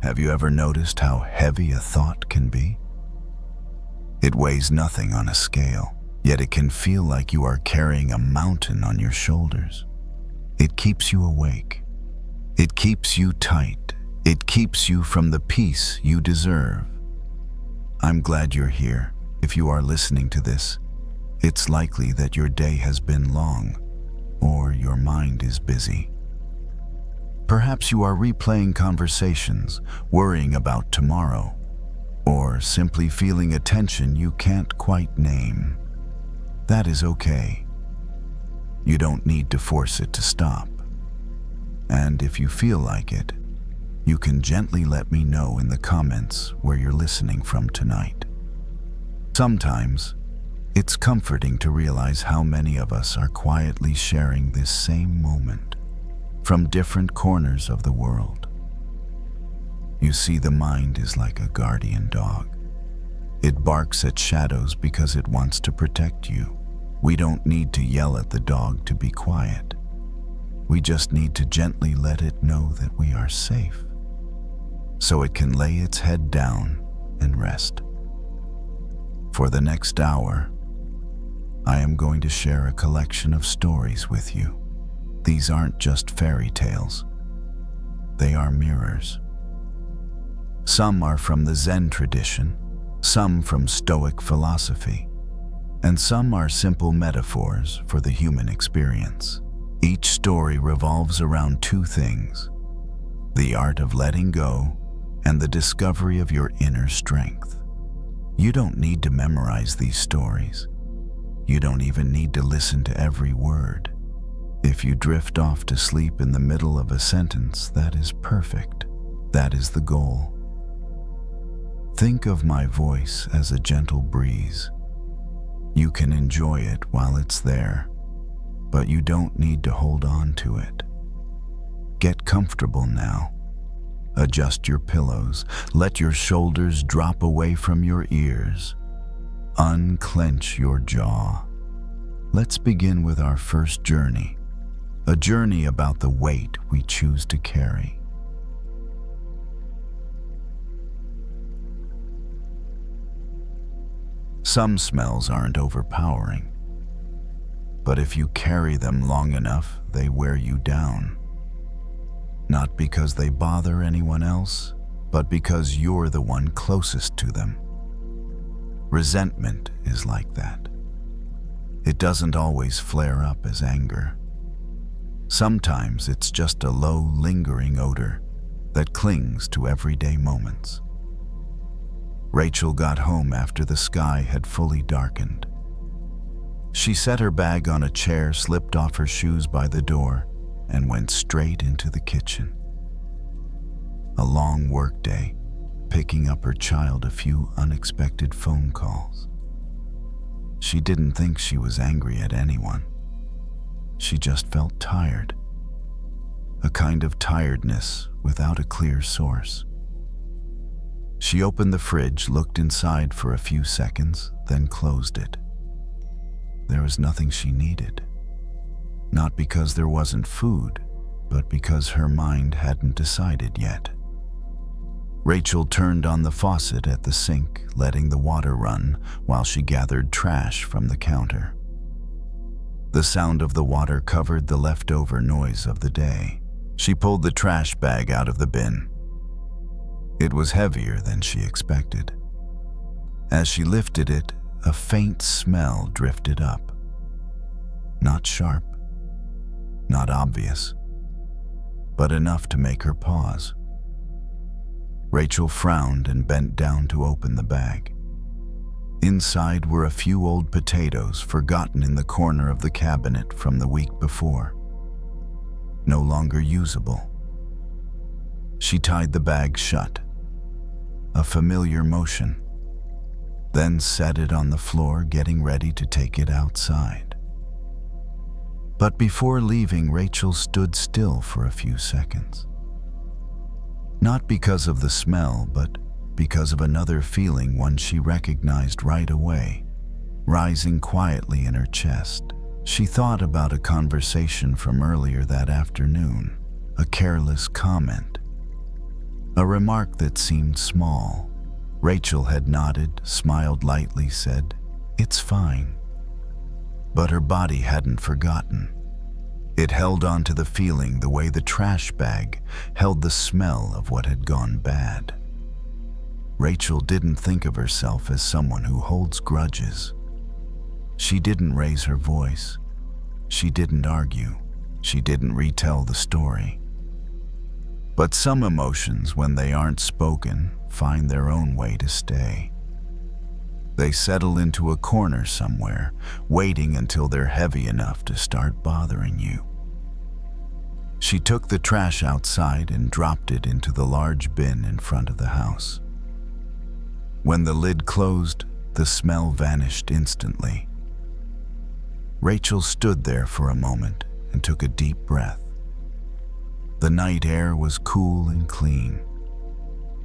Have you ever noticed how heavy a thought can be? It weighs nothing on a scale, yet it can feel like you are carrying a mountain on your shoulders. It keeps you awake. It keeps you tight. It keeps you from the peace you deserve. I'm glad you're here. If you are listening to this, it's likely that your day has been long, or your mind is busy. Perhaps you are replaying conversations, worrying about tomorrow, or simply feeling a tension you can't quite name. That is okay. You don't need to force it to stop. And if you feel like it, you can gently let me know in the comments where you're listening from tonight. Sometimes, it's comforting to realize how many of us are quietly sharing this same moment from different corners of the world. You see, the mind is like a guardian dog. It barks at shadows because it wants to protect you. We don't need to yell at the dog to be quiet. We just need to gently let it know that we are safe, so it can lay its head down and rest. For the next hour, I am going to share a collection of stories with you. These aren't just fairy tales. They are mirrors. Some are from the Zen tradition, some from Stoic philosophy, and some are simple metaphors for the human experience. Each story revolves around two things: the art of letting go and the discovery of your inner strength. You don't need to memorize these stories. You don't even need to listen to every word. If you drift off to sleep in the middle of a sentence, that is perfect. That is the goal. Think of my voice as a gentle breeze. You can enjoy it while it's there, but you don't need to hold on to it. Get comfortable now. Adjust your pillows. Let your shoulders drop away from your ears. Unclench your jaw. Let's begin with our first journey, a journey about the weight we choose to carry. Some smells aren't overpowering, but if you carry them long enough, they wear you down. Not because they bother anyone else, but because you're the one closest to them. Resentment is like that. It doesn't always flare up as anger. Sometimes it's just a low, lingering odor that clings to everyday moments. Rachel got home after the sky had fully darkened. She set her bag on a chair, slipped off her shoes by the door, and went straight into the kitchen. A long workday, picking up her child, a few unexpected phone calls. She didn't think she was angry at anyone. She just felt tired. A kind of tiredness without a clear source. She opened the fridge, looked inside for a few seconds, then closed it. There was nothing she needed. Not because there wasn't food, but because her mind hadn't decided yet. Rachel turned on the faucet at the sink, letting the water run while she gathered trash from the counter. The sound of the water covered the leftover noise of the day. She pulled the trash bag out of the bin. It was heavier than she expected. As she lifted it, a faint smell drifted up. Not sharp, not obvious, but enough to make her pause. Rachel frowned and bent down to open the bag. Inside were a few old potatoes forgotten in the corner of the cabinet from the week before. No longer usable. She tied the bag shut, a familiar motion, then set it on the floor, getting ready to take it outside. But before leaving, Rachel stood still for a few seconds. Not because of the smell, but because of another feeling, one she recognized right away, rising quietly in her chest. She thought about a conversation from earlier that afternoon, a careless comment, A remark that seemed small. Rachel had nodded, smiled lightly, said, "It's fine." But her body hadn't forgotten. It held on to the feeling the way the trash bag held the smell of what had gone bad. Rachel didn't think of herself as someone who holds grudges. She didn't raise her voice. She didn't argue. She didn't retell the story. But some emotions, when they aren't spoken, find their own way to stay. They settle into a corner somewhere, waiting until they're heavy enough to start bothering you. She took the trash outside and dropped it into the large bin in front of the house. When the lid closed, the smell vanished instantly. Rachel stood there for a moment and took a deep breath. The night air was cool and clean.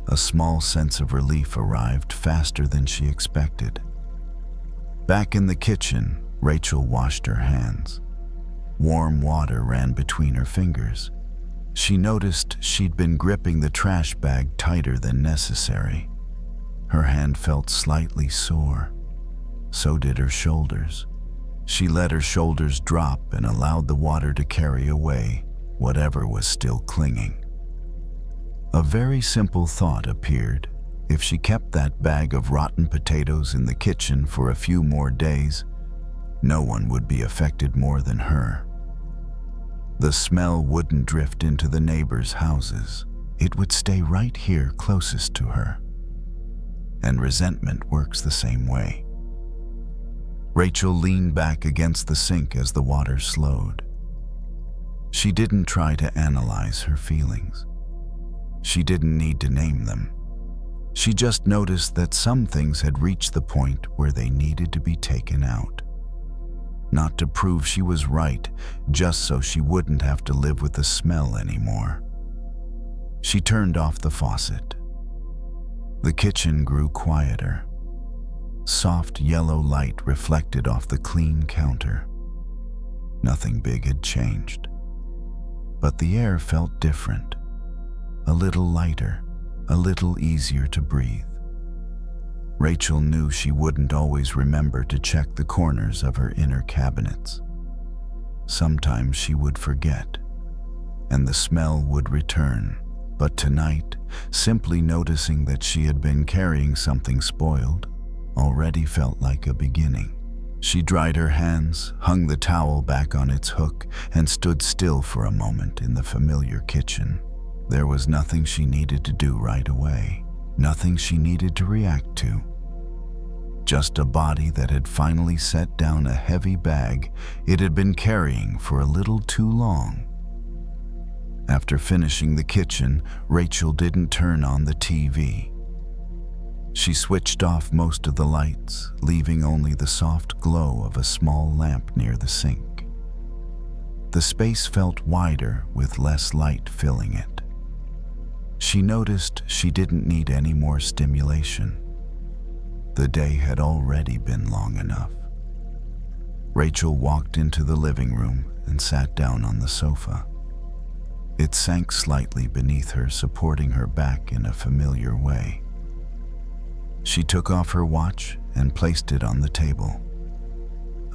A small sense of relief arrived faster than she expected. Back in the kitchen, Rachel washed her hands. Warm water ran between her fingers. She noticed she'd been gripping the trash bag tighter than necessary. Her hand felt slightly sore. So did her shoulders. She let her shoulders drop and allowed the water to carry away whatever was still clinging. A very simple thought appeared. If she kept that bag of rotten potatoes in the kitchen for a few more days, no one would be affected more than her. The smell wouldn't drift into the neighbors' houses. It would stay right here closest to her. And resentment works the same way. Rachel leaned back against the sink as the water slowed. She didn't try to analyze her feelings. She didn't need to name them. She just noticed that some things had reached the point where they needed to be taken out. Not to prove she was right, just so she wouldn't have to live with the smell anymore. She turned off the faucet. The kitchen grew quieter. Soft yellow light reflected off the clean counter. Nothing big had changed. But the air felt different. A little lighter, a little easier to breathe. Rachel knew she wouldn't always remember to check the corners of her inner cabinets. Sometimes she would forget, and the smell would return. But tonight, simply noticing that she had been carrying something spoiled already felt like a beginning. She dried her hands, hung the towel back on its hook, and stood still for a moment in the familiar kitchen. There was nothing she needed to do right away, nothing she needed to react to. Just a body that had finally set down a heavy bag it had been carrying for a little too long. After finishing the kitchen, Rachel didn't turn on the TV. She switched off most of the lights, leaving only the soft glow of a small lamp near the sink. The space felt wider with less light filling it. She noticed she didn't need any more stimulation. The day had already been long enough. Rachel walked into the living room and sat down on the sofa. It sank slightly beneath her, supporting her back in a familiar way. She took off her watch and placed it on the table.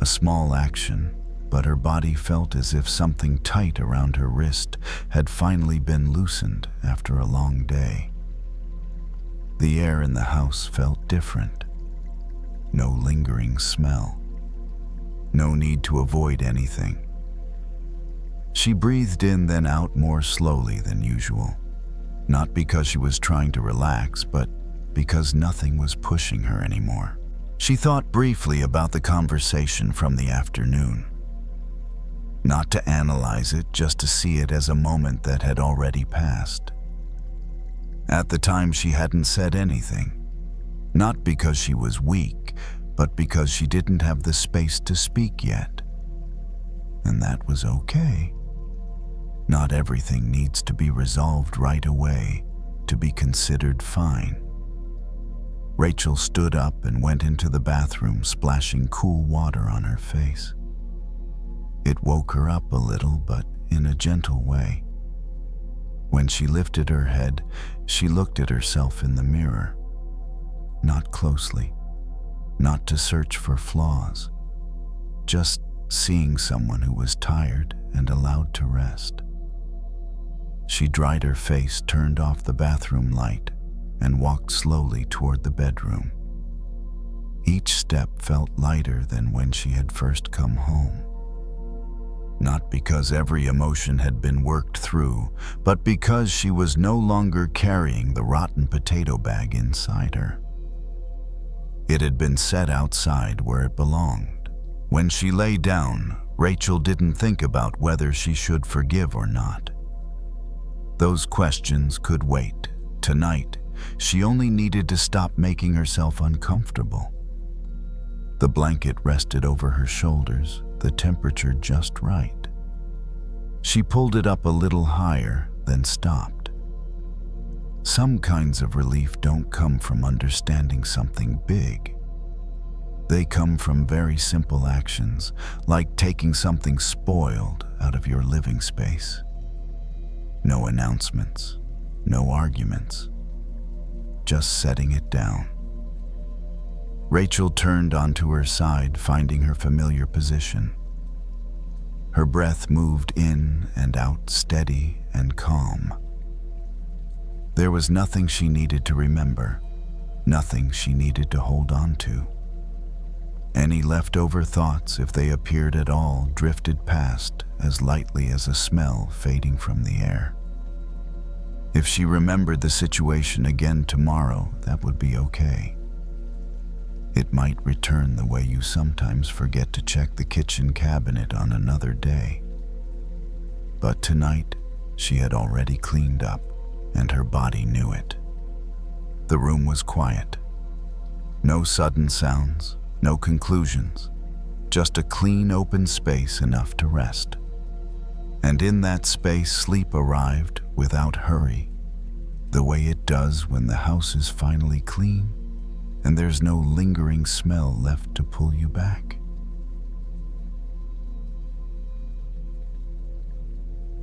A small action, but her body felt as if something tight around her wrist had finally been loosened after a long day. The air in the house felt different. No lingering smell. No need to avoid anything. She breathed in then out more slowly than usual, not because she was trying to relax, but because nothing was pushing her anymore. She thought briefly about the conversation from the afternoon. Not to analyze it, just to see it as a moment that had already passed. At the time, she hadn't said anything, not because she was weak, but because she didn't have the space to speak yet. And that was okay. Not everything needs to be resolved right away to be considered fine. Rachel stood up and went into the bathroom, splashing cool water on her face. It woke her up a little, but in a gentle way. When When she lifted her head, she looked at herself in the mirror. Not closely, not to search for flaws, just seeing someone who was tired and allowed to rest. She dried her face, turned off the bathroom light, and walked slowly toward the bedroom. Each step felt lighter than when she had first come home. Not because every emotion had been worked through, but because she was no longer carrying the rotten potato bag inside her. It had been set outside where it belonged. When she lay down, Rachel didn't think about whether she should forgive or not. Those questions could wait. Tonight, she only needed to stop making herself uncomfortable. The blanket rested over her shoulders, the temperature just right. She pulled it up a little higher, then stopped. Some kinds of relief don't come from understanding something big. They come from very simple actions, like taking something spoiled out of your living space. No announcements, no arguments, just setting it down. Rachel turned onto her side, finding her familiar position. Her breath moved in and out, steady and calm. There was nothing she needed to remember, nothing she needed to hold on to. Any leftover thoughts, if they appeared at all, drifted past as lightly as a smell fading from the air. If she remembered the situation again tomorrow, that would be okay. It might return the way you sometimes forget to check the kitchen cabinet on another day. But tonight, she had already cleaned up, and her body knew it. The room was quiet. No sudden sounds, no conclusions, just a clean, open space enough to rest. And in that space, sleep arrived without hurry, the way it does when the house is finally clean and there's no lingering smell left to pull you back.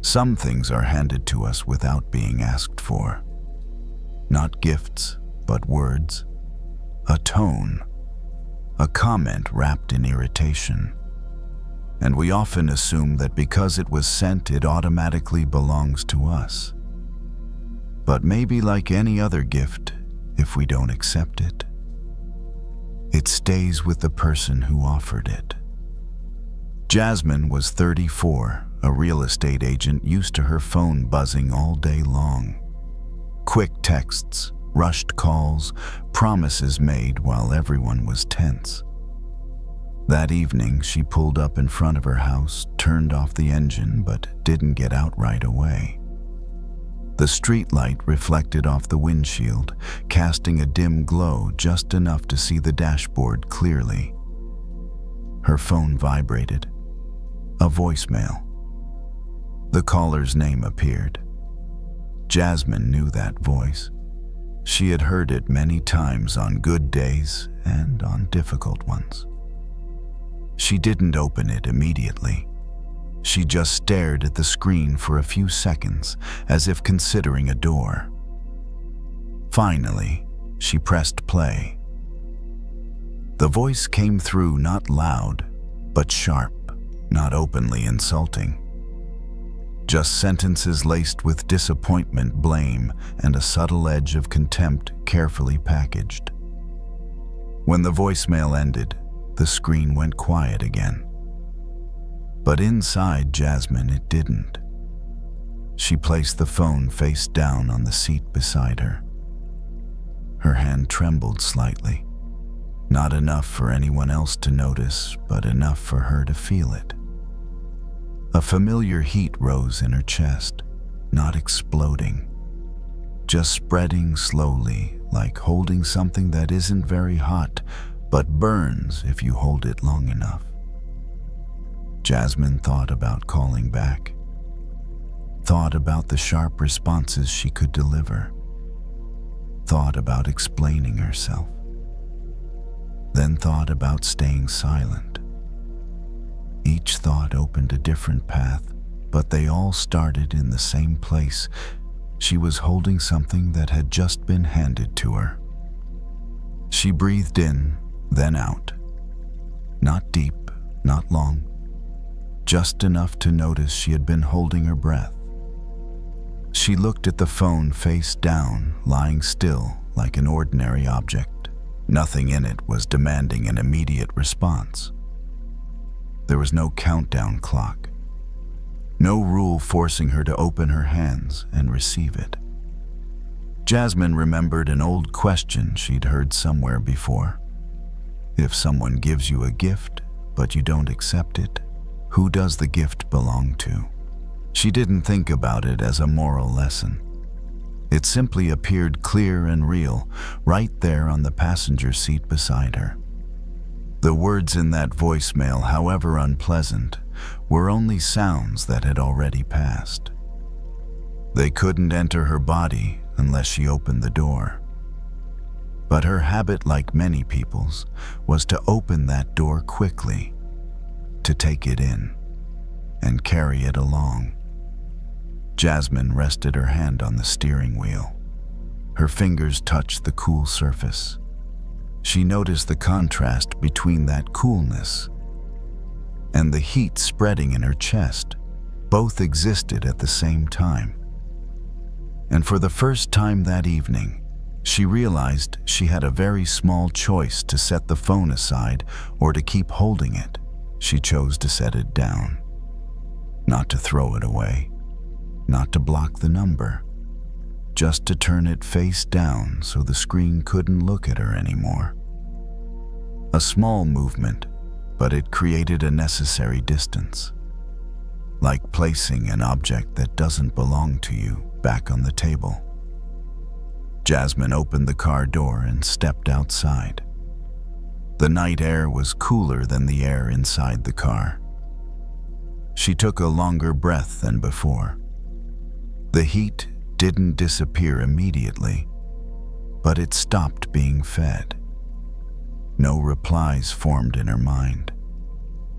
Some things are handed to us without being asked for. Not gifts, but words, a tone, a comment wrapped in irritation. And we often assume that because it was sent, it automatically belongs to us. But maybe like any other gift, if we don't accept it, it stays with the person who offered it. Jasmine was 34, a real estate agent used to her phone buzzing all day long. Quick texts, rushed calls, promises made while everyone was tense. That evening, she pulled up in front of her house, turned off the engine, but didn't get out right away. The streetlight reflected off the windshield, casting a dim glow just enough to see the dashboard clearly. Her phone vibrated. A voicemail. The caller's name appeared. Jasmine knew that voice. She had heard it many times on good days and on difficult ones. She didn't open it immediately. She just stared at the screen for a few seconds, as if considering a door. Finally, she pressed play. The voice came through not loud, but sharp, not openly insulting. Just sentences laced with disappointment, blame, and a subtle edge of contempt carefully packaged. When the voicemail ended, the screen went quiet again. But inside Jasmine, it didn't. She placed the phone face down on the seat beside her. Her hand trembled slightly. Not enough for anyone else to notice, but enough for her to feel it. A familiar heat rose in her chest, not exploding, just spreading slowly, like holding something that isn't very hot, but burns if you hold it long enough. Jasmine thought about calling back, thought about the sharp responses she could deliver, thought about explaining herself, then thought about staying silent. Each thought opened a different path, but they all started in the same place, She was holding something that had just been handed to her. She breathed in, then out. Not deep, not long. Just enough to notice she had been holding her breath. She looked at the phone face down, lying still like an ordinary object. Nothing in it was demanding an immediate response. There was no countdown clock. No rule forcing her to open her hands and receive it. Jasmine remembered an old question she'd heard somewhere before. If someone gives you a gift, but you don't accept it, who does the gift belong to? She didn't think about it as a moral lesson. It simply appeared clear and real, right there on the passenger seat beside her. The words in that voicemail, however unpleasant, were only sounds that had already passed. They couldn't enter her body unless she opened the door. But her habit, like many people's, was to open that door quickly, to take it in, and carry it along. Jasmine rested her hand on the steering wheel. Her fingers touched the cool surface. She noticed the contrast between that coolness and the heat spreading in her chest. Both existed at the same time. And for the first time that evening, she realized she had a very small choice to set the phone aside or to keep holding it. She chose to set it down, not to throw it away, not to block the number, just to turn it face down so the screen couldn't look at her anymore. A small movement, but it created a necessary distance, like placing an object that doesn't belong to you back on the table. Jasmine opened the car door and stepped outside. The night air was cooler than the air inside the car. She took a longer breath than before. The heat didn't disappear immediately, but it stopped being fed. No replies formed in her mind.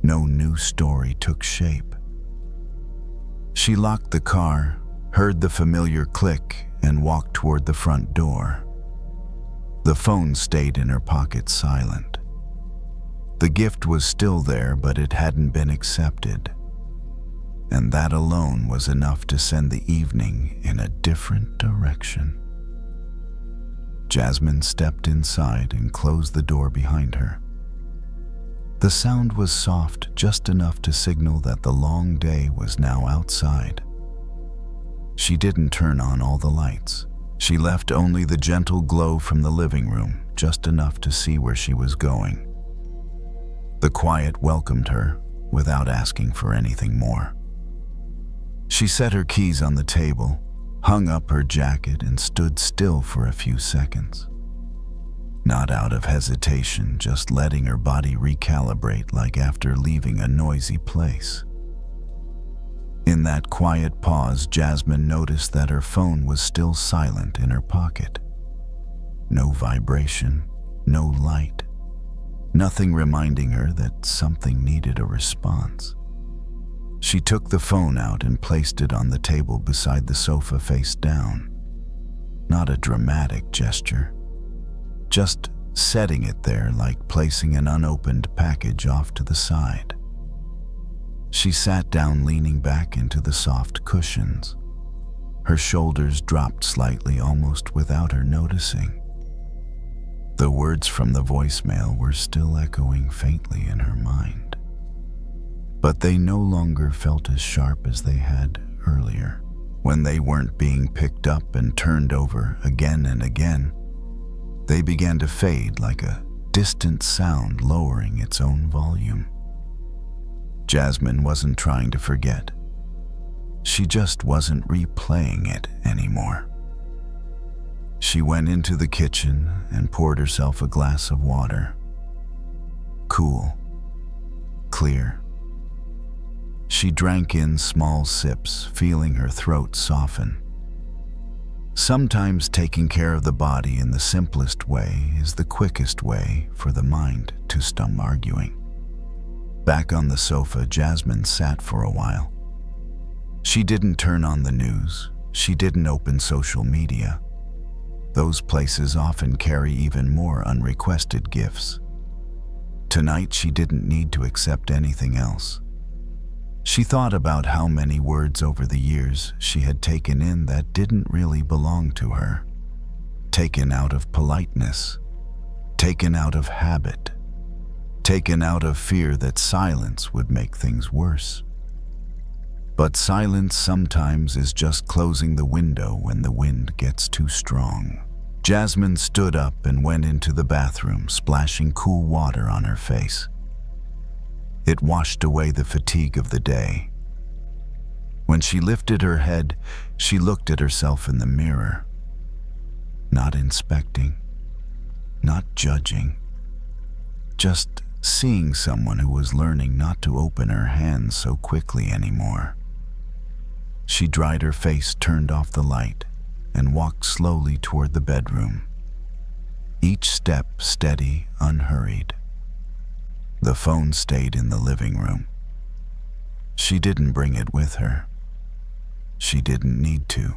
No new story took shape. She locked the car, heard the familiar click, and walked toward the front door. The phone stayed in her pocket silent. The gift was still there, but it hadn't been accepted. And that alone was enough to send the evening in a different direction. Jasmine stepped inside and closed the door behind her. The sound was soft, just enough to signal that the long day was now outside. She didn't turn on all the lights. She left only the gentle glow from the living room, just enough to see where she was going. The quiet welcomed her without asking for anything more. She set her keys on the table, hung up her jacket, and stood still for a few seconds. Not out of hesitation, just letting her body recalibrate like after leaving a noisy place. In that quiet pause, Jasmine noticed that her phone was still silent in her pocket. No vibration, no light, nothing reminding her that something needed a response. She took the phone out and placed it on the table beside the sofa face down. Not a dramatic gesture, just setting it there like placing an unopened package off to the side. She sat down, leaning back into the soft cushions. Her shoulders dropped slightly, almost without her noticing. The words from the voicemail were still echoing faintly in her mind, but they no longer felt as sharp as they had earlier, when they weren't being picked up and turned over again and again. They began to fade like a distant sound lowering its own volume. Jasmine wasn't trying to forget. She just wasn't replaying it anymore. She went into the kitchen and poured herself a glass of water. Cool, clear. She drank in small sips, feeling her throat soften. Sometimes taking care of the body in the simplest way is the quickest way for the mind to stop arguing. Back on the sofa, Jasmine sat for a while. She didn't turn on the news, She didn't open social media. Those places often carry even more unrequested gifts. Tonight, she didn't need to accept anything else. She thought about how many words over the years she had taken in that didn't really belong to her. Taken out of politeness, taken out of habit, taken out of fear that silence would make things worse. But silence sometimes is just closing the window when the wind gets too strong. Jasmine stood up and went into the bathroom, splashing cool water on her face. It washed away the fatigue of the day. When she lifted her head, she looked at herself in the mirror. Not inspecting, not judging, just seeing someone who was learning not to open her hands so quickly anymore. She dried her face, turned off the light, and walked slowly toward the bedroom. Each step steady, unhurried. The phone stayed in the living room. She didn't bring it with her. She didn't need to.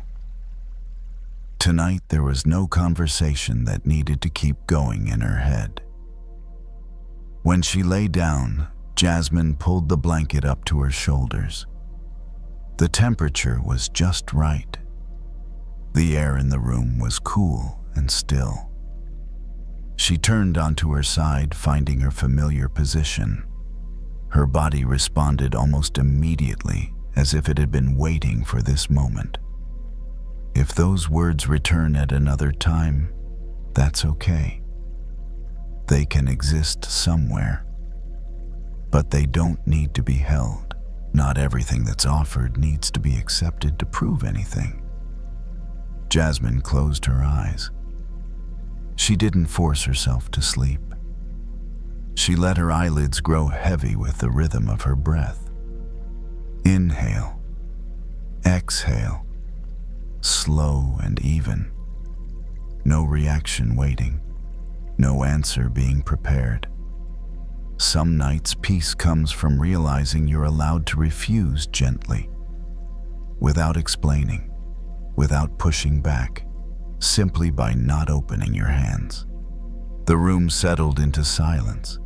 Tonight there was no conversation that needed to keep going in her head. When she lay down, Jasmine pulled the blanket up to her shoulders. The temperature was just right. The air in the room was cool and still. She turned onto her side, finding her familiar position. Her body responded almost immediately, as if it had been waiting for this moment. If those words return at another time, that's okay. They can exist somewhere. But they don't need to be held. Not everything that's offered needs to be accepted to prove anything. Jasmine closed her eyes. She didn't force herself to sleep. She let her eyelids grow heavy with the rhythm of her breath. Inhale, exhale, slow and even. No reaction waiting, no answer being prepared. Some nights peace comes from realizing you're allowed to refuse gently, without explaining, without pushing back, simply by not opening your hands. The room settled into silence.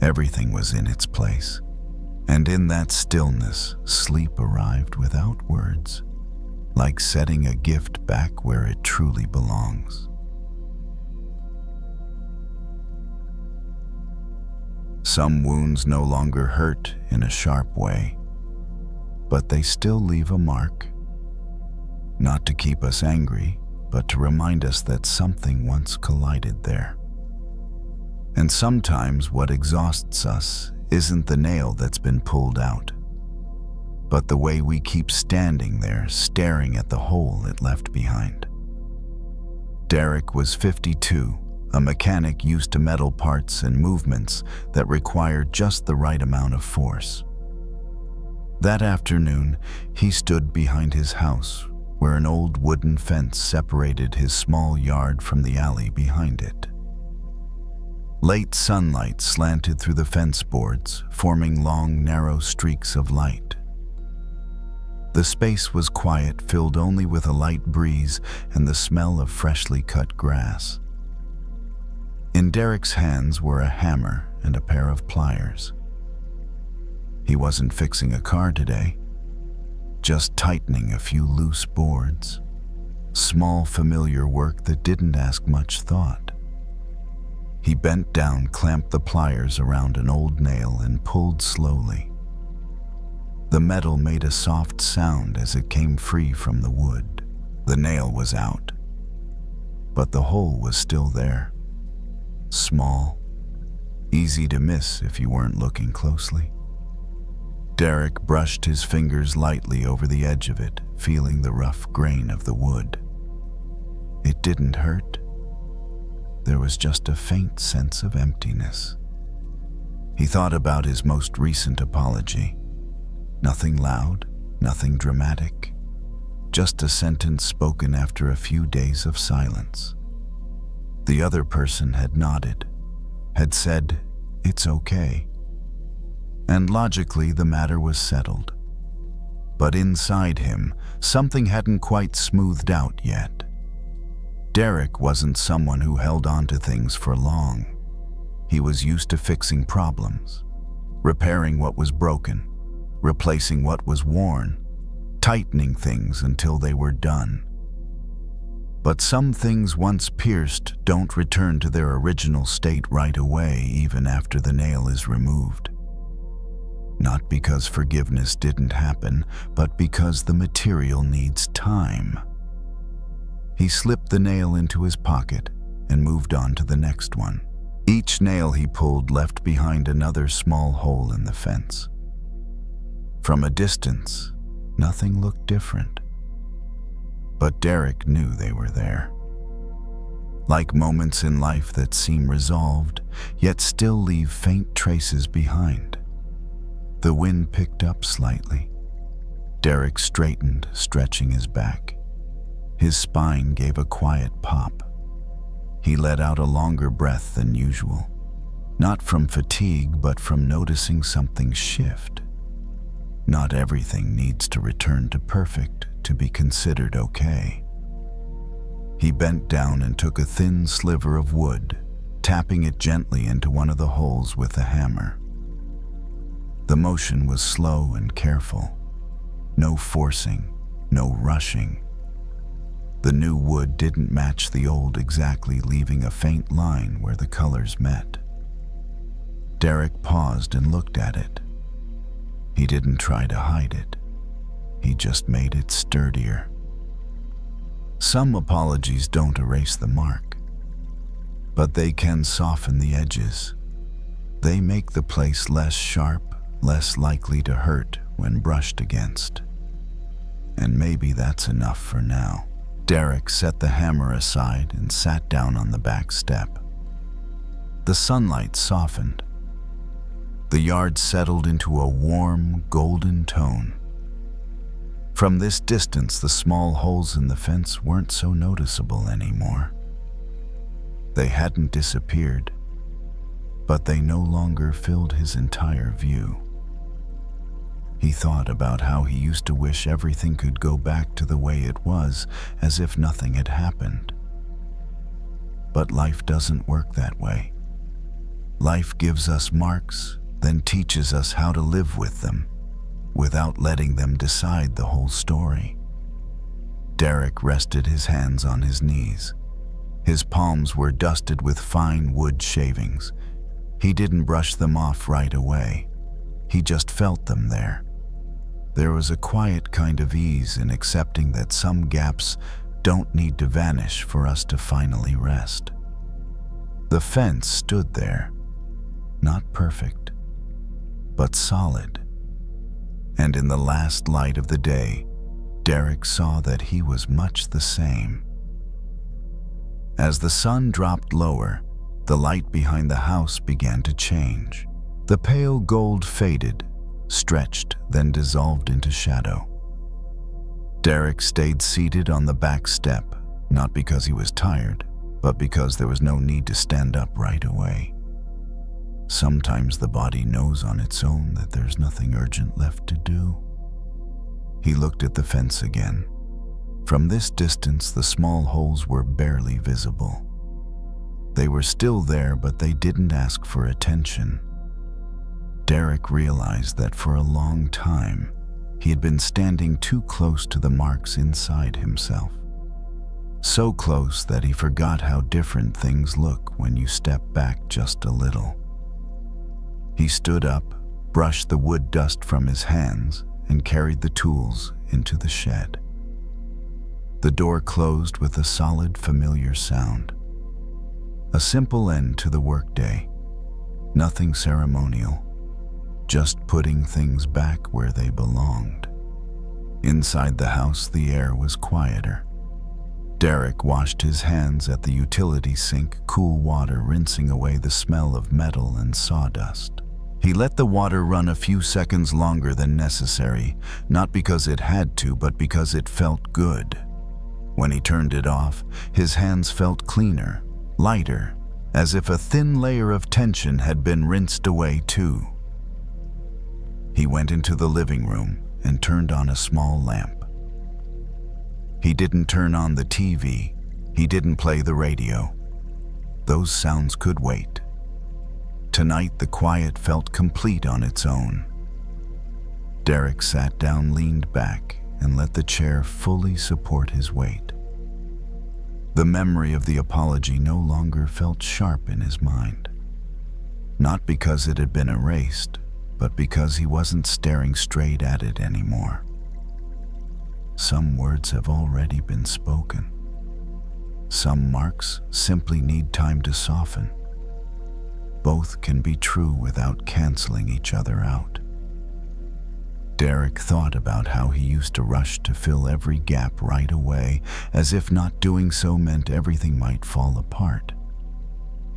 Everything was in its place. And in that stillness, sleep arrived without words, like setting a gift back where it truly belongs. Some wounds no longer hurt in a sharp way, but they still leave a mark. Not to keep us angry, but to remind us that something once collided there. And sometimes what exhausts us isn't the nail that's been pulled out, but the way we keep standing there, staring at the hole it left behind. Derek was 52, a mechanic used to metal parts and movements that required just the right amount of force. That afternoon, he stood behind his house, where an old wooden fence separated his small yard from the alley behind it. Late sunlight slanted through the fence boards, forming long, narrow streaks of light. The space was quiet, filled only with a light breeze and the smell of freshly cut grass. In Derek's hands were a hammer and a pair of pliers. He wasn't fixing a car today, just tightening a few loose boards. Small, familiar work that didn't ask much thought. He bent down, clamped the pliers around an old nail, and pulled slowly. The metal made a soft sound as it came free from the wood. The nail was out, but the hole was still there. Small, easy to miss if you weren't looking closely. Derek brushed his fingers lightly over the edge of it, feeling the rough grain of the wood. It didn't hurt. There was just a faint sense of emptiness. He thought about his most recent apology. Nothing loud, nothing dramatic, just a sentence spoken after a few days of silence. The other person had nodded, had said, "It's okay." And logically, the matter was settled. But inside him, something hadn't quite smoothed out yet. Derek wasn't someone who held on to things for long. He was used to fixing problems, repairing what was broken, replacing what was worn, tightening things until they were done. But some things once pierced don't return to their original state right away, even after the nail is removed. Not because forgiveness didn't happen, but because the material needs time. He slipped the nail into his pocket and moved on to the next one. Each nail he pulled left behind another small hole in the fence. From a distance, nothing looked different. But Derek knew they were there. Like moments in life that seem resolved, yet still leave faint traces behind. The wind picked up slightly. Derek straightened, stretching his back. His spine gave a quiet pop. He let out a longer breath than usual, not from fatigue, but from noticing something shift. Not everything needs to return to perfect to be considered okay. He bent down and took a thin sliver of wood, tapping it gently into one of the holes with a hammer. The motion was slow and careful. No forcing, no rushing. The new wood didn't match the old exactly, leaving a faint line where the colors met. Derek paused and looked at it. He didn't try to hide it. He just made it sturdier. Some apologies don't erase the mark, but they can soften the edges. They make the place less sharp, less likely to hurt when brushed against. And maybe that's enough for now. Derek set the hammer aside and sat down on the back step. The sunlight softened. The yard settled into a warm, golden tone. From this distance, the small holes in the fence weren't so noticeable anymore. They hadn't disappeared, but they no longer filled his entire view. He thought about how he used to wish everything could go back to the way it was, as if nothing had happened. But life doesn't work that way. Life gives us marks, then teaches us how to live with them, without letting them decide the whole story. Derek rested his hands on his knees. His palms were dusted with fine wood shavings. He didn't brush them off right away. He just felt them there. There was a quiet kind of ease in accepting that some gaps don't need to vanish for us to finally rest. The fence stood there, not perfect, but solid. And in the last light of the day, Derek saw that he was much the same. As the sun dropped lower, the light behind the house began to change. The pale gold faded, stretched, then dissolved into shadow. Derek stayed seated on the back step, not because he was tired, but because there was no need to stand up right away. Sometimes the body knows on its own that there's nothing urgent left to do. He looked at the fence again. From this distance, the small holes were barely visible. They were still there, but they didn't ask for attention. Derek realized that for a long time, he had been standing too close to the marks inside himself. So close that he forgot how different things look when you step back just a little. He stood up, brushed the wood dust from his hands, and carried the tools into the shed. The door closed with a solid, familiar sound. A simple end to the workday. Nothing ceremonial, just putting things back where they belonged. Inside the house, the air was quieter. Derek washed his hands at the utility sink, cool water rinsing away the smell of metal and sawdust. He let the water run a few seconds longer than necessary, not because it had to, but because it felt good. When he turned it off, his hands felt cleaner, lighter, as if a thin layer of tension had been rinsed away too. He went into the living room, and turned on a small lamp. He didn't turn on the TV. He didn't play the radio. Those sounds could wait. Tonight, the quiet felt complete on its own. Derek sat down, leaned back, and let the chair fully support his weight. The memory of the apology no longer felt sharp in his mind. Not because it had been erased, but because he wasn't staring straight at it anymore. Some words have already been spoken. Some marks simply need time to soften. Both can be true without canceling each other out. Derek thought about how he used to rush to fill every gap right away, as if not doing so meant everything might fall apart.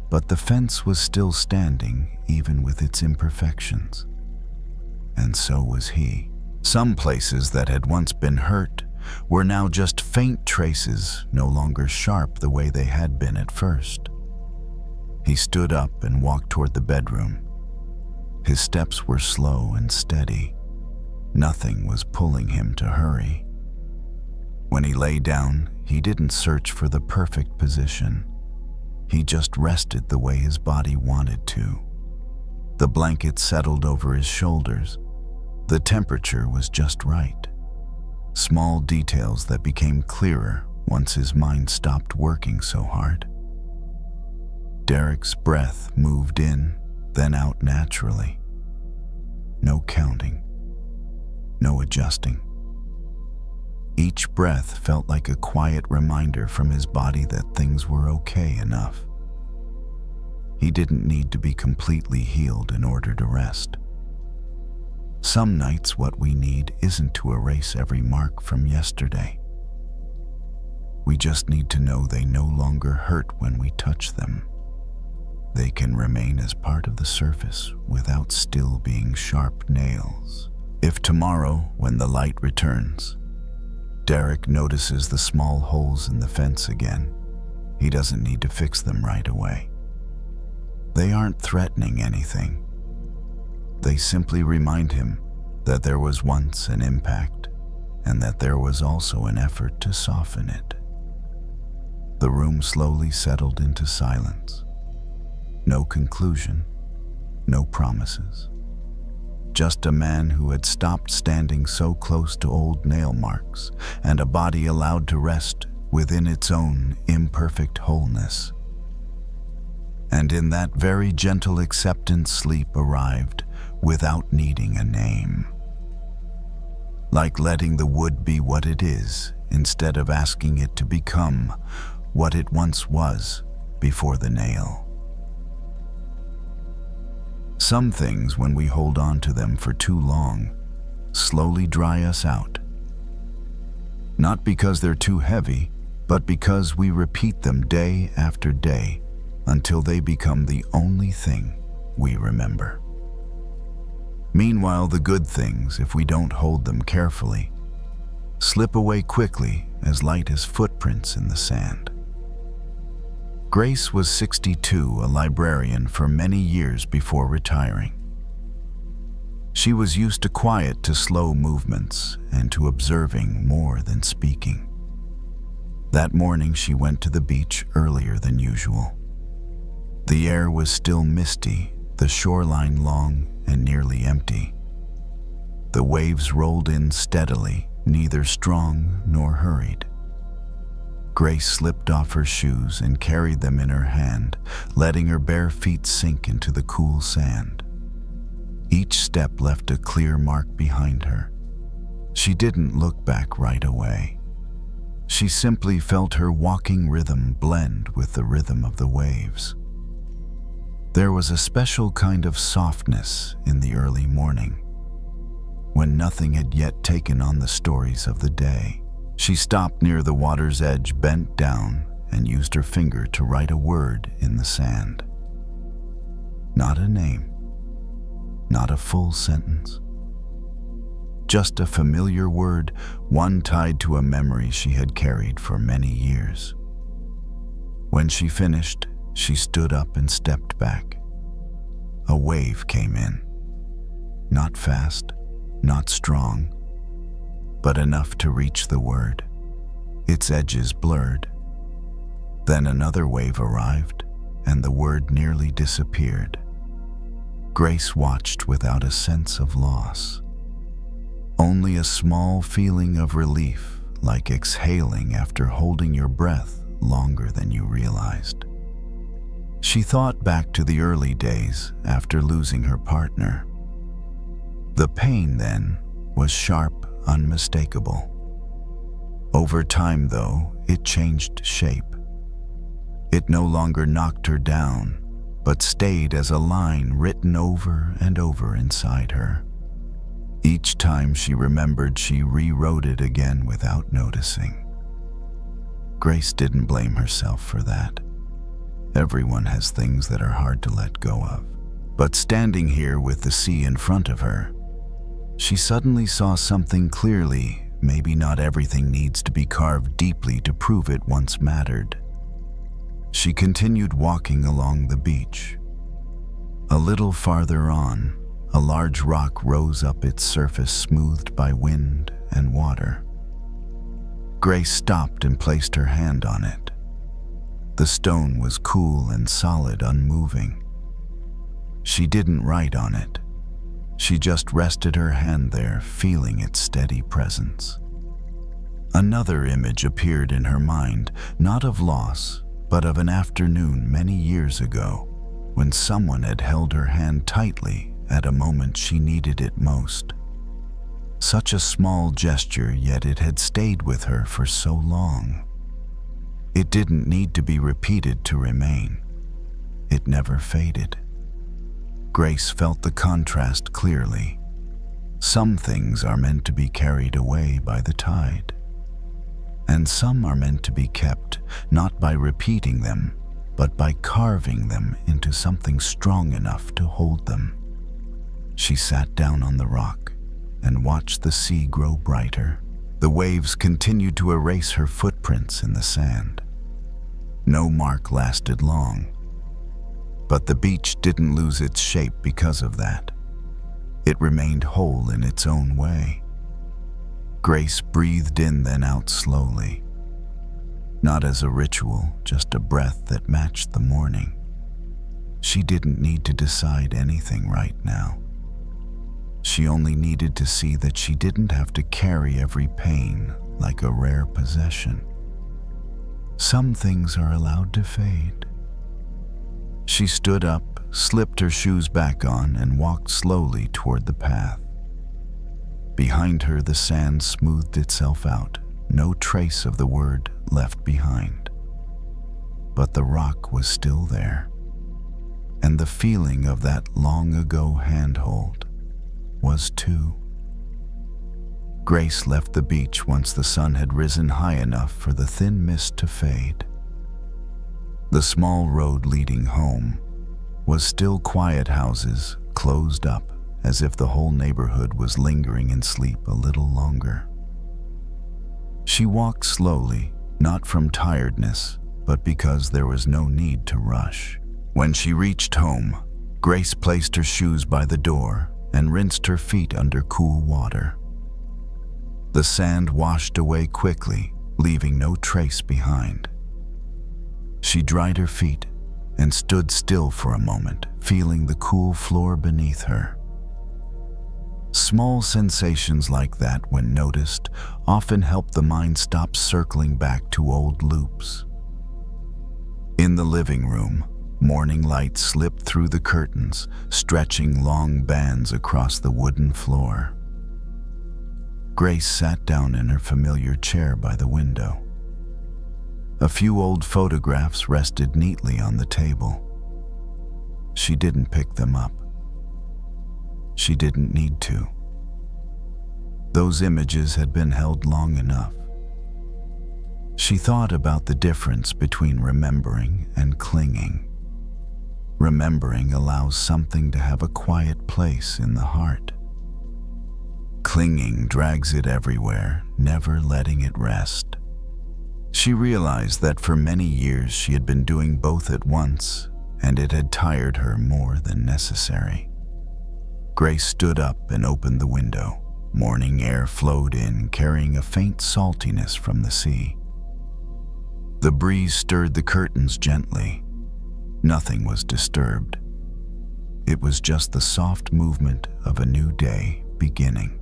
But the fence was still standing, even with its imperfections. And so was he. Some places that had once been hurt were now just faint traces, no longer sharp the way they had been at first. He stood up and walked toward the bedroom. His steps were slow and steady. Nothing was pulling him to hurry. When he lay down, he didn't search for the perfect position. He just rested the way his body wanted to. The blanket settled over his shoulders. The temperature was just right. Small details that became clearer once his mind stopped working so hard. Derek's breath moved in, then out naturally. No counting. No adjusting. Each breath felt like a quiet reminder from his body that things were okay enough. He didn't need to be completely healed in order to rest. Some nights what we need isn't to erase every mark from yesterday. We just need to know they no longer hurt when we touch them. They can remain as part of the surface without still being sharp nails. If tomorrow, when the light returns, Derek notices the small holes in the fence again, he doesn't need to fix them right away. They aren't threatening anything. They simply remind him that there was once an impact and that there was also an effort to soften it. The room slowly settled into silence. No conclusion, no promises. Just a man who had stopped standing so close to old nail marks, and a body allowed to rest within its own imperfect wholeness. And in that very gentle acceptance, sleep arrived without needing a name. Like letting the wood be what it is, instead of asking it to become what it once was before the nail. Some things, when we hold on to them for too long, slowly dry us out. Not because they're too heavy, but because we repeat them day after day until they become the only thing we remember. Meanwhile, the good things, if we don't hold them carefully, slip away quickly as light as footprints in the sand. Grace was 62, a librarian for many years before retiring. She was used to quiet to slow movements and to observing more than speaking. That morning she went to the beach earlier than usual. The air was still misty, the shoreline long and nearly empty. The waves rolled in steadily, neither strong nor hurried. Grace slipped off her shoes and carried them in her hand, letting her bare feet sink into the cool sand. Each step left a clear mark behind her. She didn't look back right away. She simply felt her walking rhythm blend with the rhythm of the waves. There was a special kind of softness in the early morning, when nothing had yet taken on the stories of the day. She stopped near the water's edge, bent down, and used her finger to write a word in the sand. Not a name, not a full sentence. Just a familiar word, one tied to a memory she had carried for many years. When she finished, she stood up and stepped back. A wave came in. Not fast, not strong, but enough to reach the word, its edges blurred. Then another wave arrived, and the word nearly disappeared. Grace watched without a sense of loss. Only a small feeling of relief, like exhaling after holding your breath longer than you realized. She thought back to the early days after losing her partner. The pain then was sharp, unmistakable. Over time, though, it changed shape. It no longer knocked her down, but stayed as a line written over and over inside her. Each time she remembered, she rewrote it again without noticing. Grace didn't blame herself for that. Everyone has things that are hard to let go of. But standing here with the sea in front of her, she suddenly saw something clearly. Maybe not everything needs to be carved deeply to prove it once mattered. She continued walking along the beach. A little farther on, a large rock rose up, its surface smoothed by wind and water. Grace stopped and placed her hand on it. The stone was cool and solid, unmoving. She didn't write on it. She just rested her hand there, feeling its steady presence. Another image appeared in her mind, not of loss, but of an afternoon many years ago, when someone had held her hand tightly at a moment she needed it most. Such a small gesture, yet it had stayed with her for so long. It didn't need to be repeated to remain. It never faded. Grace felt the contrast clearly. Some things are meant to be carried away by the tide, and some are meant to be kept, not by repeating them, but by carving them into something strong enough to hold them. She sat down on the rock and watched the sea grow brighter. The waves continued to erase her footprints in the sand. No mark lasted long, but the beach didn't lose its shape because of that. It remained whole in its own way. Grace breathed in, then out slowly. Not as a ritual, just a breath that matched the morning. She didn't need to decide anything right now. She only needed to see that she didn't have to carry every pain like a rare possession. Some things are allowed to fade. She stood up, slipped her shoes back on, and walked slowly toward the path. Behind her, the sand smoothed itself out, no trace of the word left behind. But the rock was still there, and the feeling of that long-ago handhold was too. Grace left the beach once the sun had risen high enough for the thin mist to fade. The small road leading home was still quiet, houses closed up, as if the whole neighborhood was lingering in sleep a little longer. She walked slowly, not from tiredness, but because there was no need to rush. When she reached home, Grace placed her shoes by the door and rinsed her feet under cool water. The sand washed away quickly, leaving no trace behind. She dried her feet and stood still for a moment, feeling the cool floor beneath her. Small sensations like that, when noticed, often help the mind stop circling back to old loops. In the living room, morning light slipped through the curtains, stretching long bands across the wooden floor. Grace sat down in her familiar chair by the window. A few old photographs rested neatly on the table. She didn't pick them up. She didn't need to. Those images had been held long enough. She thought about the difference between remembering and clinging. Remembering allows something to have a quiet place in the heart. Clinging drags it everywhere, never letting it rest. She realized that for many years she had been doing both at once, and it had tired her more than necessary. Grace stood up and opened the window, Morning air flowed in, carrying a faint saltiness from the sea. The breeze stirred the curtains gently. Nothing was disturbed. It was just the soft movement of a new day beginning.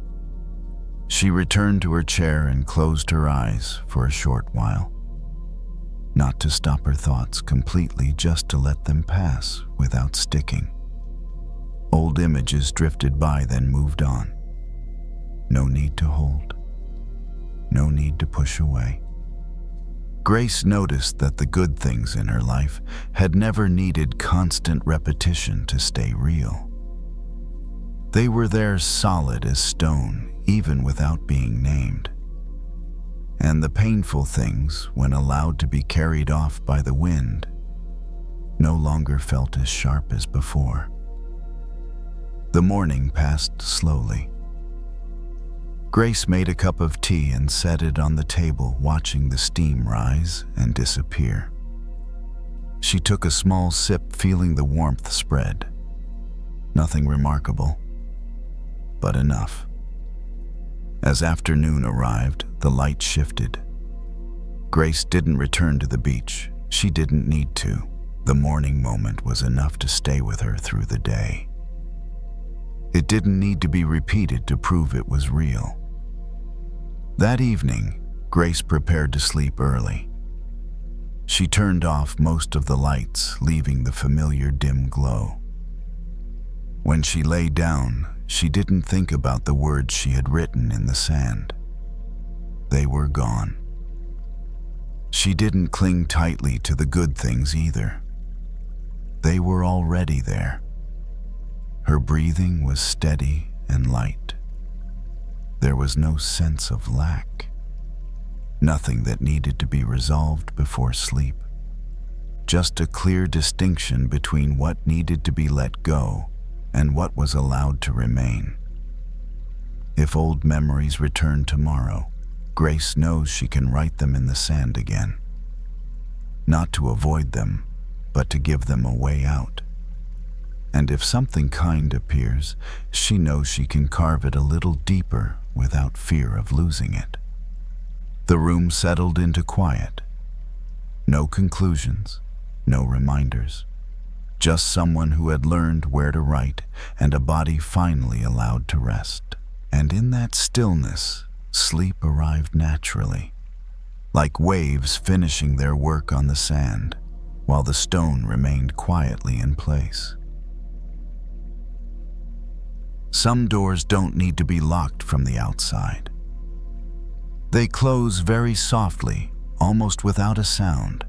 She returned to her chair and closed her eyes for a short while. Not to stop her thoughts completely, just to let them pass without sticking. Old images drifted by, then moved on. No need to hold. No need to push away. Grace noticed that the good things in her life had never needed constant repetition to stay real. They were there solid as stone, even without being named. And the painful things, when allowed to be carried off by the wind, no longer felt as sharp as before. The morning passed slowly. Grace made a cup of tea and set it on the table, watching the steam rise and disappear. She took a small sip, feeling the warmth spread. Nothing remarkable, but enough. As afternoon arrived, the light shifted. Grace didn't return to the beach. She didn't need to. The morning moment was enough to stay with her through the day. It didn't need to be repeated to prove it was real. That evening, Grace prepared to sleep early. She turned off most of the lights, leaving the familiar dim glow. When she lay down, she didn't think about the words she had written in the sand. They were gone. She didn't cling tightly to the good things either. They were already there. Her breathing was steady and light. There was no sense of lack. Nothing that needed to be resolved before sleep. Just a clear distinction between what needed to be let go and what was allowed to remain. If old memories return tomorrow, Grace knows she can write them in the sand again. Not to avoid them, but to give them a way out. And if something kind appears, she knows she can carve it a little deeper without fear of losing it. The room settled into quiet. No conclusions, no reminders. Just someone who had learned where to write, and a body finally allowed to rest. And in that stillness, sleep arrived naturally, like waves finishing their work on the sand, while the stone remained quietly in place. Some doors don't need to be locked from the outside. They close very softly, almost without a sound.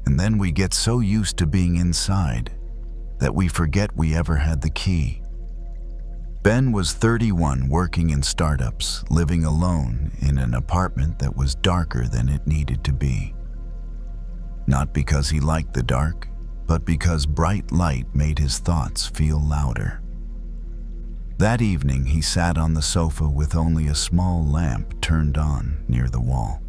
And then we get so used to being inside that we forget we ever had the key. Ben was 31, working in startups, living alone in an apartment that was darker than it needed to be. Not because he liked the dark, but because bright light made his thoughts feel louder. That evening, he sat on the sofa with only a small lamp turned on near the wall.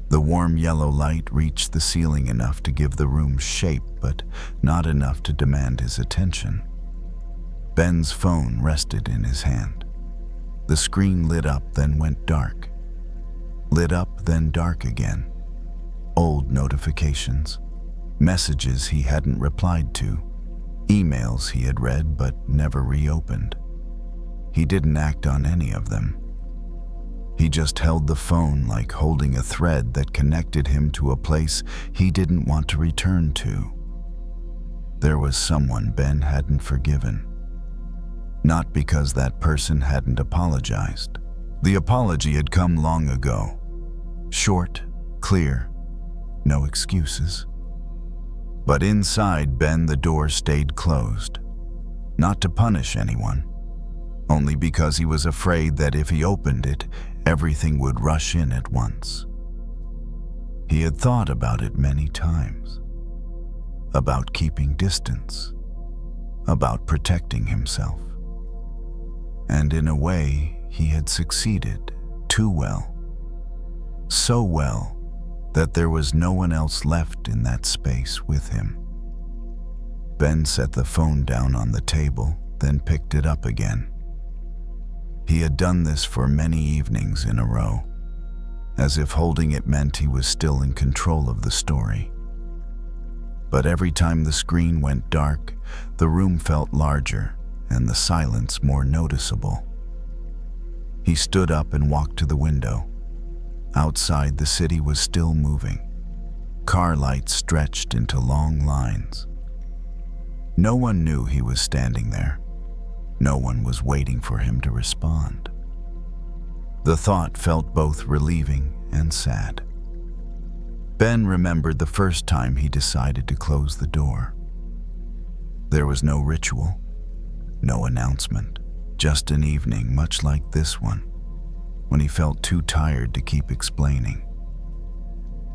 The warm yellow light reached the ceiling enough to give the room shape, but not enough to demand his attention. Ben's phone rested in his hand. The screen lit up, then went dark. Lit up, then dark again. Old notifications, messages he hadn't replied to, emails he had read but never reopened. He didn't act on any of them. He just held the phone like holding a thread that connected him to a place he didn't want to return to. There was someone Ben hadn't forgiven. Not because that person hadn't apologized. The apology had come long ago. Short, clear, no excuses. But inside Ben, the door stayed closed. Not to punish anyone, only because he was afraid that if he opened it, everything would rush in at once. He had thought about it many times. About keeping distance. About protecting himself. And in a way, he had succeeded too well. So well that there was no one else left in that space with him. Ben set the phone down on the table, then picked it up again. He had done this for many evenings in a row, as if holding it meant he was still in control of the story. But every time the screen went dark, the room felt larger and the silence more noticeable. He stood up and walked to the window. Outside, the city was still moving. Car lights stretched into long lines. No one knew he was standing there. No one was waiting for him to respond. The thought felt both relieving and sad. Ben remembered the first time he decided to close the door. There was no ritual, no announcement, just an evening much like this one, when he felt too tired to keep explaining,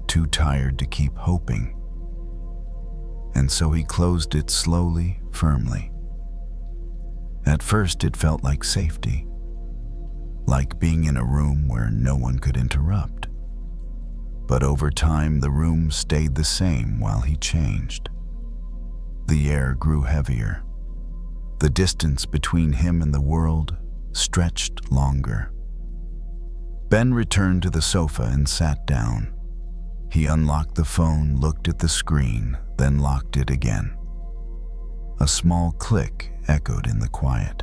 too tired to keep hoping. And so he closed it slowly, firmly. At first it felt like safety, like being in a room where no one could interrupt. But over time, the room stayed the same while he changed. The air grew heavier. The distance between him and the world stretched longer. Ben returned to the sofa and sat down. He unlocked the phone, looked at the screen, then locked it again. A small click echoed in the quiet.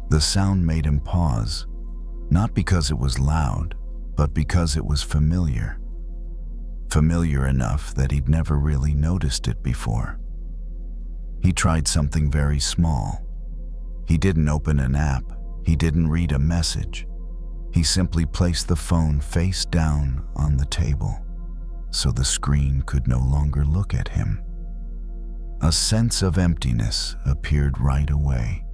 The sound made him pause, not because it was loud, but because it was familiar. Familiar enough that he'd never really noticed it before. He tried something very small. He didn't open an app. He didn't read a message. He simply placed the phone face down on the table, so the screen could no longer look at him. A sense of emptiness appeared right away,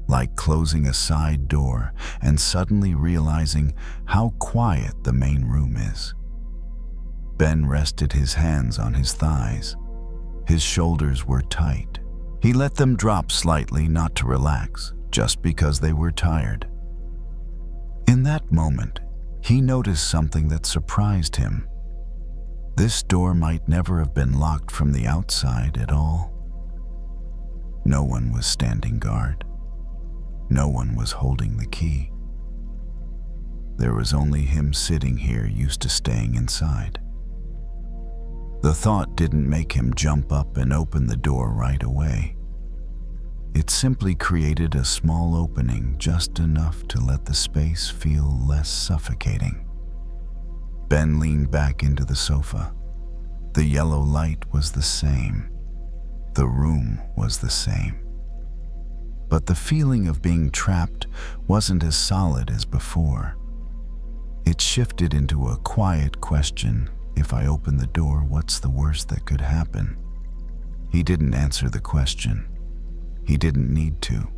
like closing a side door and suddenly realizing how quiet the main room is. Ben rested his hands on his thighs. His shoulders were tight. He let them drop slightly, not to relax, just because they were tired. In that moment, he noticed something that surprised him. This door might never have been locked from the outside at all. No one was standing guard. No one was holding the key. There was only him sitting here, used to staying inside. The thought didn't make him jump up and open the door right away. It simply created a small opening, just enough to let the space feel less suffocating. Ben leaned back into the sofa. The yellow light was the same. The room was the same. But the feeling of being trapped wasn't as solid as before. It shifted into a quiet question. If I open the door, what's the worst that could happen? He didn't answer the question. He didn't need to.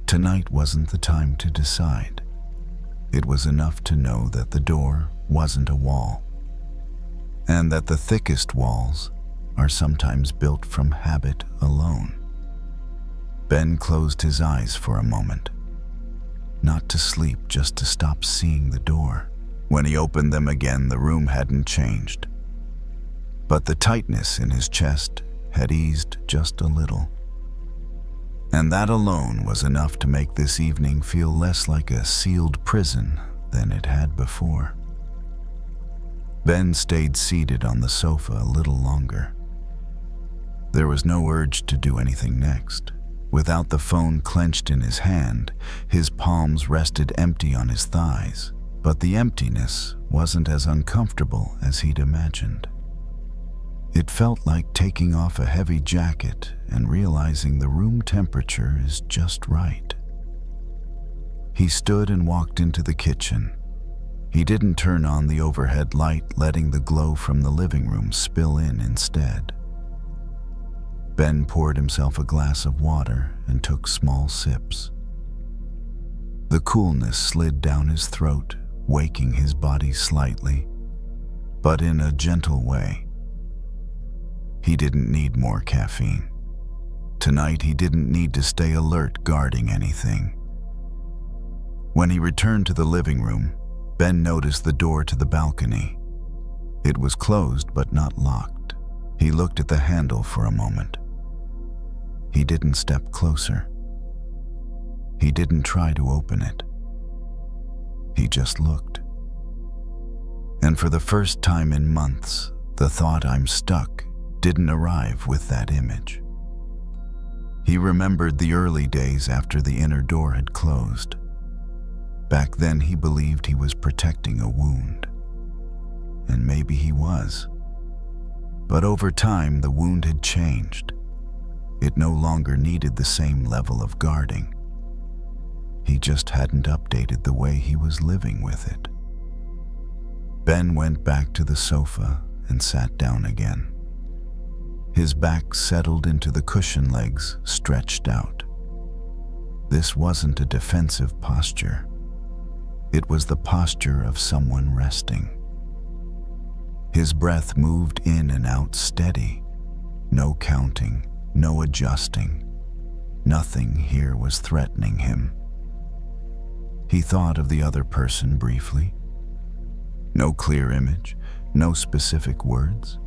Tonight wasn't the time to decide. It was enough to know that the door wasn't a wall, and that the thickest walls are sometimes built from habit alone. Ben closed his eyes for a moment, not to sleep, just to stop seeing the door. When he opened them again, the room hadn't changed, but the tightness in his chest had eased just a little. And that alone was enough to make this evening feel less like a sealed prison than it had before. Ben stayed seated on the sofa a little longer. There was no urge to do anything next. Without the phone clenched in his hand, his palms rested empty on his thighs, but the emptiness wasn't as uncomfortable as he'd imagined. It felt like taking off a heavy jacket and realizing the room temperature is just right. He stood and walked into the kitchen. He didn't turn on the overhead light, letting the glow from the living room spill in instead. Ben poured himself a glass of water and took small sips. The coolness slid down his throat, waking his body slightly, but in a gentle way. He didn't need more caffeine. Tonight he didn't need to stay alert, guarding anything. When he returned to the living room, Ben noticed the door to the balcony. It was closed but not locked. He looked at the handle for a moment. He didn't step closer. He didn't try to open it. He just looked. And for the first time in months, the thought "I'm stuck" didn't arrive with that image. He remembered the early days after the inner door had closed. Back then he believed he was protecting a wound. And maybe he was. But over time, the wound had changed. It no longer needed the same level of guarding. He just hadn't updated the way he was living with it. Ben went back to the sofa and sat down again. His back settled into the cushion legs stretched out. This wasn't a defensive posture. It was the posture of someone resting. His breath moved in and out steady. No counting, no adjusting. Nothing here was threatening him. He thought of the other person briefly. No clear image, no specific words,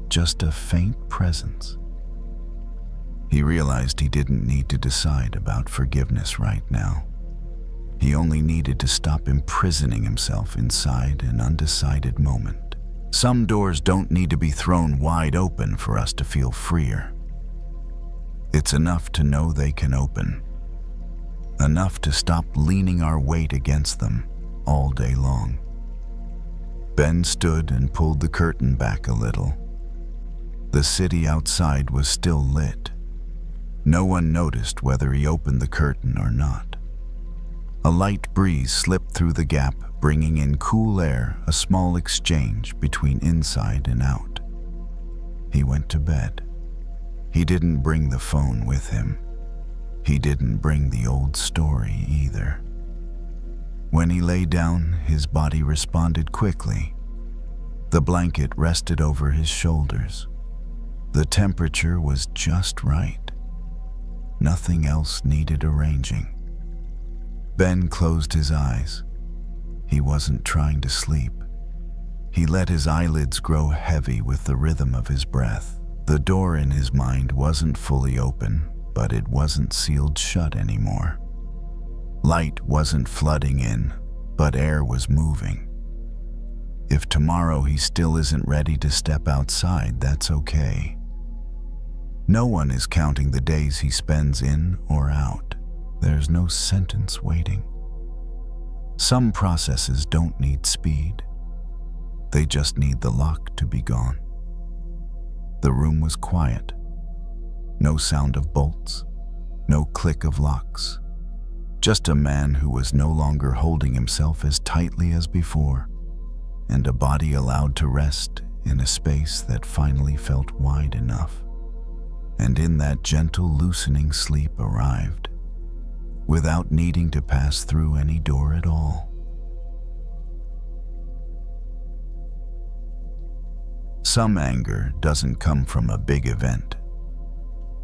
just a faint presence. He realized he didn't need to decide about forgiveness right now. He only needed to stop imprisoning himself inside an undecided moment. Some doors don't need to be thrown wide open for us to feel freer. It's enough to know they can open. Enough to stop leaning our weight against them all day long. Ben stood and pulled the curtain back a little. The city outside was still lit. No one noticed whether he opened the curtain or not. A light breeze slipped through the gap, bringing in cool air, a small exchange between inside and out. He went to bed. He didn't bring the phone with him. He didn't bring the old story either. When he lay down, his body responded quickly. The blanket rested over his shoulders. The temperature was just right. Nothing else needed arranging. Ben closed his eyes. He wasn't trying to sleep. He let his eyelids grow heavy with the rhythm of his breath. The door in his mind wasn't fully open, but it wasn't sealed shut anymore. Light wasn't flooding in, but air was moving. If tomorrow he still isn't ready to step outside, that's okay. No one is counting the days he spends in or out. There's no sentence waiting. Some processes don't need speed. They just need the lock to be gone. The room was quiet. No sound of bolts, no click of locks. Just a man who was no longer holding himself as tightly as before, and a body allowed to rest in a space that finally felt wide enough. And in that gentle loosening sleep arrived, without needing to pass through any door at all. Some anger doesn't come from a big event.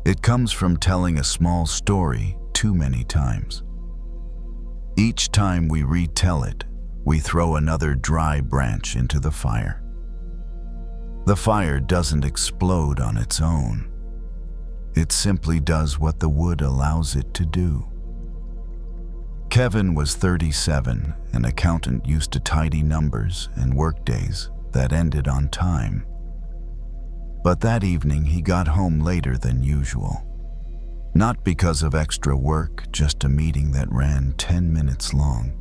It comes from telling a small story too many times. Each time we retell it, we throw another dry branch into the fire. The fire doesn't explode on its own. It simply does what the wood allows it to do. Kevin was 37, an accountant used to tidy numbers and workdays that ended on time. But that evening he got home later than usual. Not because of extra work, just a meeting that ran 10 minutes long,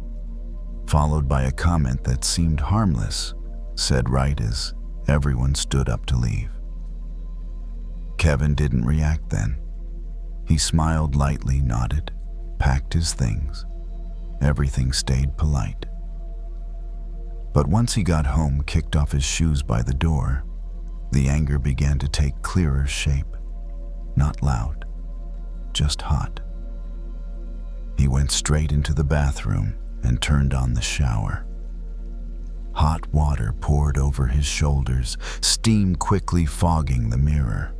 followed by a comment that seemed harmless, said right as everyone stood up to leave. Kevin didn't react then. He smiled lightly, nodded, packed his things. Everything stayed polite. But once he got home, kicked off his shoes by the door, the anger began to take clearer shape. Not loud, just hot. He went straight into the bathroom and turned on the shower. Hot water poured over his shoulders, steam quickly fogging the mirror.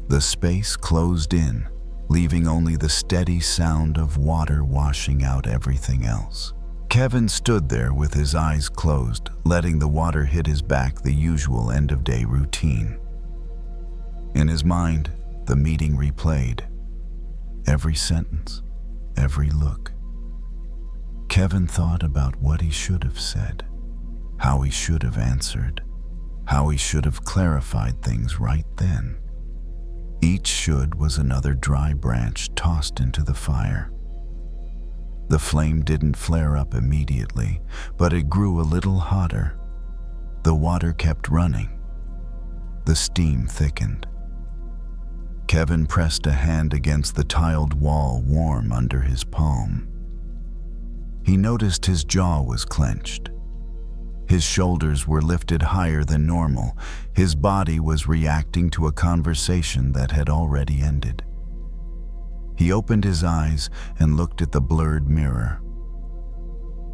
The space closed in, leaving only the steady sound of water washing out everything else. Kevin stood there with his eyes closed, letting the water hit his back, the usual end-of-day routine. In his mind, the meeting replayed. Every sentence, every look. Kevin thought about what he should have said, how he should have answered, how he should have clarified things right then. Each should was another dry branch tossed into the fire. The flame didn't flare up immediately, but it grew a little hotter. The water kept running. The steam thickened. Kevin pressed a hand against the tiled wall, warm under his palm. He noticed his jaw was clenched. His shoulders were lifted higher than normal. His body was reacting to a conversation that had already ended. He opened his eyes and looked at the blurred mirror.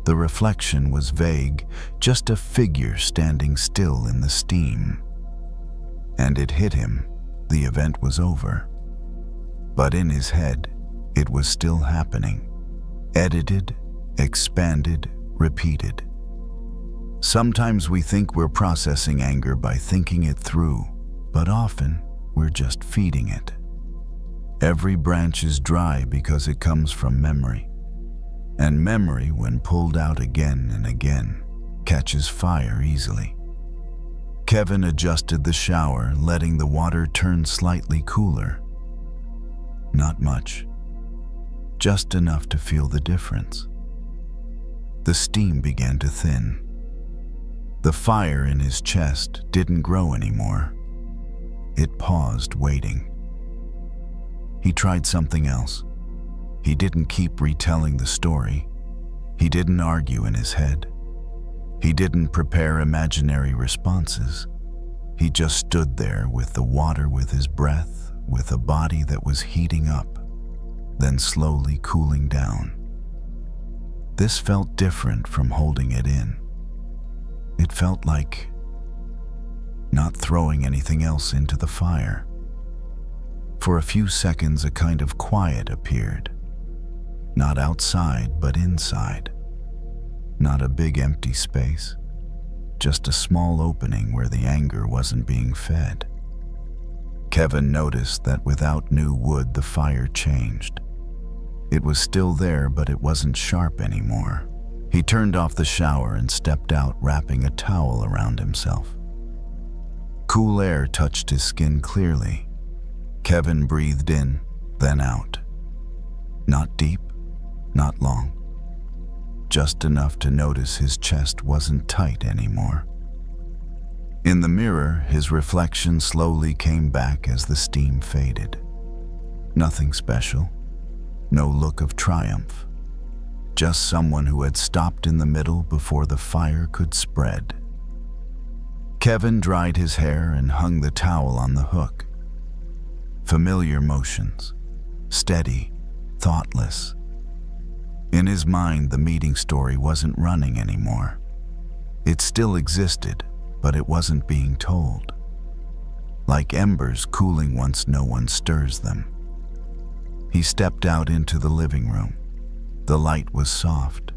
The reflection was vague, just a figure standing still in the steam. And it hit him. The event was over. But in his head, it was still happening. Edited, expanded, repeated. Sometimes we think we're processing anger by thinking it through, but often we're just feeding it. Every branch is dry because it comes from memory. And memory, when pulled out again and again, catches fire easily. Kevin adjusted the shower, letting the water turn slightly cooler. Not much, just enough to feel the difference. The steam began to thin. The fire in his chest didn't grow anymore. It paused, waiting. He tried something else. He didn't keep retelling the story. He didn't argue in his head. He didn't prepare imaginary responses. He just stood there with the water, with his breath, with a body that was heating up, then slowly cooling down. This felt different from holding it in. It felt like not throwing anything else into the fire. For a few seconds, a kind of quiet appeared. Not outside, but inside. Not a big empty space, just a small opening where the anger wasn't being fed. Kevin noticed that without new wood, the fire changed. It was still there, but it wasn't sharp anymore. He turned off the shower and stepped out, wrapping a towel around himself. Cool air touched his skin clearly. Kevin breathed in, then out. Not deep, not long. Just enough to notice his chest wasn't tight anymore. In the mirror, his reflection slowly came back as the steam faded. Nothing special, no look of triumph. Just someone who had stopped in the middle before the fire could spread. Kevin dried his hair and hung the towel on the hook. Familiar motions, steady, thoughtless. In his mind, the meeting story wasn't running anymore. It still existed, but it wasn't being told. Like embers cooling once no one stirs them. He stepped out into the living room. The light was soft.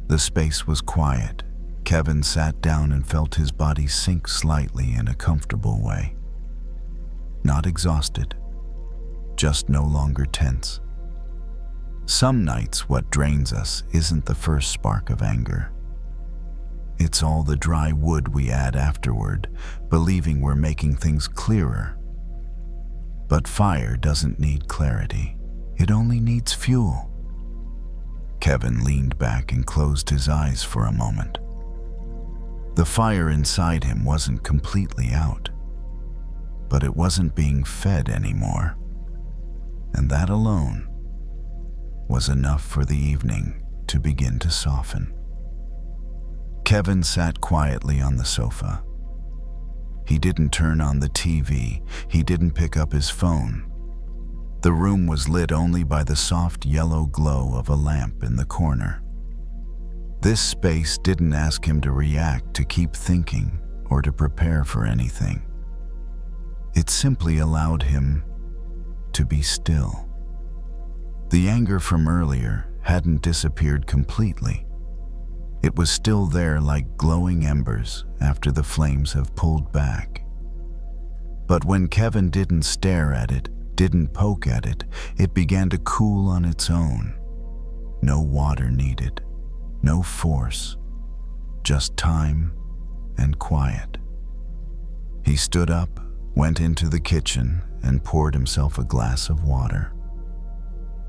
The space was quiet. Kevin sat down and felt his body sink slightly in a comfortable way. Not exhausted, just no longer tense. Some nights, what drains us isn't the first spark of anger. It's all the dry wood we add afterward, believing we're making things clearer. But fire doesn't need clarity. It only needs fuel. Kevin leaned back and closed his eyes for a moment. The fire inside him wasn't completely out, but it wasn't being fed anymore. And that alone was enough for the evening to begin to soften. Kevin sat quietly on the sofa. He didn't turn on the TV. He didn't pick up his phone. The room was lit only by the soft yellow glow of a lamp in the corner. This space didn't ask him to react, to keep thinking, or to prepare for anything. It simply allowed him to be still. The anger from earlier hadn't disappeared completely. It was still there like glowing embers after the flames have pulled back. But when Kevin didn't stare at it, didn't poke at it, it began to cool on its own. No water needed, no force, just time and quiet. He stood up, went into the kitchen, and poured himself a glass of water.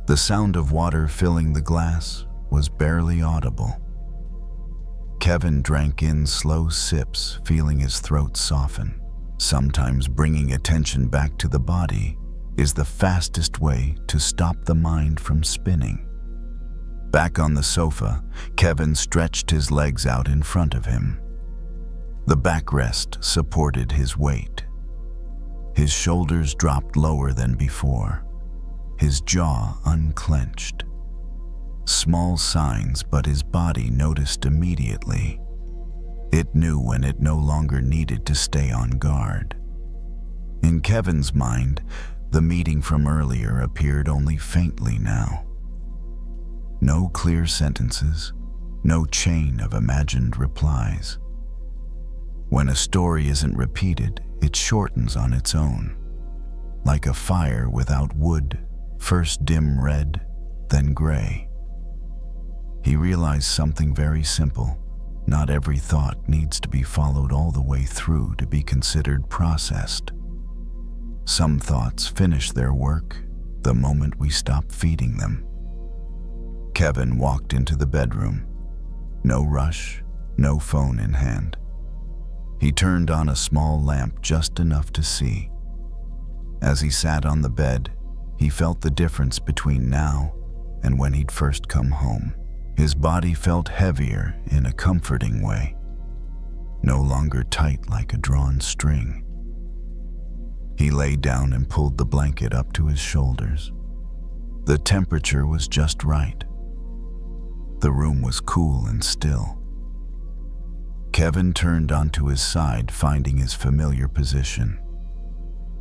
The sound of water filling the glass was barely audible. Kevin drank in slow sips, feeling his throat soften. Sometimes bringing attention back to the body is the fastest way to stop the mind from spinning. Back on the sofa, Kevin stretched his legs out in front of him. The backrest supported his weight. His shoulders dropped lower than before, his jaw unclenched. Small signs, but his body noticed immediately. It knew when it no longer needed to stay on guard. In Kevin's mind, the meeting from earlier appeared only faintly now. No clear sentences, no chain of imagined replies. When a story isn't repeated, it shortens on its own. Like a fire without wood, first dim red, then gray. He realized something very simple. Not every thought needs to be followed all the way through to be considered processed. Some thoughts finish their work the moment we stop feeding them. Kevin walked into the bedroom. No rush, no phone in hand. He turned on a small lamp just enough to see. As he sat on the bed, he felt the difference between now and when he'd first come home. His body felt heavier in a comforting way, no longer tight like a drawn string. He lay down and pulled the blanket up to his shoulders. The temperature was just right. The room was cool and still. Kevin turned onto his side, finding his familiar position.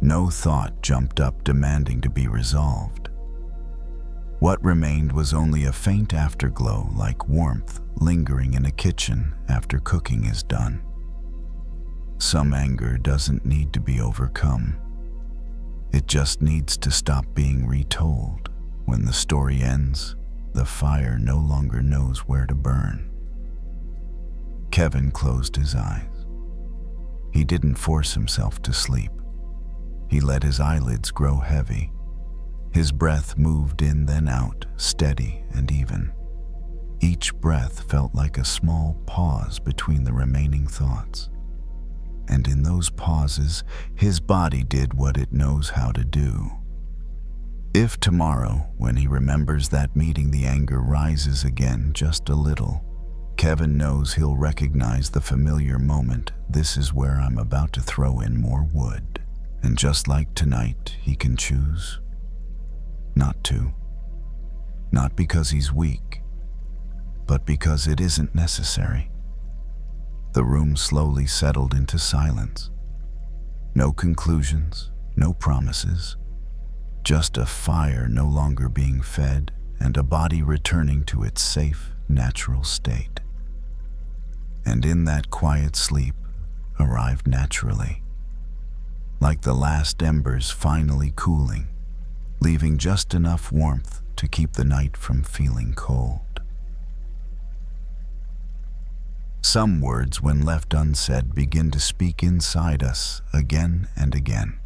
No thought jumped up demanding to be resolved. What remained was only a faint afterglow, like warmth lingering in a kitchen after cooking is done. Some anger doesn't need to be overcome. It just needs to stop being retold. When the story ends, the fire no longer knows where to burn. Kevin closed his eyes. He didn't force himself to sleep. He let his eyelids grow heavy. His breath moved in then out, steady and even. Each breath felt like a small pause between the remaining thoughts. And in those pauses, his body did what it knows how to do. If tomorrow, when he remembers that meeting, the anger rises again just a little, Kevin knows he'll recognize the familiar moment. This is where I'm about to throw in more wood. And just like tonight, he can choose not to. Not because he's weak, but because it isn't necessary. The room slowly settled into silence. No conclusions, no promises. Just a fire no longer being fed and a body returning to its safe, natural state. And in that quiet sleep arrived naturally, like the last embers finally cooling, leaving just enough warmth to keep the night from feeling cold. Some words, when left unsaid, begin to speak inside us again and again.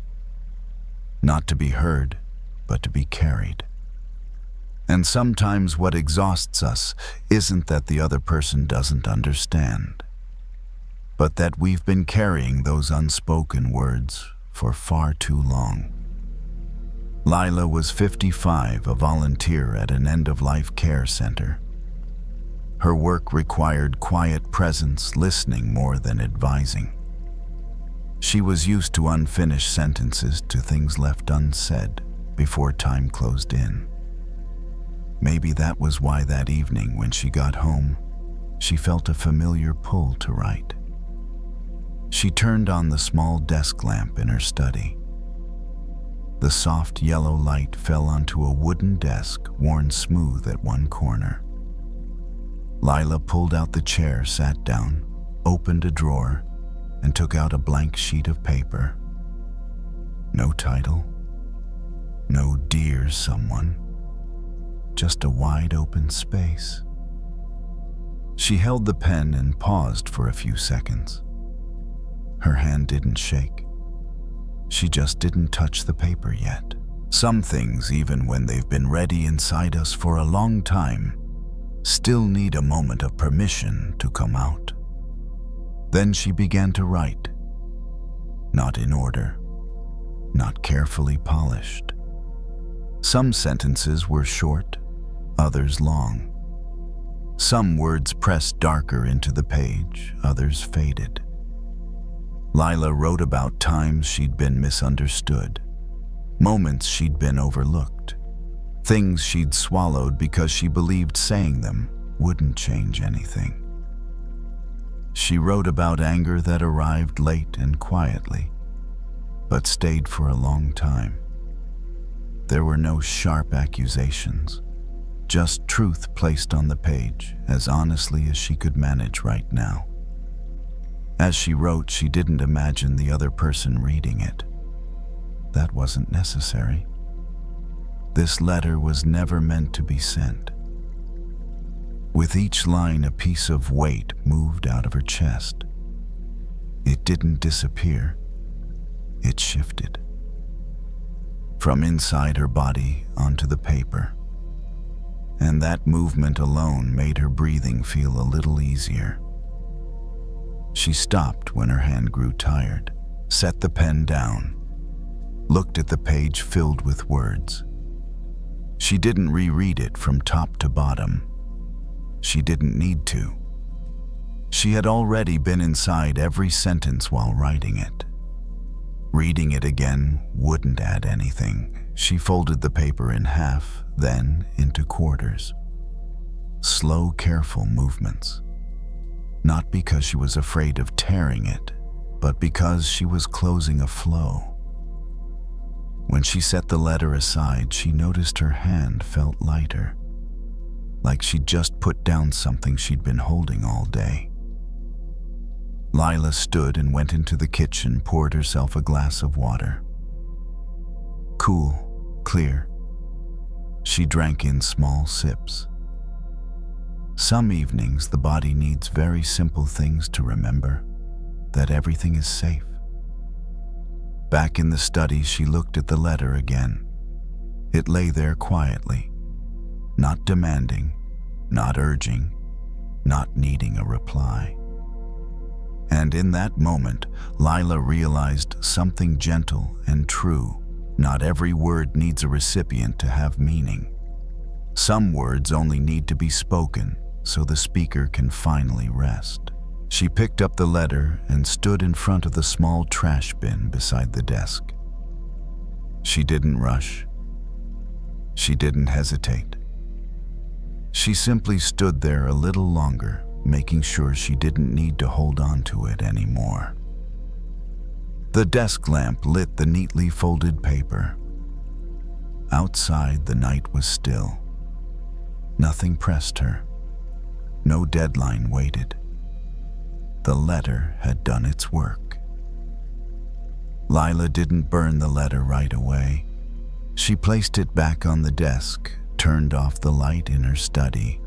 Not to be heard, but to be carried. And sometimes what exhausts us isn't that the other person doesn't understand, but that we've been carrying those unspoken words for far too long. Lila was 55, a volunteer at an end-of-life care center. Her work required quiet presence, listening more than advising. She was used to unfinished sentences, to things left unsaid before time closed in. Maybe that was why that evening when she got home, she felt a familiar pull to write. She turned on the small desk lamp in her study. The soft yellow light fell onto a wooden desk worn smooth at one corner. Lila pulled out the chair, sat down, opened a drawer, and took out a blank sheet of paper. No title, No dear someone, just a wide open space. She held the pen and paused for a few seconds. Her hand didn't shake. She just didn't touch the paper yet. Some things, even when they've been ready inside us for a long time, still need a moment of permission to come out. Then she began to write. Not in order, not carefully polished. Some sentences were short, others long. Some words pressed darker into the page, others faded. Lila wrote about times she'd been misunderstood, moments she'd been overlooked, things she'd swallowed because she believed saying them wouldn't change anything. She wrote about anger that arrived late and quietly, but stayed for a long time. There were no sharp accusations, just truth placed on the page as honestly as she could manage right now. As she wrote, she didn't imagine the other person reading it. That wasn't necessary. This letter was never meant to be sent. With each line, a piece of weight moved out of her chest. It didn't disappear. It shifted. From inside her body onto the paper. And that movement alone made her breathing feel a little easier. She stopped when her hand grew tired, set the pen down, looked at the page filled with words. She didn't reread it from top to bottom. She didn't need to. She had already been inside every sentence while writing it. Reading it again wouldn't add anything. She folded the paper in half, then into quarters. Slow, careful movements. Not because she was afraid of tearing it, but because she was closing a flow. When she set the letter aside, she noticed her hand felt lighter, like she'd just put down something she'd been holding all day. Lila stood and went into the kitchen, poured herself a glass of water. Cool, clear. She drank in small sips. Some evenings, the body needs very simple things to remember, that everything is safe. Back in the study, she looked at the letter again. It lay there quietly, not demanding, not urging, not needing a reply. And in that moment, Lila realized something gentle and true. Not every word needs a recipient to have meaning. Some words only need to be spoken so the speaker can finally rest. She picked up the letter and stood in front of the small trash bin beside the desk. She didn't rush. She didn't hesitate. She simply stood there a little longer, making sure she didn't need to hold on to it anymore. The desk lamp lit the neatly folded paper. Outside, the night was still. Nothing pressed her. No deadline waited. The letter had done its work. Lila didn't burn the letter right away. She placed it back on the desk, turned off the light in her study,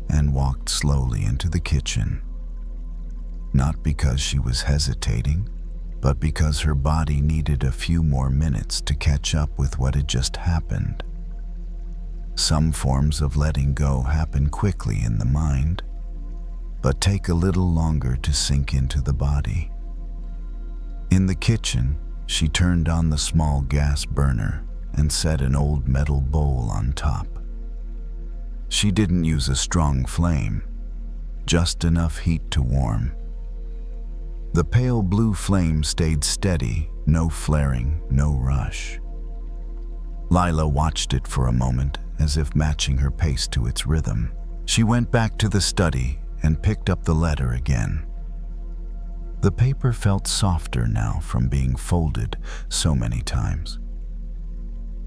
and walked slowly into the kitchen. Not because she was hesitating, but because her body needed a few more minutes to catch up with what had just happened. Some forms of letting go happen quickly in the mind, but take a little longer to sink into the body. In the kitchen, she turned on the small gas burner and set an old metal bowl on top. She didn't use a strong flame, just enough heat to warm. The pale blue flame stayed steady, no flaring, no rush. Lila watched it for a moment, as if matching her pace to its rhythm. She went back to the study and picked up the letter again. The paper felt softer now from being folded so many times.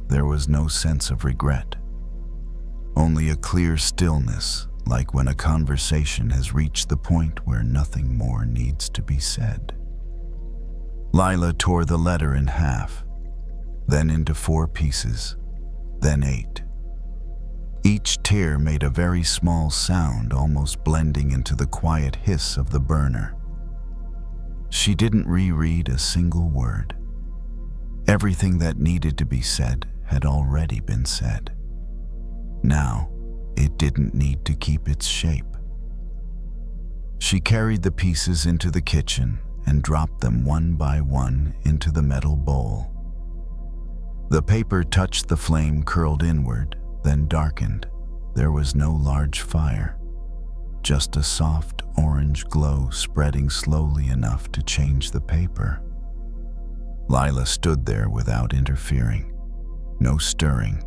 There was no sense of regret, only a clear stillness, like when a conversation has reached the point where nothing more needs to be said. Lila tore the letter in half, then into 4 pieces, then 8. Each tear made a very small sound, almost blending into the quiet hiss of the burner. She didn't reread a single word. Everything that needed to be said had already been said. Now, it didn't need to keep its shape. She carried the pieces into the kitchen and dropped them one by one into the metal bowl. The paper touched the flame, curled inward, then darkened. There was no large fire, just a soft orange glow spreading slowly enough to change the paper. Lila stood there without interfering. No stirring,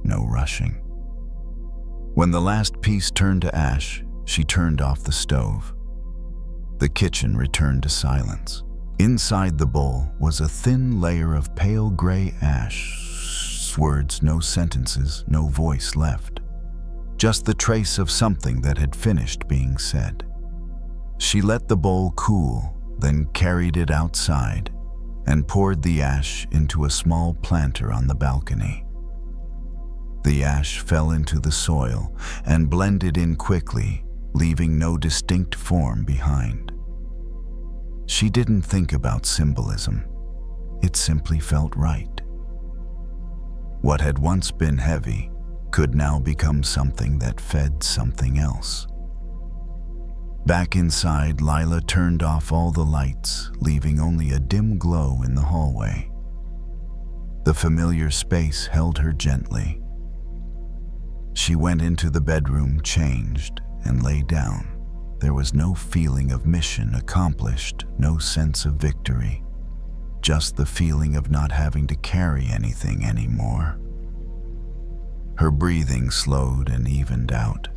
no rushing. When the last piece turned to ash, she turned off the stove. The kitchen returned to silence. Inside the bowl was a thin layer of pale gray ash. Words, no sentences, no voice left. Just the trace of something that had finished being said. She let the bowl cool, then carried it outside and poured the ash into a small planter on the balcony. The ash fell into the soil and blended in quickly, leaving no distinct form behind. She didn't think about symbolism. It simply felt right. What had once been heavy could now become something that fed something else. Back inside, Lila turned off all the lights, leaving only a dim glow in the hallway. The familiar space held her gently. She went into the bedroom, changed, and lay down. There was no feeling of mission accomplished, no sense of victory, just the feeling of not having to carry anything anymore. Her breathing slowed and evened out.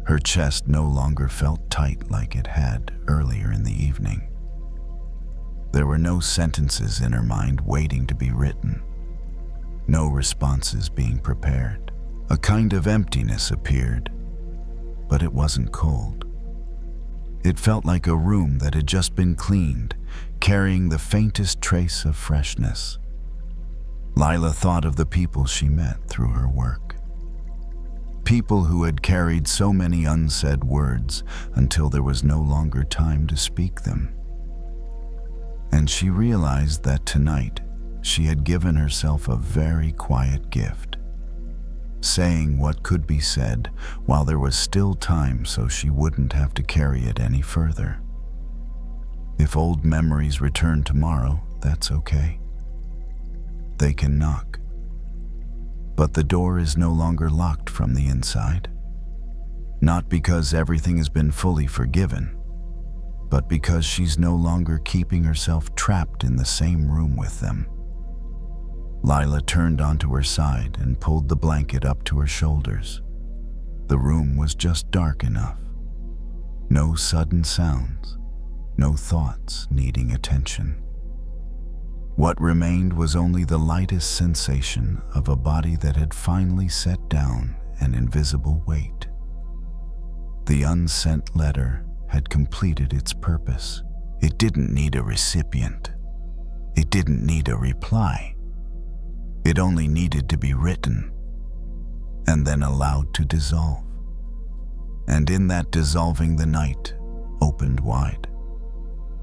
Her chest no longer felt tight like it had earlier in the evening. There were no sentences in her mind waiting to be written, no responses being prepared. A kind of emptiness appeared, but it wasn't cold. It felt like a room that had just been cleaned, carrying the faintest trace of freshness. Lila thought of the people she met through her work. People who had carried so many unsaid words until there was no longer time to speak them. And she realized that tonight she had given herself a very quiet gift, saying what could be said while there was still time so she wouldn't have to carry it any further. If old memories return tomorrow, that's okay. They can knock. But the door is no longer locked from the inside. Not because everything has been fully forgiven, but because she's no longer keeping herself trapped in the same room with them. Lila turned onto her side and pulled the blanket up to her shoulders. The room was just dark enough. No sudden sounds, no thoughts needing attention. What remained was only the lightest sensation of a body that had finally set down an invisible weight. The unsent letter had completed its purpose. It didn't need a recipient. It didn't need a reply. It only needed to be written and then allowed to dissolve. And in that dissolving, the night opened wide.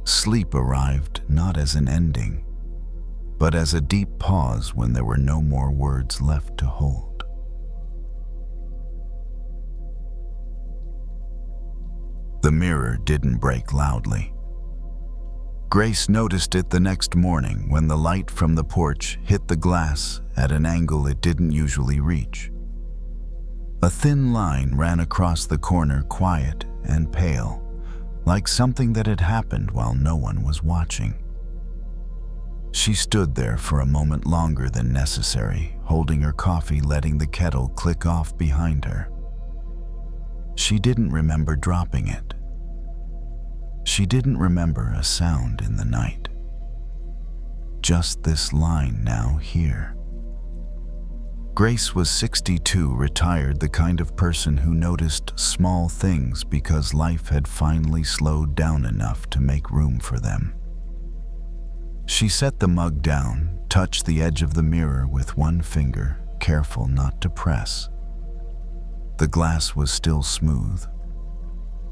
Sleep arrived not as an ending, but as a deep pause when there were no more words left to hold. The mirror didn't break loudly. Grace noticed it the next morning when the light from the porch hit the glass at an angle it didn't usually reach. A thin line ran across the corner, quiet and pale, like something that had happened while no one was watching. She stood there for a moment longer than necessary, holding her coffee, letting the kettle click off behind her. She didn't remember dropping it. She didn't remember a sound in the night. Just this line now here. Grace was 62, retired, the kind of person who noticed small things because life had finally slowed down enough to make room for them. She set the mug down, touched the edge of the mirror with one finger, careful not to press. The glass was still smooth.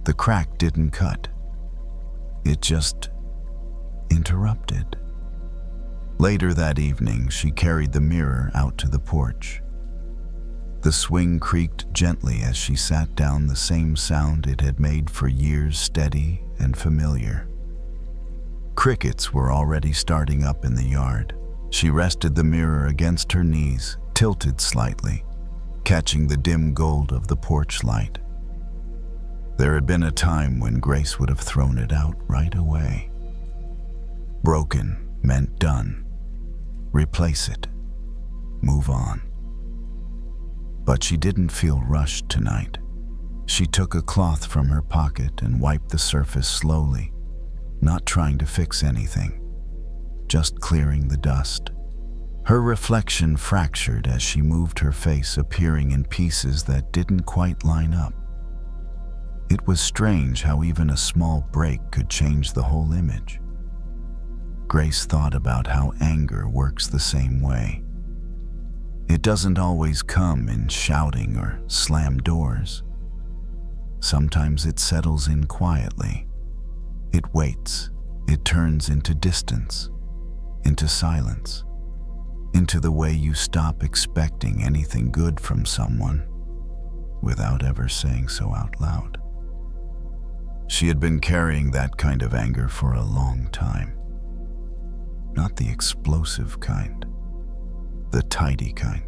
The crack didn't cut. It just interrupted. Later that evening, she carried the mirror out to the porch. The swing creaked gently as she sat down, the same sound it had made for years, steady and familiar. Crickets were already starting up in the yard. She rested the mirror against her knees, tilted slightly, catching the dim gold of the porch light. There had been a time when Grace would have thrown it out right away. Broken meant done. Replace it. Move on. But she didn't feel rushed tonight. She took a cloth from her pocket and wiped the surface slowly, not trying to fix anything, just clearing the dust. Her reflection fractured as she moved her face, appearing in pieces that didn't quite line up. It was strange how even a small break could change the whole image. Grace thought about how anger works the same way. It doesn't always come in shouting or slam doors. Sometimes it settles in quietly. It waits. It turns into distance, into silence, into the way you stop expecting anything good from someone without ever saying so out loud. She had been carrying that kind of anger for a long time. Not the explosive kind, the tidy kind.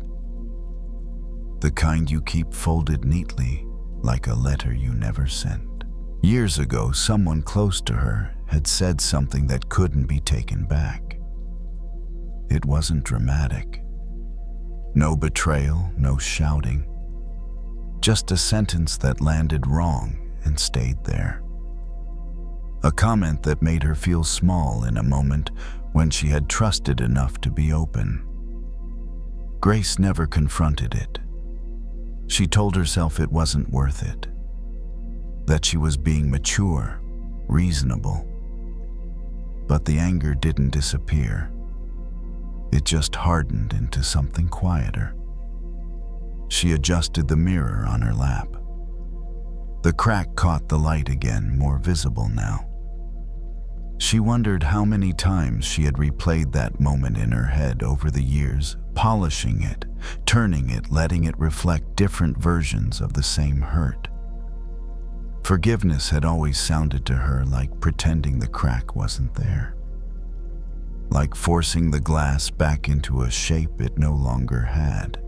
The kind you keep folded neatly, like a letter you never sent. Years ago, someone close to her had said something that couldn't be taken back. It wasn't dramatic. No betrayal, no shouting. Just a sentence that landed wrong and stayed there. A comment that made her feel small in a moment when she had trusted enough to be open. Grace never confronted it. She told herself it wasn't worth it, that she was being mature, reasonable. But the anger didn't disappear. It just hardened into something quieter. She adjusted the mirror on her lap. The crack caught the light again, more visible now. She wondered how many times she had replayed that moment in her head over the years, polishing it, turning it, letting it reflect different versions of the same hurt. Forgiveness had always sounded to her like pretending the crack wasn't there, like forcing the glass back into a shape it no longer had.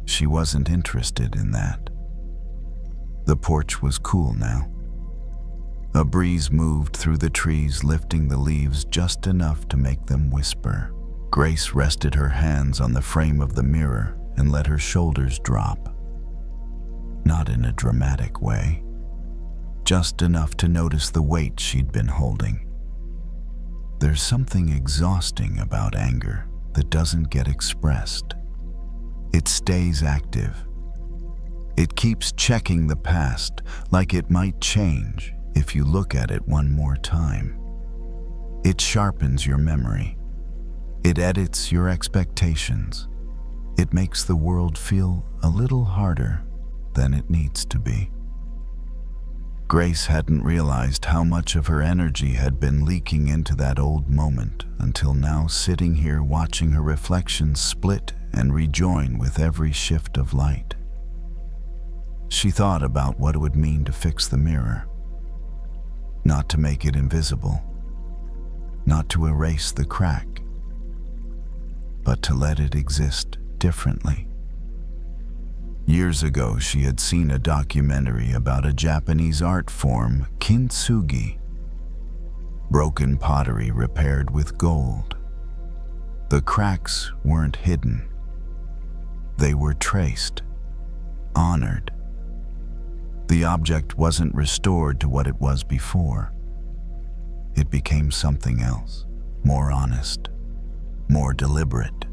She wasn't interested in that. The porch was cool now. A breeze moved through the trees, lifting the leaves just enough to make them whisper. Grace rested her hands on the frame of the mirror and let her shoulders drop. Not in a dramatic way, just enough to notice the weight she'd been holding. There's something exhausting about anger that doesn't get expressed. It stays active. It keeps checking the past, like it might change if you look at it one more time. It sharpens your memory. It edits your expectations. It makes the world feel a little harder than it needs to be. Grace hadn't realized how much of her energy had been leaking into that old moment until now, sitting here watching her reflection split and rejoin with every shift of light. She thought about what it would mean to fix the mirror. Not to make it invisible, not to erase the crack, but to let it exist differently. Years ago, she had seen a documentary about a Japanese art form, kintsugi, broken pottery repaired with gold. The cracks weren't hidden. They were traced, honored. The object wasn't restored to what it was before. It became something else, more honest, more deliberate.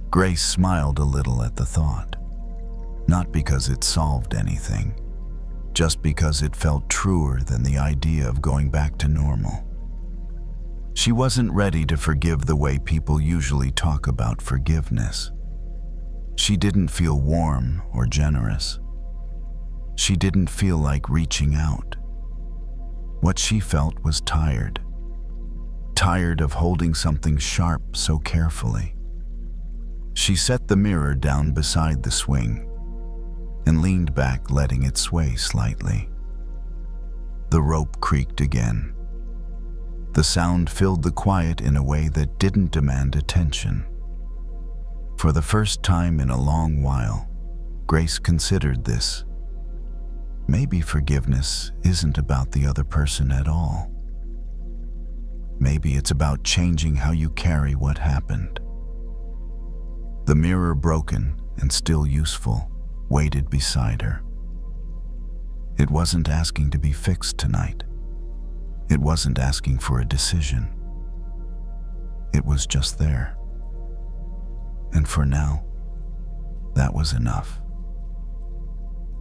Grace smiled a little at the thought, not because it solved anything, just because it felt truer than the idea of going back to normal. She wasn't ready to forgive the way people usually talk about forgiveness, She didn't feel warm or generous. She didn't feel like reaching out. What she felt was tired. Tired of holding something sharp so carefully. She set the mirror down beside the swing and leaned back, letting it sway slightly. The rope creaked again. The sound filled the quiet in a way that didn't demand attention. For the first time in a long while, Grace considered this. Maybe forgiveness isn't about the other person at all. Maybe it's about changing how you carry what happened. The mirror, broken and still useful, waited beside her. It wasn't asking to be fixed tonight. It wasn't asking for a decision. It was just there. And for now, that was enough.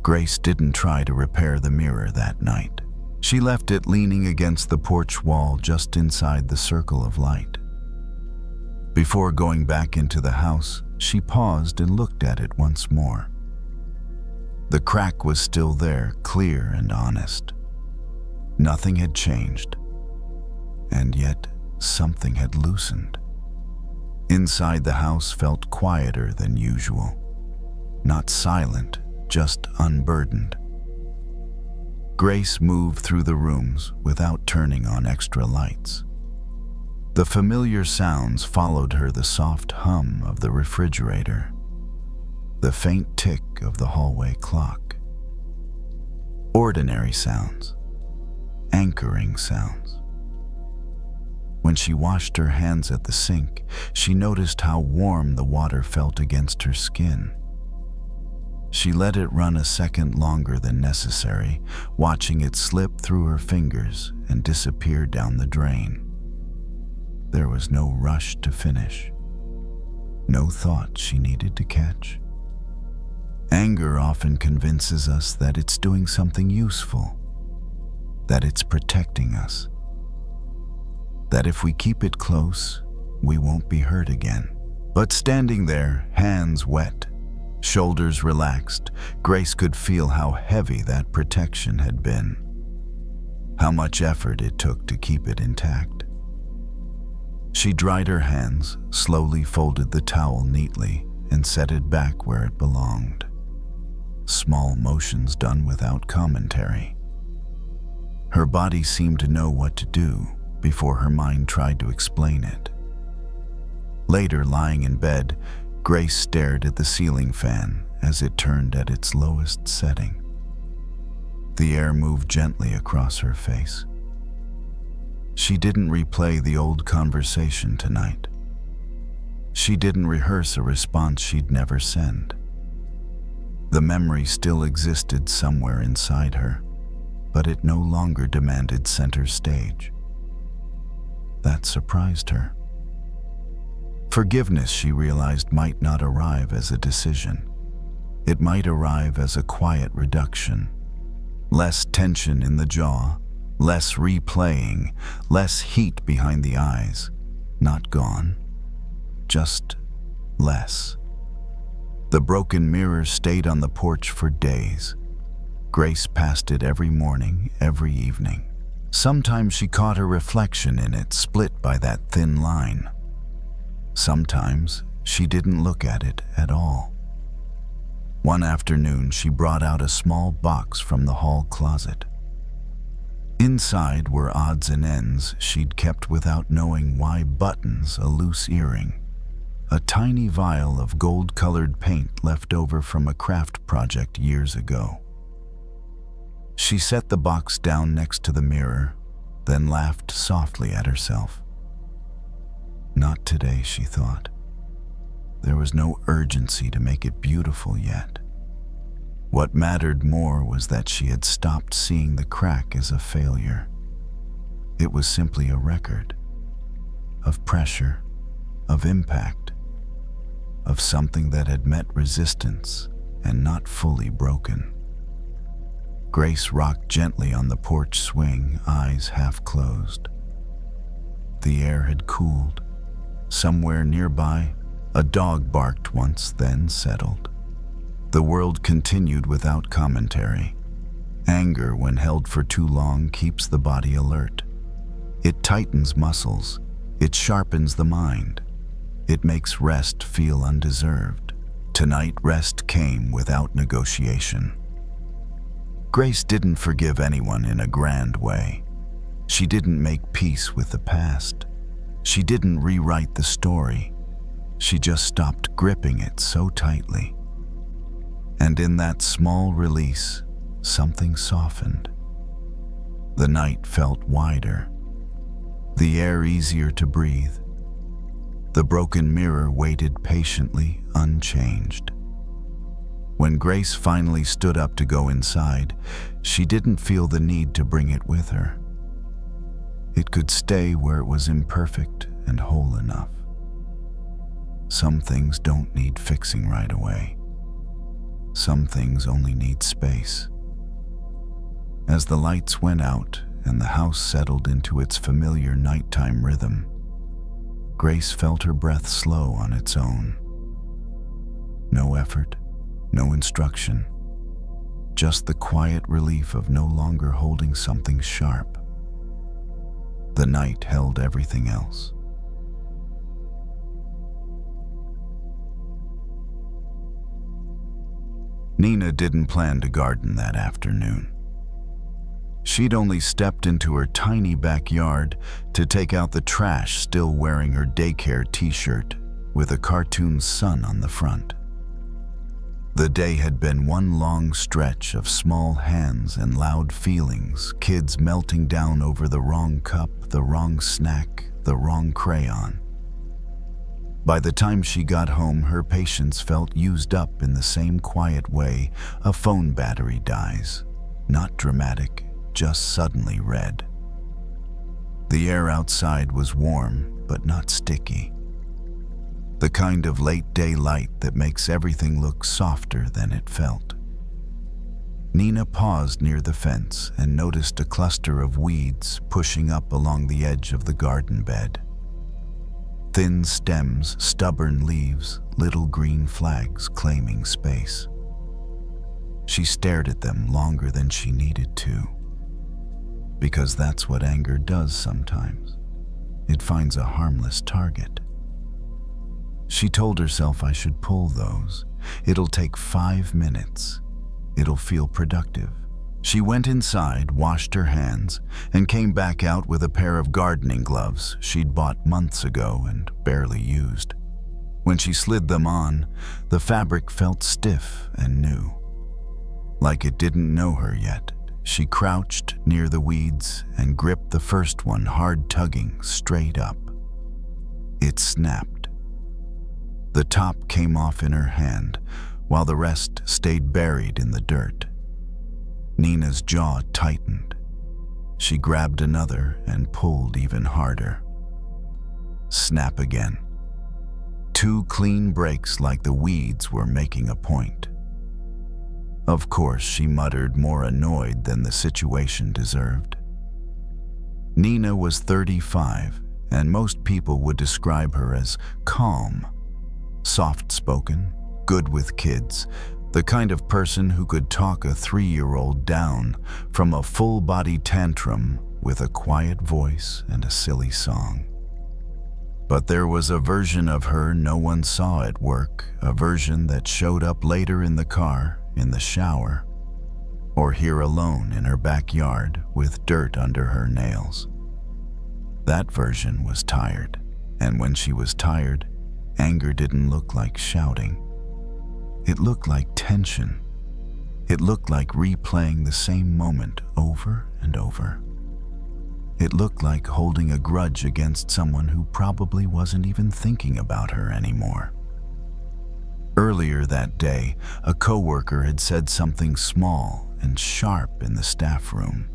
Grace didn't try to repair the mirror that night. She left it leaning against the porch wall just inside the circle of light. Before going back into the house, she paused and looked at it once more. The crack was still there, clear and honest. Nothing had changed, and yet something had loosened. Inside the house felt quieter than usual. Not silent, just unburdened. Grace moved through the rooms without turning on extra lights. The familiar sounds followed her, the soft hum of the refrigerator, the faint tick of the hallway clock. Ordinary sounds, anchoring sounds. When she washed her hands at the sink, she noticed how warm the water felt against her skin. She let it run a second longer than necessary, watching it slip through her fingers and disappear down the drain. There was no rush to finish, no thought she needed to catch. Anger often convinces us that it's doing something useful, that it's protecting us, that if we keep it close, we won't be hurt again. But standing there, hands wet, shoulders relaxed, Grace could feel how heavy that protection had been, how much effort it took to keep it intact. She dried her hands, slowly folded the towel neatly, and set it back where it belonged. Small motions done without commentary. Her body seemed to know what to do before her mind tried to explain it. Later, lying in bed, Grace stared at the ceiling fan as it turned at its lowest setting. The air moved gently across her face. She didn't replay the old conversation tonight. She didn't rehearse a response she'd never send. The memory still existed somewhere inside her, but it no longer demanded center stage. That surprised her. Forgiveness, she realized, might not arrive as a decision. It might arrive as a quiet reduction. Less tension in the jaw, less replaying, less heat behind the eyes. Not gone, just less. The broken mirror stayed on the porch for days. Grace passed it every morning, every evening. Sometimes she caught her reflection in it, split by that thin line. Sometimes she didn't look at it at all. One afternoon, she brought out a small box from the hall closet. Inside were odds and ends she'd kept without knowing why: buttons, a loose earring, a tiny vial of gold-colored paint left over from a craft project years ago. She set the box down next to the mirror, then laughed softly at herself. Not today, she thought. There was no urgency to make it beautiful yet. What mattered more was that she had stopped seeing the crack as a failure. It was simply a record of pressure, of impact, of something that had met resistance and not fully broken. Grace rocked gently on the porch swing, eyes half closed. The air had cooled. Somewhere nearby, A dog barked once, then settled. The world continued without commentary. Anger, when held for too long, keeps the body alert. It tightens muscles. It sharpens the mind. It makes rest feel undeserved. Tonight, rest came without negotiation. Grace didn't forgive anyone in a grand way. She didn't make peace with the past. She didn't rewrite the story. She just stopped gripping it so tightly. And in that small release, something softened. The night felt wider, the air easier to breathe. The broken mirror waited patiently, unchanged. When Grace finally stood up to go inside, she didn't feel the need to bring it with her. It could stay where it was imperfect and whole enough. Some things don't need fixing right away. Some things only need space. As the lights went out and the house settled into its familiar nighttime rhythm, Grace felt her breath slow on its own. No effort, no instruction, just the quiet relief of no longer holding something sharp. The night held everything else. Nina didn't plan to garden that afternoon. She'd only stepped into her tiny backyard to take out the trash, still wearing her daycare t-shirt with a cartoon sun on the front. The day had been one long stretch of small hands and loud feelings, kids melting down over the wrong cup, the wrong snack, the wrong crayon. By the time she got home, her patience felt used up in the same quiet way a phone battery dies. Not dramatic, just suddenly red. The air outside was warm, but not sticky. The kind of late-day light that makes everything look softer than it felt. Nina paused near the fence and noticed a cluster of weeds pushing up along the edge of the garden bed. Thin stems, stubborn leaves, little green flags claiming space. She stared at them longer than she needed to. Because that's what anger does sometimes. It finds a harmless target. She told herself, I should pull those. It'll take 5 minutes. It'll feel productive. She went inside, washed her hands, and came back out with a pair of gardening gloves she'd bought months ago and barely used. When she slid them on, the fabric felt stiff and new. Like it didn't know her yet, she crouched near the weeds and gripped the first one, hard tugging straight up. It snapped. The top came off in her hand, while the rest stayed buried in the dirt. Nina's jaw tightened. She grabbed another and pulled even harder. Snap again. 2 clean breaks like the weeds were making a point. Of course, she muttered, more annoyed than the situation deserved. Nina was 35, and most people would describe her as calm, soft-spoken, good with kids, the kind of person who could talk a 3-year-old down from a full-body tantrum with a quiet voice and a silly song. But there was a version of her no one saw at work, a version that showed up later in the car, in the shower, or here alone in her backyard with dirt under her nails. That version was tired, and when she was tired, anger didn't look like shouting. It looked like tension. It looked like replaying the same moment over and over. It looked like holding a grudge against someone who probably wasn't even thinking about her anymore. Earlier that day, a coworker had said something small and sharp in the staff room.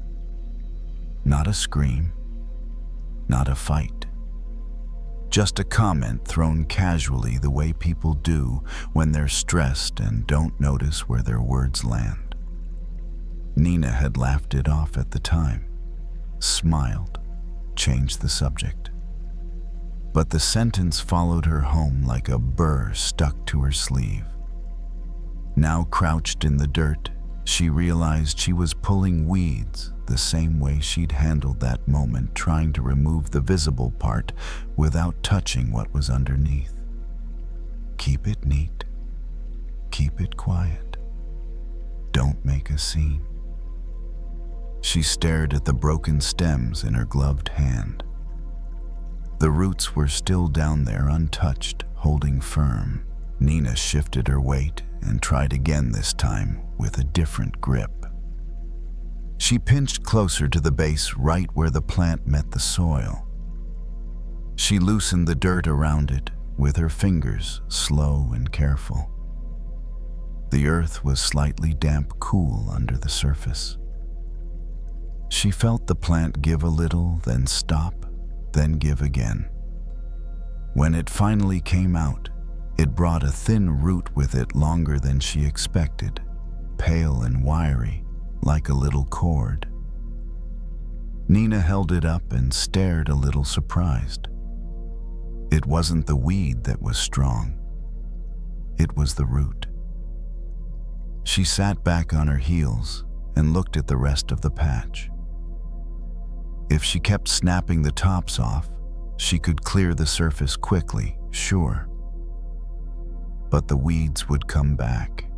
Not a scream, not a fight. Just a comment thrown casually the way people do when they're stressed and don't notice where their words land. Nina had laughed it off at the time, smiled, changed the subject. but the sentence followed her home like a burr stuck to her sleeve. Now crouched in the dirt, she realized she was pulling weeds the same way she'd handled that moment, trying to remove the visible part without touching what was underneath. Keep it neat. Keep it quiet. Don't make a scene. She stared at the broken stems in her gloved hand. The roots were still down there, untouched, holding firm. Nina shifted her weight and tried again, this time with a different grip. She pinched closer to the base, right where the plant met the soil. She loosened the dirt around it with her fingers, slow and careful. The earth was slightly damp, cool under the surface. She felt the plant give a little, then stop, then give again. When it finally came out, it brought a thin root with it, longer than she expected, pale and wiry, like a little cord. Nina held it up and stared, a little surprised. It wasn't the weed that was strong. It was the root. She sat back on her heels and looked at the rest of the patch. If she kept snapping the tops off, she could clear the surface quickly, sure. But the weeds would come back.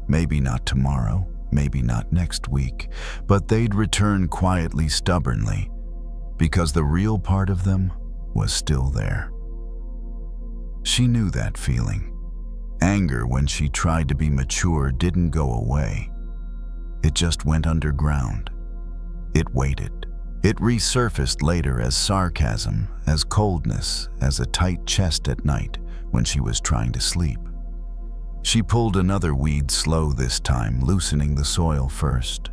Maybe not tomorrow, maybe not next week, but they'd return quietly, stubbornly, because the real part of them was still there. She knew that feeling. Anger, when she tried to be mature, didn't go away. It just went underground. It waited. It resurfaced later as sarcasm, as coldness, as a tight chest at night when she was trying to sleep. She pulled another weed, slow this time, loosening the soil first.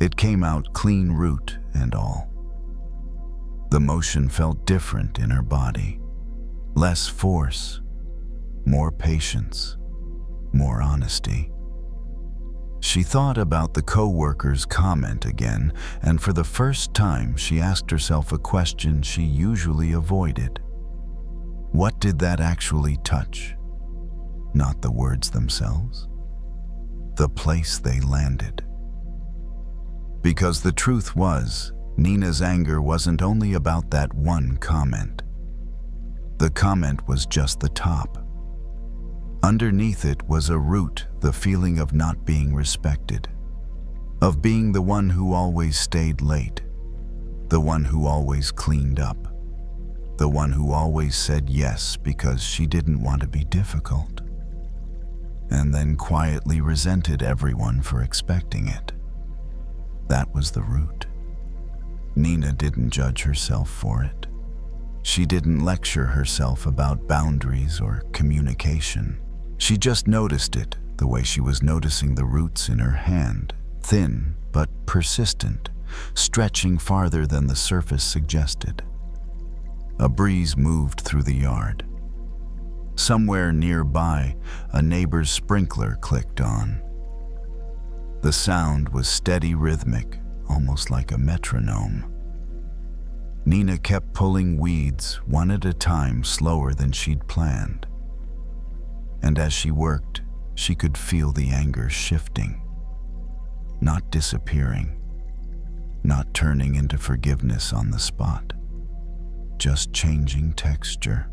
It came out clean, root and all. The motion felt different in her body. Less force, more patience, more honesty. She thought about the co-worker's comment again, and for the first time she asked herself a question she usually avoided. What did that actually touch? Not the words themselves. The place they landed. Because the truth was, Nina's anger wasn't only about that one comment. The comment was just the top. Underneath it was a root, the feeling of not being respected, of being the one who always stayed late, the one who always cleaned up, the one who always said yes because she didn't want to be difficult, and then quietly resented everyone for expecting it. That was the root. Nina didn't judge herself for it. She didn't lecture herself about boundaries or communication. She just noticed it, the way she was noticing the roots in her hand, thin but persistent, stretching farther than the surface suggested. A breeze moved through the yard. Somewhere nearby, a neighbor's sprinkler clicked on. The sound was steady, rhythmic, almost like a metronome. Nina kept pulling weeds, one at a time, slower than she'd planned. And as she worked, she could feel the anger shifting, not disappearing, not turning into forgiveness on the spot, just changing texture.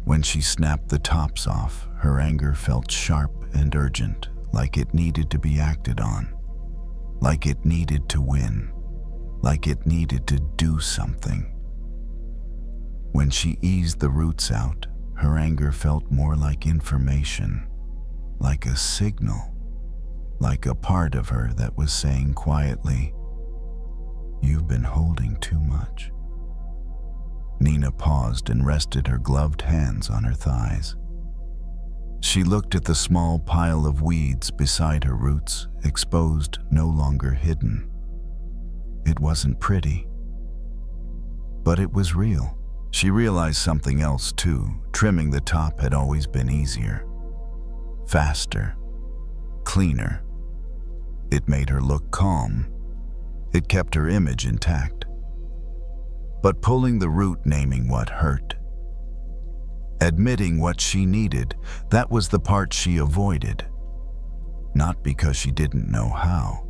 When she snapped the tops off, her anger felt sharp and urgent, like it needed to be acted on, like it needed to win, like it needed to do something. When she eased the roots out, her anger felt more like information, like a signal, like a part of her that was saying quietly, "You've been holding too much." Nina paused and rested her gloved hands on her thighs. She looked at the small pile of weeds beside her roots, exposed, no longer hidden. It wasn't pretty, but it was real. She realized something else too. Trimming the top had always been easier, faster, cleaner. It made her look calm. It kept her image intact. but pulling the root, naming what hurt. Admitting what she needed, that was the part she avoided. Not because she didn't know how,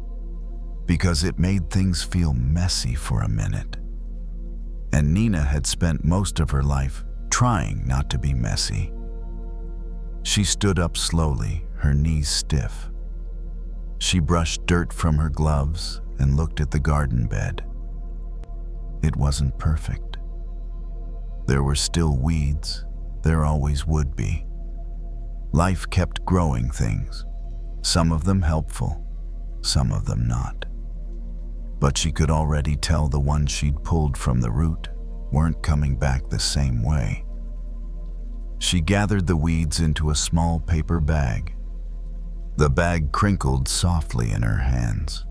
because it made things feel messy for a minute. And Nina had spent most of her life trying not to be messy. She stood up slowly, her knees stiff. She brushed dirt from her gloves and looked at the garden bed. It wasn't perfect. There were still weeds. There always would be. Life kept growing things, some of them helpful, some of them not. But she could already tell the ones she'd pulled from the root weren't coming back the same way. She gathered the weeds into a small paper bag. The bag crinkled softly in her hands.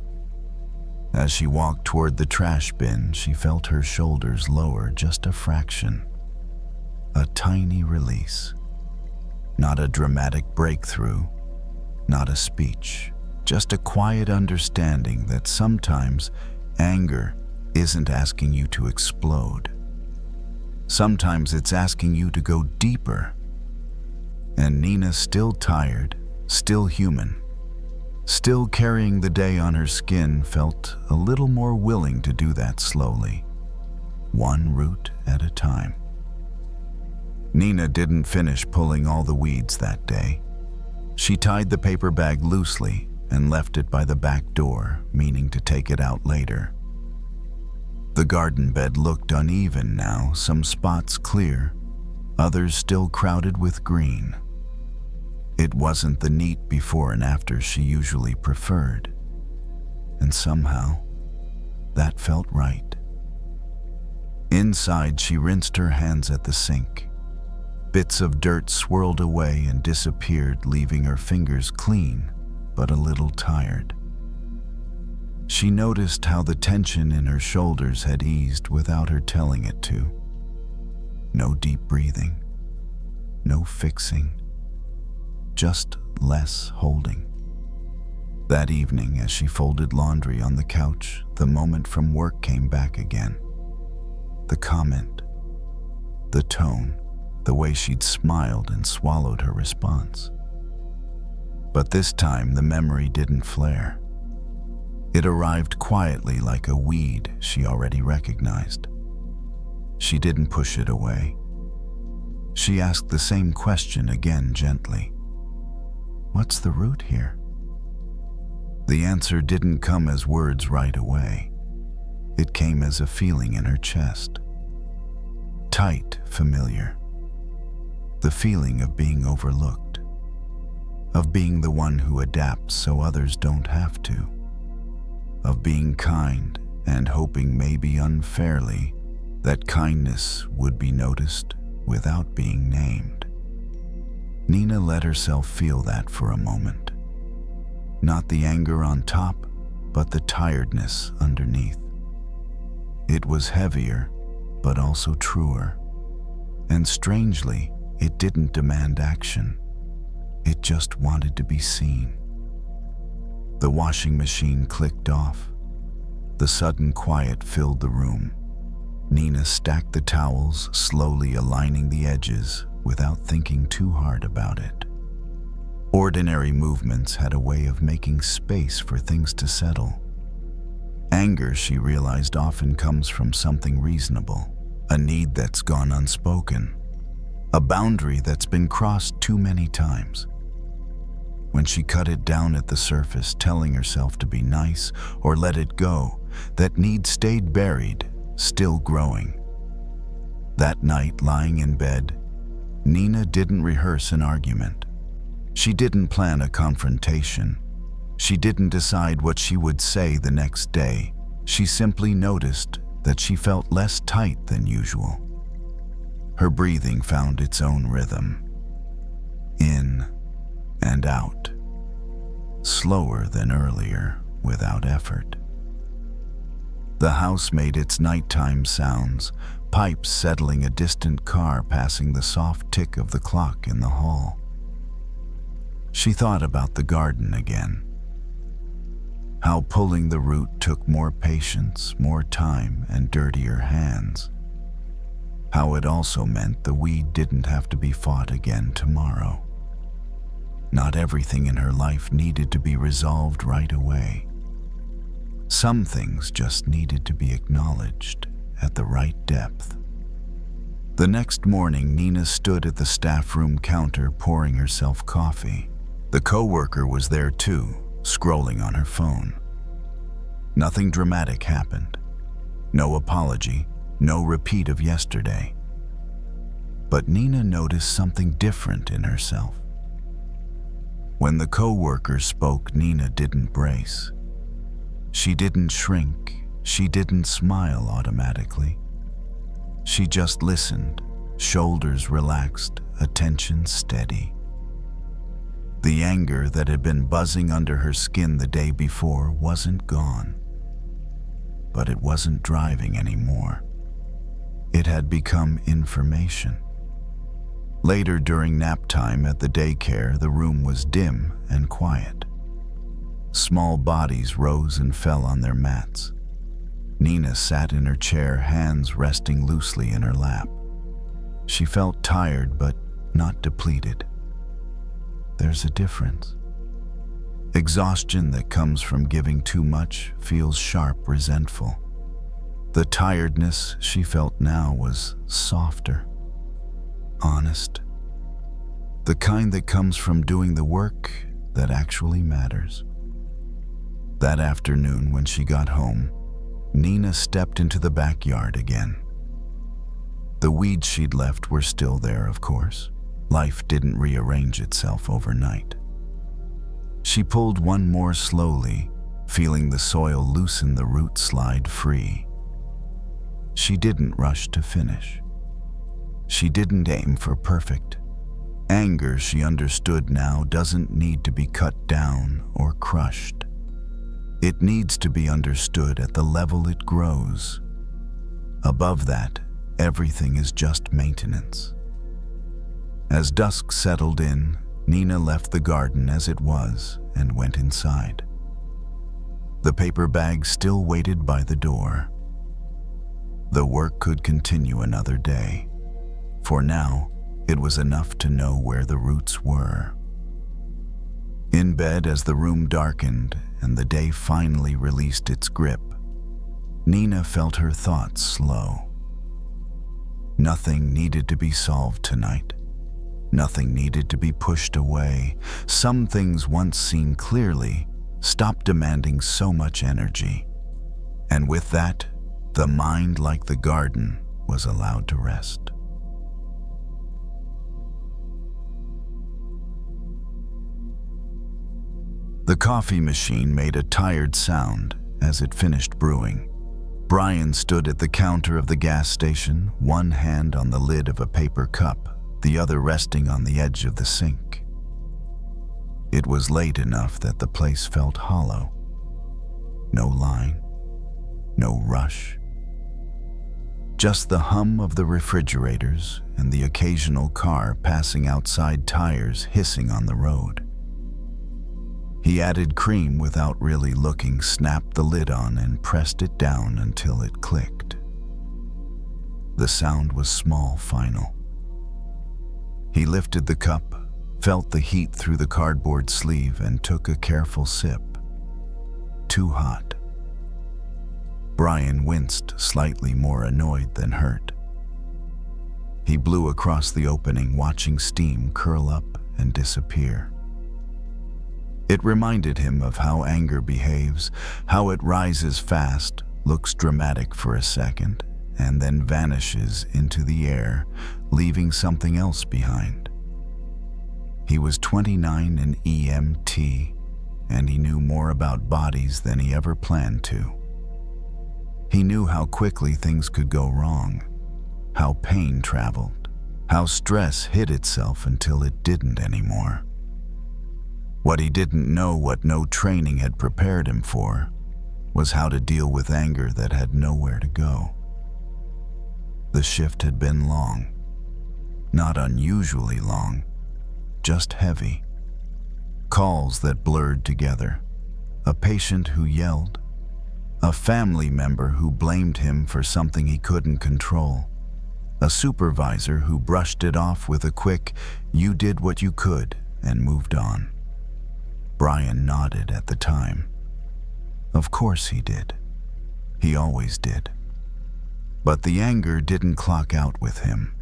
As she walked toward the trash bin, she felt her shoulders lower just a fraction. A tiny release. Not a dramatic breakthrough, not a speech, just a quiet understanding that sometimes anger isn't asking you to explode. Sometimes it's asking you to go deeper. And Nina, still tired, still human, still carrying the day on her skin, felt a little more willing to do that slowly, one root at a time. Nina didn't finish pulling all the weeds that day. She tied the paper bag loosely and left it by the back door, meaning to take it out later. The garden bed looked uneven now, some spots clear, others still crowded with green. It wasn't the neat before and after she usually preferred, and somehow that felt right. Inside, she rinsed her hands at the sink. Bits of dirt swirled away and disappeared, leaving her fingers clean, but a little tired. She noticed how the tension in her shoulders had eased without her telling it to. No deep breathing, no fixing, just less holding. That evening, as she folded laundry on the couch, the moment from work came back again. The comment, the tone, the way she'd smiled and swallowed her response. But this time, the memory didn't flare. It arrived quietly, like a weed she already recognized. She didn't push it away. She asked the same question again, gently. What's the root here? The answer didn't come as words right away. It came as a feeling in her chest. Tight, familiar. The feeling of being overlooked. Of being the one who adapts so others don't have to. Of being kind and hoping, maybe unfairly, that kindness would be noticed without being named. Nina let herself feel that for a moment. Not the anger on top, but the tiredness underneath. It was heavier, but also truer. And strangely, it didn't demand action. It just wanted to be seen. The washing machine clicked off. The sudden quiet filled the room. Nina stacked the towels, slowly aligning the edges without thinking too hard about it. Ordinary movements had a way of making space for things to settle. Anger, she realized, often comes from something reasonable, a need that's gone unspoken, a boundary that's been crossed too many times. When she cut it down at the surface, telling herself to be nice or let it go, that need stayed buried, still growing. That night, lying in bed, Nina didn't rehearse an argument. She didn't plan a confrontation. She didn't decide what she would say the next day. She simply noticed that she felt less tight than usual. Her breathing found its own rhythm. In and out. Slower than earlier, without effort. The house made its nighttime sounds, pipes settling, a distant car passing, the soft tick of the clock in the hall. She thought about the garden again. How pulling the root took more patience, more time, and dirtier hands. How it also meant the weed didn't have to be fought again tomorrow. Not everything in her life needed to be resolved right away. Some things just needed to be acknowledged at the right depth. The next morning, Nina stood at the staff room counter pouring herself coffee. The coworker was there too, scrolling on her phone. Nothing dramatic happened. No apology, no repeat of yesterday. But Nina noticed something different in herself. When the coworker spoke, Nina didn't brace. She didn't shrink. She didn't smile automatically. She just listened, shoulders relaxed, attention steady. The anger that had been buzzing under her skin the day before wasn't gone. But it wasn't driving anymore. It had become information. Later during nap time at the daycare, the room was dim and quiet. Small bodies rose and fell on their mats. Nina sat in her chair, hands resting loosely in her lap. She felt tired but not depleted. There's a difference. Exhaustion that comes from giving too much feels sharp, resentful. The tiredness she felt now was softer, honest. The kind that comes from doing the work that actually matters. That afternoon when she got home, Nina stepped into the backyard again. The weeds she'd left were still there, of course. Life didn't rearrange itself overnight. She pulled one more slowly, feeling the soil loosen, the roots slide free. She didn't rush to finish. She didn't aim for perfect. Anger, she understood now, doesn't need to be cut down or crushed. It needs to be understood at the level it grows. Above that, everything is just maintenance. As dusk settled in, Nina left the garden as it was and went inside. The paper bag still waited by the door. The work could continue another day. For now, it was enough to know where the roots were. In bed, as the room darkened and the day finally released its grip, Nina felt her thoughts slow. Nothing needed to be solved tonight. Nothing needed to be pushed away. Some things, once seen clearly, stopped demanding so much energy. And with that, the mind, like the garden, was allowed to rest. The coffee machine made a tired sound as it finished brewing. Brian stood at the counter of the gas station, one hand on the lid of a paper cup, the other resting on the edge of the sink. It was late enough that the place felt hollow. No line, no rush. Just the hum of the refrigerators and the occasional car passing outside, tires hissing on the road. He added cream without really looking, snapped the lid on, and pressed it down until it clicked. The sound was small, final. He lifted the cup, felt the heat through the cardboard sleeve, and took a careful sip. Too hot. Brian winced, slightly more annoyed than hurt. He blew across the opening, watching steam curl up and disappear. It reminded him of how anger behaves, how it rises fast, looks dramatic for a second, and then vanishes into the air, leaving something else behind. He was 29 in EMT, and he knew more about bodies than he ever planned to. He knew how quickly things could go wrong, how pain traveled, how stress hid itself until it didn't anymore. What he didn't know, what no training had prepared him for, was how to deal with anger that had nowhere to go. The shift had been long. Not unusually long, just heavy. Calls that blurred together. a patient who yelled, a family member who blamed him for something he couldn't control, a supervisor who brushed it off with a quick, "You did what you could," and moved on. Brian nodded at the time. Of course he did. He always did. But the anger didn't clock out with him.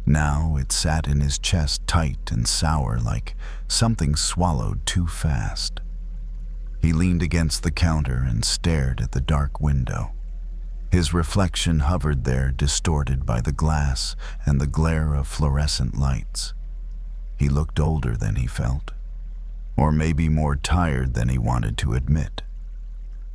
Now it sat in his chest tight and sour, like something swallowed too fast. He leaned against the counter and stared at the dark window. His reflection hovered there, distorted by the glass and the glare of fluorescent lights. He looked older than he felt, or maybe more tired than he wanted to admit.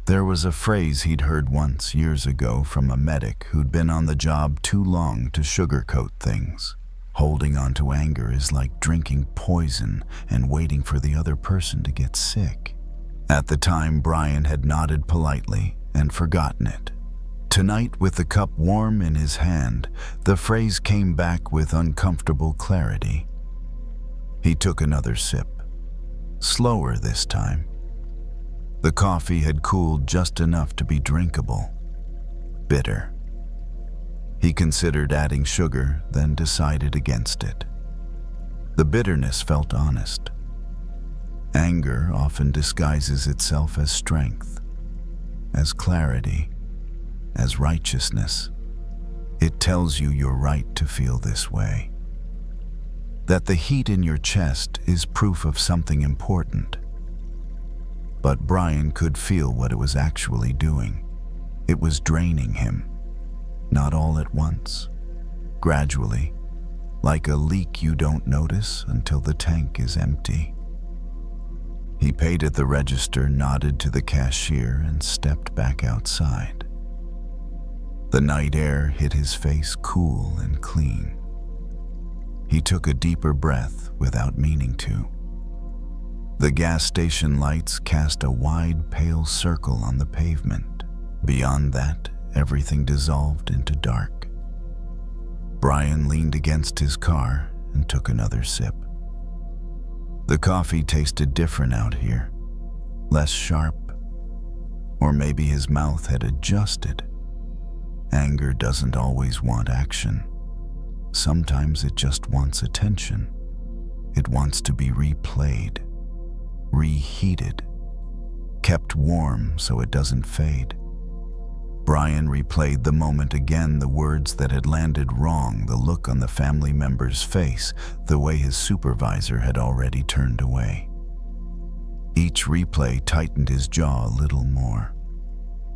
There was a phrase he'd heard once years ago from a medic who'd been on the job too long to sugarcoat things. Holding on to anger is like drinking poison and waiting for the other person to get sick. At the time, Brian had nodded politely and forgotten it. Tonight, with the cup warm in his hand, the phrase came back with uncomfortable clarity. He took another sip, slower this time. The coffee had cooled just enough to be drinkable, bitter. He considered adding sugar, then decided against it. The bitterness felt honest. Anger often disguises itself as strength, as clarity, as righteousness. It tells you you're right to feel this way. That the heat in your chest is proof of something important. But Brian could feel what it was actually doing. It was draining him. Not all at once. Gradually, like a leak you don't notice until the tank is empty. He paid at the register, nodded to the cashier, and stepped back outside. The night air hit his face cool and clean. He took a deeper breath without meaning to. The gas station lights cast a wide, pale circle on the pavement. Beyond that, everything dissolved into dark. Brian leaned against his car and took another sip. The coffee tasted different out here, less sharp. Or maybe his mouth had adjusted. Anger doesn't always want action. Sometimes it just wants attention. It wants to be replayed, reheated, kept warm so it doesn't fade. Brian replayed the moment again, the words that had landed wrong, the look on the family member's face, the way his supervisor had already turned away. Each replay tightened his jaw a little more.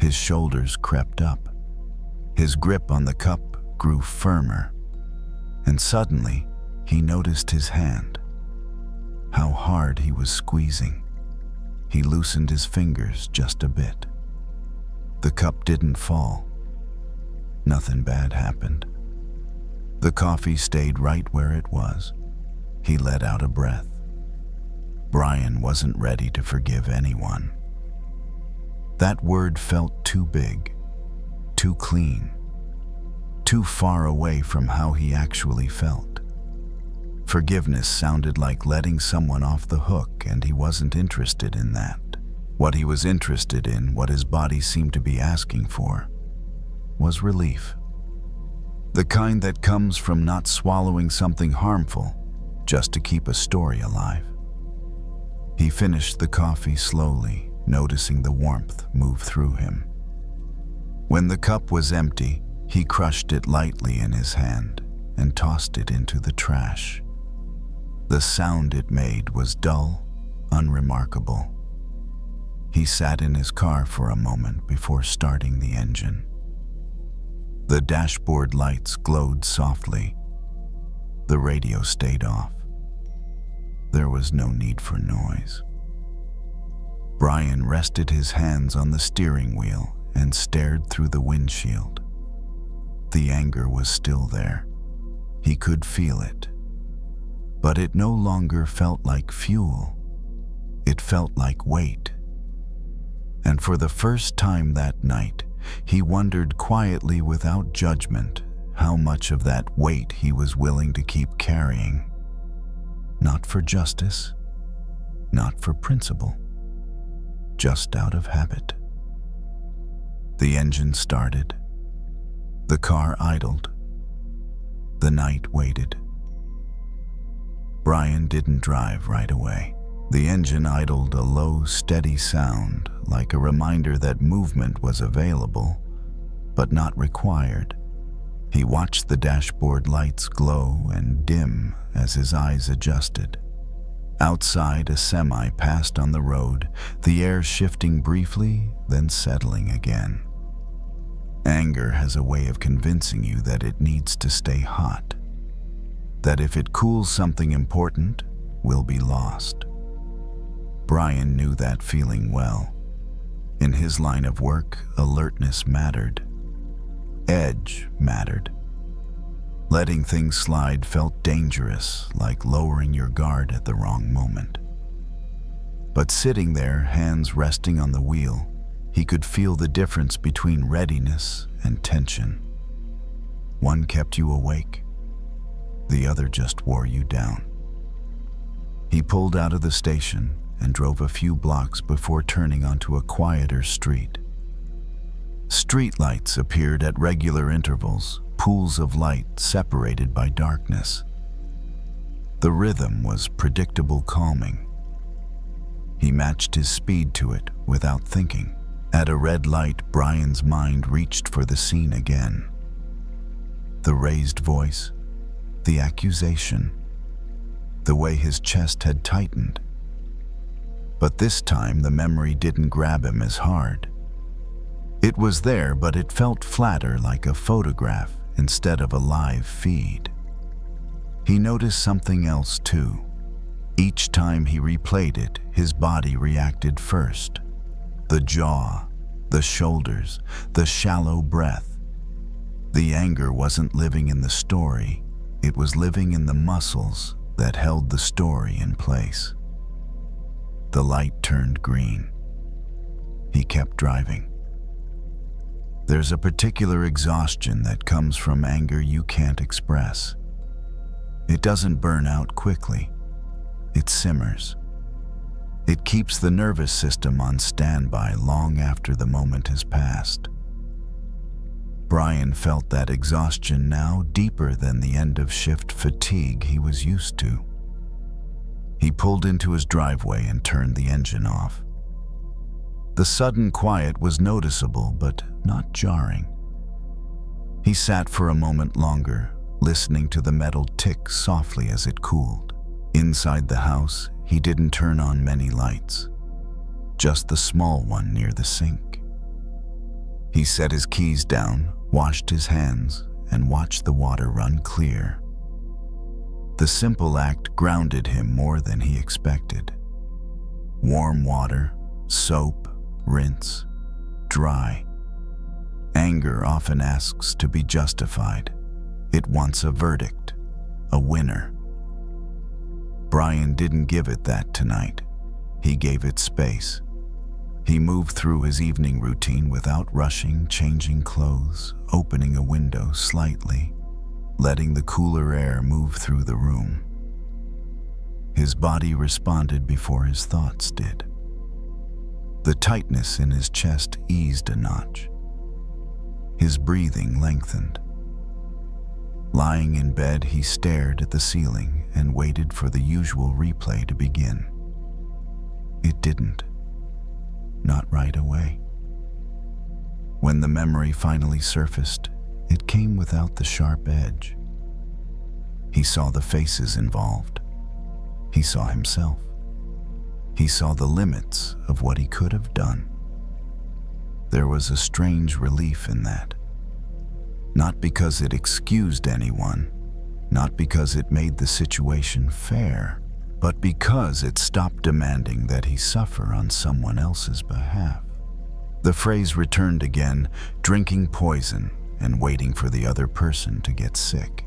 His shoulders crept up. His grip on the cup grew firmer. And suddenly, he noticed his hand. How hard he was squeezing. He loosened his fingers just a bit. The cup didn't fall. Nothing bad happened. The coffee stayed right where it was. He let out a breath. Brian wasn't ready to forgive anyone. That word felt too big, too clean, too far away from how he actually felt. Forgiveness sounded like letting someone off the hook, and he wasn't interested in that. What he was interested in, what his body seemed to be asking for, was relief. The kind that comes from not swallowing something harmful just to keep a story alive. He finished the coffee slowly, noticing the warmth move through him. When the cup was empty, he crushed it lightly in his hand and tossed it into the trash. The sound it made was dull, unremarkable. He sat in his car for a moment before starting the engine. The dashboard lights glowed softly. The radio stayed off. There was no need for noise. Brian rested his hands on the steering wheel and stared through the windshield. The anger was still there. He could feel it. But it no longer felt like fuel. It felt like weight. And for the first time that night, he wondered quietly without judgment how much of that weight he was willing to keep carrying. Not for justice, not for principle, just out of habit. The engine started. The car idled. The night waited. Brian didn't drive right away. The engine idled, a low, steady sound, like a reminder that movement was available, but not required. He watched the dashboard lights glow and dim as his eyes adjusted. Outside, a semi passed on the road, the air shifting briefly, then settling again. Anger has a way of convincing you that it needs to stay hot, that if it cools something important, will be lost. Brian knew that feeling well. In his line of work, alertness mattered. Edge mattered. Letting things slide felt dangerous, like lowering your guard at the wrong moment. But sitting there, hands resting on the wheel, he could feel the difference between readiness and tension. One kept you awake, the other just wore you down. He pulled out of the station and drove a few blocks before turning onto a quieter street. Streetlights appeared at regular intervals, pools of light separated by darkness. The rhythm was predictable calming. He matched his speed to it without thinking. At a red light, Brian's mind reached for the scene again. The raised voice, the accusation, the way his chest had tightened. But this time the memory didn't grab him as hard. It was there, but it felt flatter, like a photograph instead of a live feed. He noticed something else too. Each time he replayed it, his body reacted first. The jaw, the shoulders, the shallow breath. The anger wasn't living in the story, it was living in the muscles that held the story in place. The light turned green. He kept driving. There's a particular exhaustion that comes from anger you can't express. It doesn't burn out quickly. It simmers. It keeps the nervous system on standby long after the moment has passed. Brian felt that exhaustion now, deeper than the end-of-shift fatigue he was used to. He pulled into his driveway and turned the engine off. The sudden quiet was noticeable, but not jarring. He sat for a moment longer, listening to the metal tick softly as it cooled. Inside the house, he didn't turn on many lights, just the small one near the sink. He set his keys down, washed his hands, and watched the water run clear. The simple act grounded him more than he expected. Warm water, soap, rinse, dry. Anger often asks to be justified. It wants a verdict, a winner. Brian didn't give it that tonight. He gave it space. He moved through his evening routine without rushing, changing clothes, opening a window slightly, letting the cooler air move through the room. His body responded before his thoughts did. The tightness in his chest eased a notch. His breathing lengthened. Lying in bed, he stared at the ceiling and waited for the usual replay to begin. It didn't. Not right away. When the memory finally surfaced, it came without the sharp edge. He saw the faces involved. He saw himself. He saw the limits of what he could have done. There was a strange relief in that. Not because it excused anyone, not because it made the situation fair, but because it stopped demanding that he suffer on someone else's behalf. The phrase returned again, drinking poison and waiting for the other person to get sick.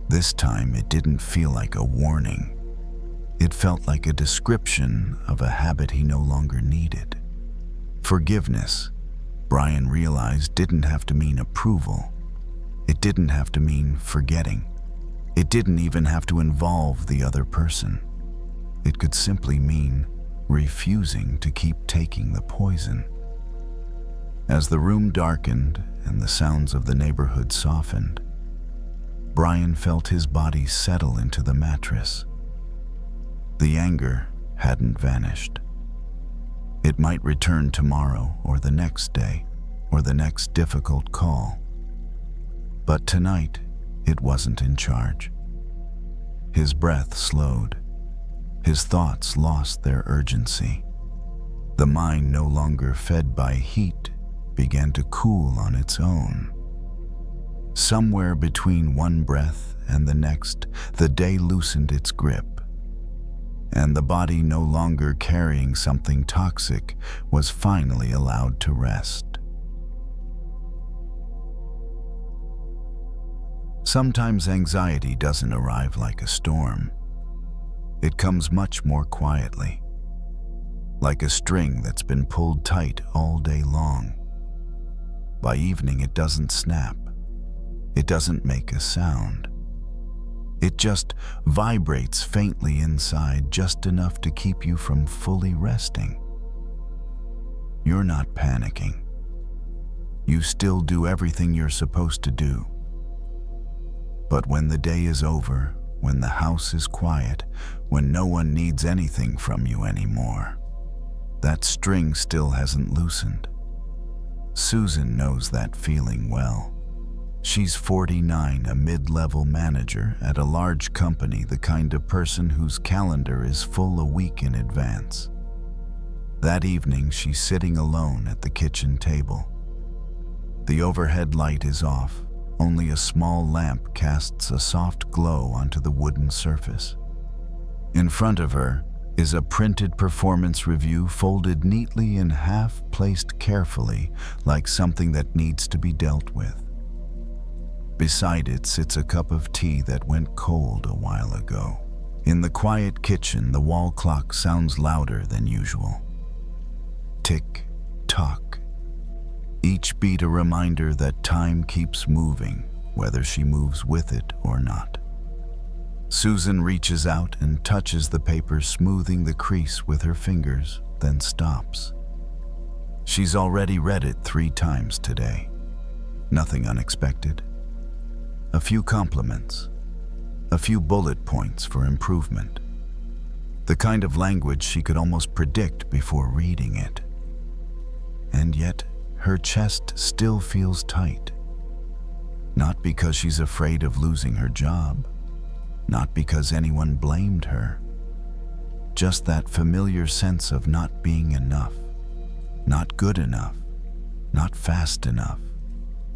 This time it didn't feel like a warning. It felt like a description of a habit he no longer needed. Forgiveness, Brian realized, didn't have to mean approval. It didn't have to mean forgetting. It didn't even have to involve the other person. It could simply mean refusing to keep taking the poison. As the room darkened and the sounds of the neighborhood softened, Brian felt his body settle into the mattress. The anger hadn't vanished. It might return tomorrow or the next day or the next difficult call. But tonight, it wasn't in charge. His breath slowed. His thoughts lost their urgency. The mind, no longer fed by heat, began to cool on its own. Somewhere between one breath and the next, the day loosened its grip, and the body, no longer carrying something toxic, was finally allowed to rest. Sometimes anxiety doesn't arrive like a storm. It comes much more quietly, like a string that's been pulled tight all day long. By evening, it doesn't snap. It doesn't make a sound. It just vibrates faintly inside, just enough to keep you from fully resting. You're not panicking. You still do everything you're supposed to do. But when the day is over, when the house is quiet, when no one needs anything from you anymore, that string still hasn't loosened. Susan knows that feeling well. She's 49, a mid-level manager at a large company, the kind of person whose calendar is full a week in advance. That evening, she's sitting alone at the kitchen table. The overhead light is off. Only a small lamp casts a soft glow onto the wooden surface. In front of her is a printed performance review folded neatly in half, placed carefully, like something that needs to be dealt with. Beside it sits a cup of tea that went cold a while ago. In the quiet kitchen, the wall clock sounds louder than usual. Tick, tock. Each beat a reminder that time keeps moving, whether she moves with it or not. Susan reaches out and touches the paper, smoothing the crease with her fingers, then stops. She's already read it 3 times today. Nothing unexpected. A few compliments. A few bullet points for improvement. The kind of language she could almost predict before reading it. And yet, her chest still feels tight. Not because she's afraid of losing her job. Not because anyone blamed her. Just that familiar sense of not being enough. Not good enough. Not fast enough.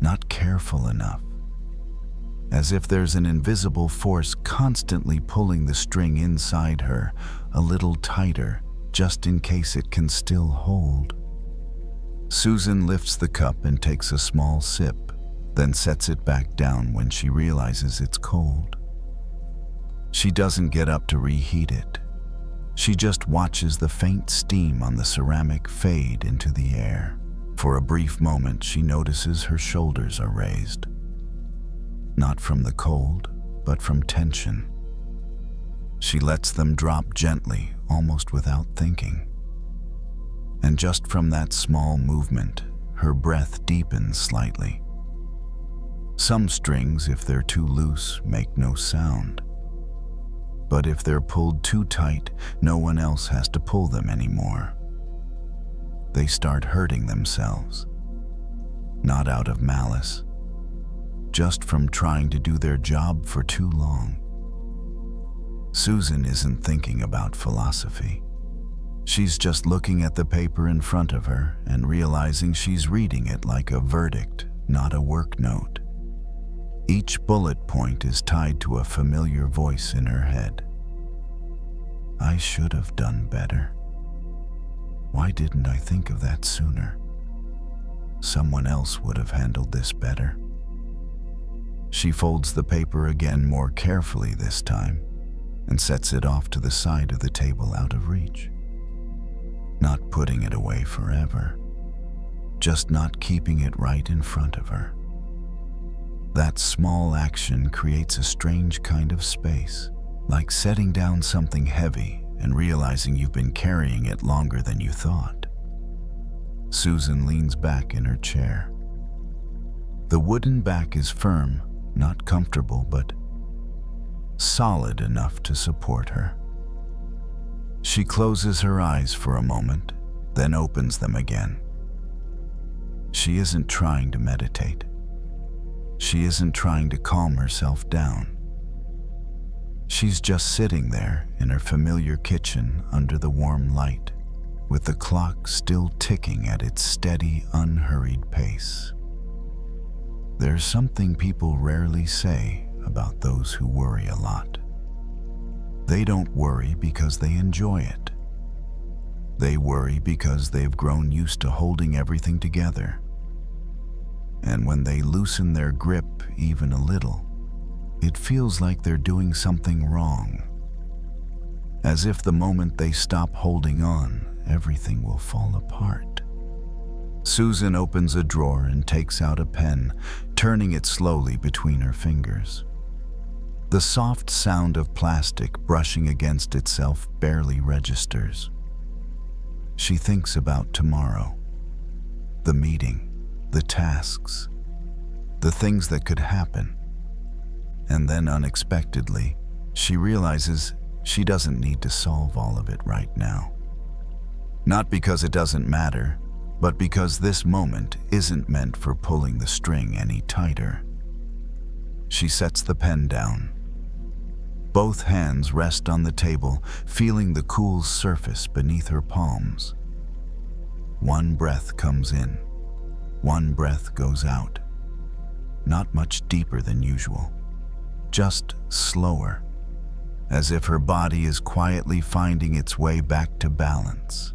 Not careful enough. As if there's an invisible force constantly pulling the string inside her a little tighter, just in case it can still hold. Susan lifts the cup and takes a small sip, then sets it back down when she realizes it's cold. She doesn't get up to reheat it. She just watches the faint steam on the ceramic fade into the air. For a brief moment, she notices her shoulders are raised. Not from the cold, but from tension. She lets them drop gently, almost without thinking. And just from that small movement, her breath deepens slightly. Some strings, if they're too loose, make no sound. But if they're pulled too tight, no one else has to pull them anymore. They start hurting themselves. Not out of malice, just from trying to do their job for too long. Susan isn't thinking about philosophy. She's just looking at the paper in front of her and realizing she's reading it like a verdict, not a work note. Each bullet point is tied to a familiar voice in her head. I should have done better. Why didn't I think of that sooner? Someone else would have handled this better. She folds the paper again more carefully this time and sets it off to the side of the table out of reach. Not putting it away forever, just not keeping it right in front of her. That small action creates a strange kind of space, like setting down something heavy and realizing you've been carrying it longer than you thought. Susan leans back in her chair. The wooden back is firm, not comfortable, but solid enough to support her. She closes her eyes for a moment, then opens them again. She isn't trying to meditate. She isn't trying to calm herself down. She's just sitting there in her familiar kitchen under the warm light, with the clock still ticking at its steady, unhurried pace. There's something people rarely say about those who worry a lot. They don't worry because they enjoy it. They worry because they've grown used to holding everything together. And when they loosen their grip even a little, it feels like they're doing something wrong. As if the moment they stop holding on, everything will fall apart. Susan opens a drawer and takes out a pen, turning it slowly between her fingers. The soft sound of plastic brushing against itself barely registers. She thinks about tomorrow, the meeting, the tasks, the things that could happen. And then unexpectedly, she realizes she doesn't need to solve all of it right now. Not because it doesn't matter, but because this moment isn't meant for pulling the string any tighter. She sets the pen down. Both hands rest on the table, feeling the cool surface beneath her palms. One breath comes in. One breath goes out. Not much deeper than usual. Just slower, as if her body is quietly finding its way back to balance.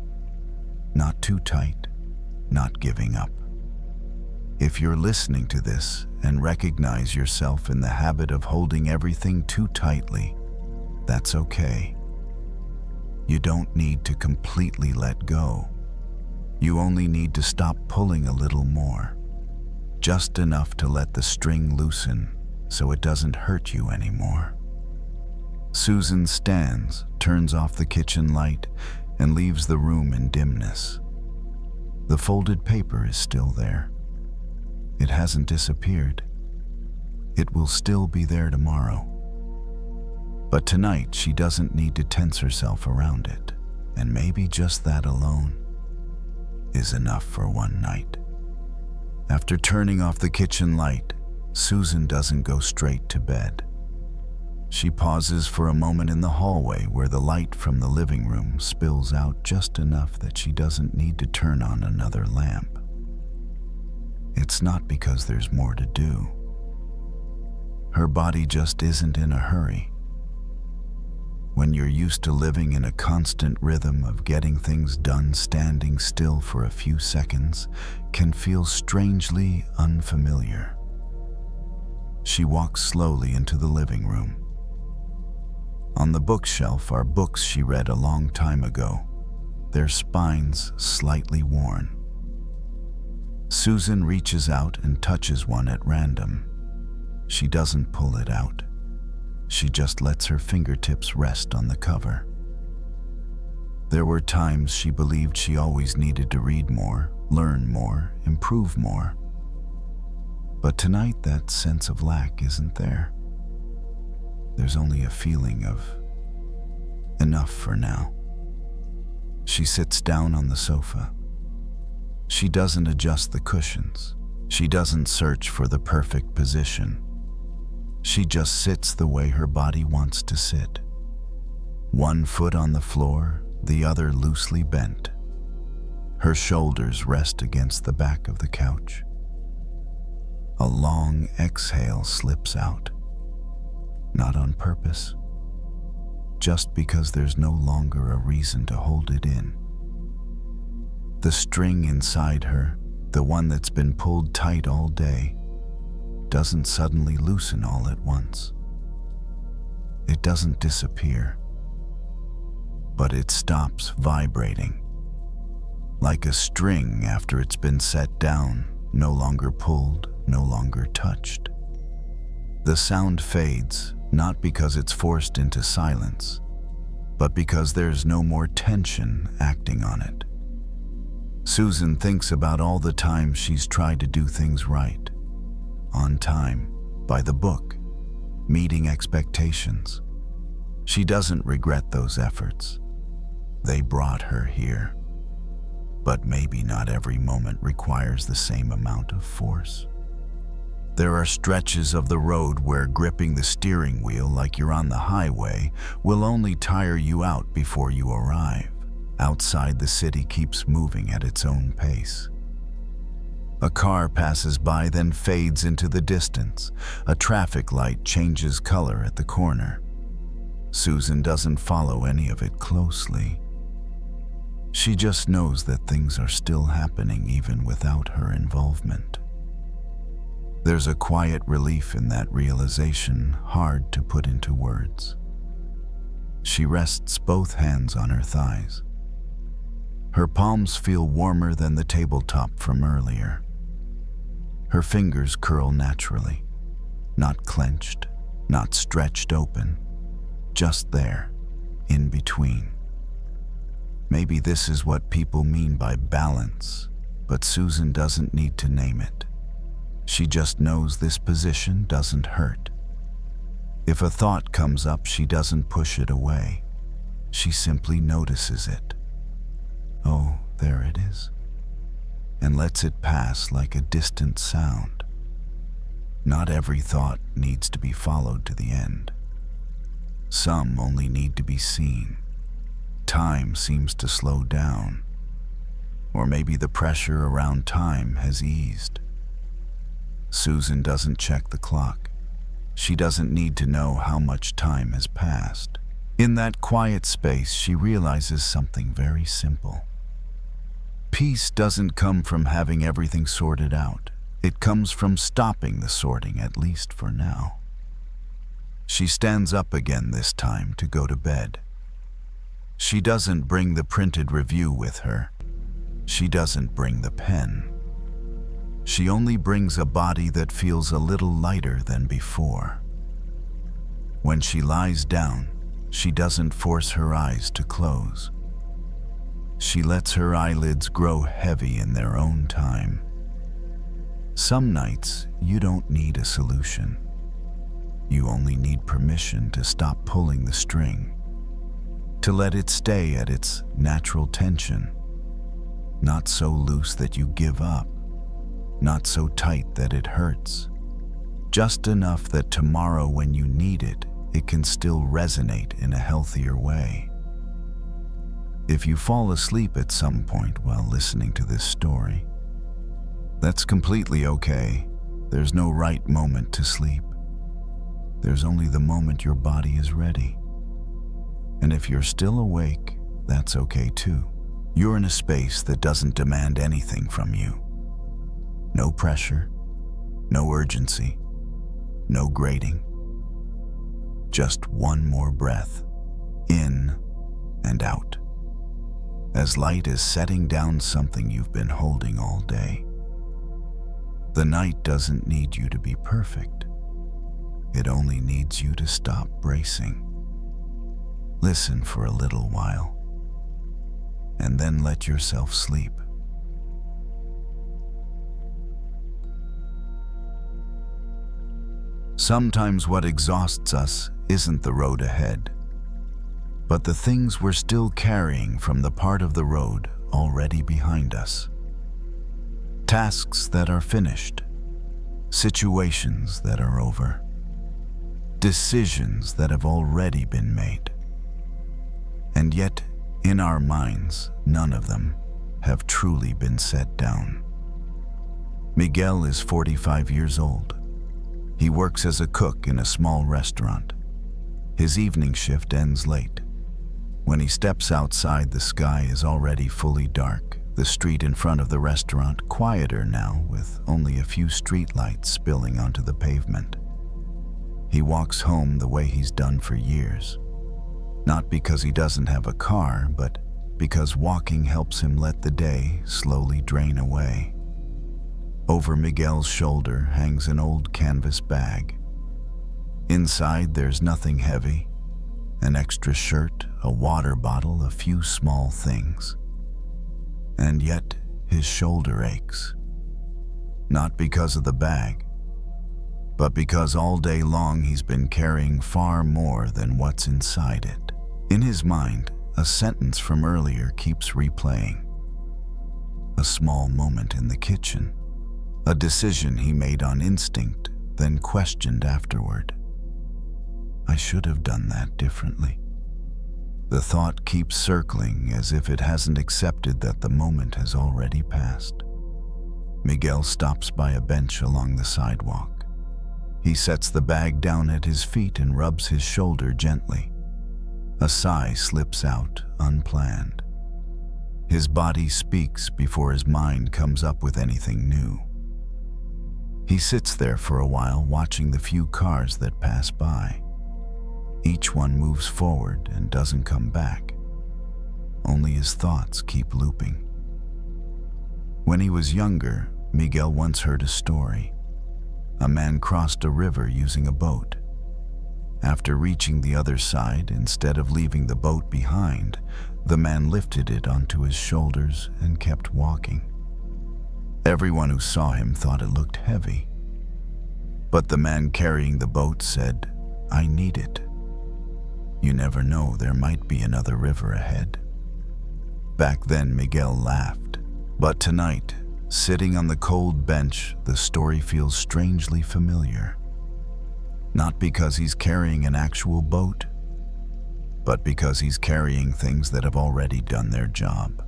Not too tight, not giving up. If you're listening to this and recognize yourself in the habit of holding everything too tightly, that's okay. You don't need to completely let go. You only need to stop pulling a little more, just enough to let the string loosen so it doesn't hurt you anymore. Susan stands, turns off the kitchen light, and leaves the room in dimness. The folded paper is still there. It hasn't disappeared. It will still be there tomorrow. But tonight she doesn't need to tense herself around it, and maybe just that alone is enough for one night. After turning off the kitchen light, Susan doesn't go straight to bed. She pauses for a moment in the hallway where the light from the living room spills out just enough that she doesn't need to turn on another lamp. It's not because there's more to do. Her body just isn't in a hurry. When you're used to living in a constant rhythm of getting things done, standing still for a few seconds can feel strangely unfamiliar. She walks slowly into the living room. On the bookshelf are books she read a long time ago, their spines slightly worn. Susan reaches out and touches one at random. She doesn't pull it out. She just lets her fingertips rest on the cover. There were times she believed she always needed to read more, learn more, improve more. But tonight that sense of lack isn't there. There's only a feeling of enough for now. She sits down on the sofa. She doesn't adjust the cushions. She doesn't search for the perfect position. She just sits the way her body wants to sit. One foot on the floor, the other loosely bent. Her shoulders rest against the back of the couch. A long exhale slips out. Not on purpose, just because there's no longer a reason to hold it in. The string inside her, the one that's been pulled tight all day, doesn't suddenly loosen all at once. It doesn't disappear, but it stops vibrating. Like a string after it's been set down, no longer pulled, no longer touched. The sound fades, not because it's forced into silence, but because there's no more tension acting on it. Susan thinks about all the times she's tried to do things right, on time, by the book, meeting expectations. She doesn't regret those efforts. They brought her here. But maybe not every moment requires the same amount of force. There are stretches of the road where gripping the steering wheel like you're on the highway will only tire you out before you arrive. Outside, the city keeps moving at its own pace. A car passes by, then fades into the distance. A traffic light changes color at the corner. Susan doesn't follow any of it closely. She just knows that things are still happening even without her involvement. There's a quiet relief in that realization, hard to put into words. She rests both hands on her thighs. Her palms feel warmer than the tabletop from earlier. Her fingers curl naturally, not clenched, not stretched open, just there, in between. Maybe this is what people mean by balance, but Susan doesn't need to name it. She just knows this position doesn't hurt. If a thought comes up, she doesn't push it away. She simply notices it. Oh, there it is, and lets it pass like a distant sound. Not every thought needs to be followed to the end. Some only need to be seen. Time seems to slow down, or maybe the pressure around time has eased. Susan doesn't check the clock. She doesn't need to know how much time has passed. In that quiet space, she realizes something very simple. Peace doesn't come from having everything sorted out. It comes from stopping the sorting, at least for now. She stands up again this time to go to bed. She doesn't bring the printed review with her. She doesn't bring the pen. She only brings a body that feels a little lighter than before. When she lies down, she doesn't force her eyes to close. She lets her eyelids grow heavy in their own time. Some nights, you don't need a solution. You only need permission to stop pulling the string, to let it stay at its natural tension, not so loose that you give up, not so tight that it hurts, just enough that tomorrow when you need it, it can still resonate in a healthier way. If you fall asleep at some point while listening to this story, that's completely okay. There's no right moment to sleep. There's only the moment your body is ready. And if you're still awake, that's okay too. You're in a space that doesn't demand anything from you. No pressure, no urgency, no grading. Just one more breath, in and out. As light as setting down something you've been holding all day. The night doesn't need you to be perfect. It only needs you to stop bracing. Listen for a little while, and then let yourself sleep. Sometimes what exhausts us isn't the road ahead, but the things we're still carrying from the part of the road already behind us. Tasks that are finished, situations that are over, decisions that have already been made. And yet, in our minds, none of them have truly been set down. Miguel is 45 years old. He works as a cook in a small restaurant. His evening shift ends late. When he steps outside, the sky is already fully dark. The street in front of the restaurant quieter now, with only a few streetlights spilling onto the pavement. He walks home the way he's done for years. Not because he doesn't have a car, but because walking helps him let the day slowly drain away. Over Miguel's shoulder hangs an old canvas bag. Inside there's nothing heavy, An extra shirt, a water bottle, a few small things. And yet, his shoulder aches. Not because of the bag, but because all day long he's been carrying far more than what's inside it. In his mind, a sentence from earlier keeps replaying. A small moment in the kitchen, a decision he made on instinct, then questioned afterward. I should have done that differently. The thought keeps circling as if it hasn't accepted that the moment has already passed. Miguel stops by a bench along the sidewalk. He sets the bag down at his feet and rubs his shoulder gently. A sigh slips out, unplanned. His body speaks before his mind comes up with anything new. He sits there for a while, watching the few cars that pass by. Each one moves forward and doesn't come back. Only his thoughts keep looping. When he was younger, Miguel once heard a story. A man crossed a river using a boat. After reaching the other side, instead of leaving the boat behind, the man lifted it onto his shoulders and kept walking. Everyone who saw him thought it looked heavy. But the man carrying the boat said, "I need it. You never know, there might be another river ahead." Back then, Miguel laughed. But tonight, sitting on the cold bench, the story feels strangely familiar. Not because he's carrying an actual boat, but because he's carrying things that have already done their job.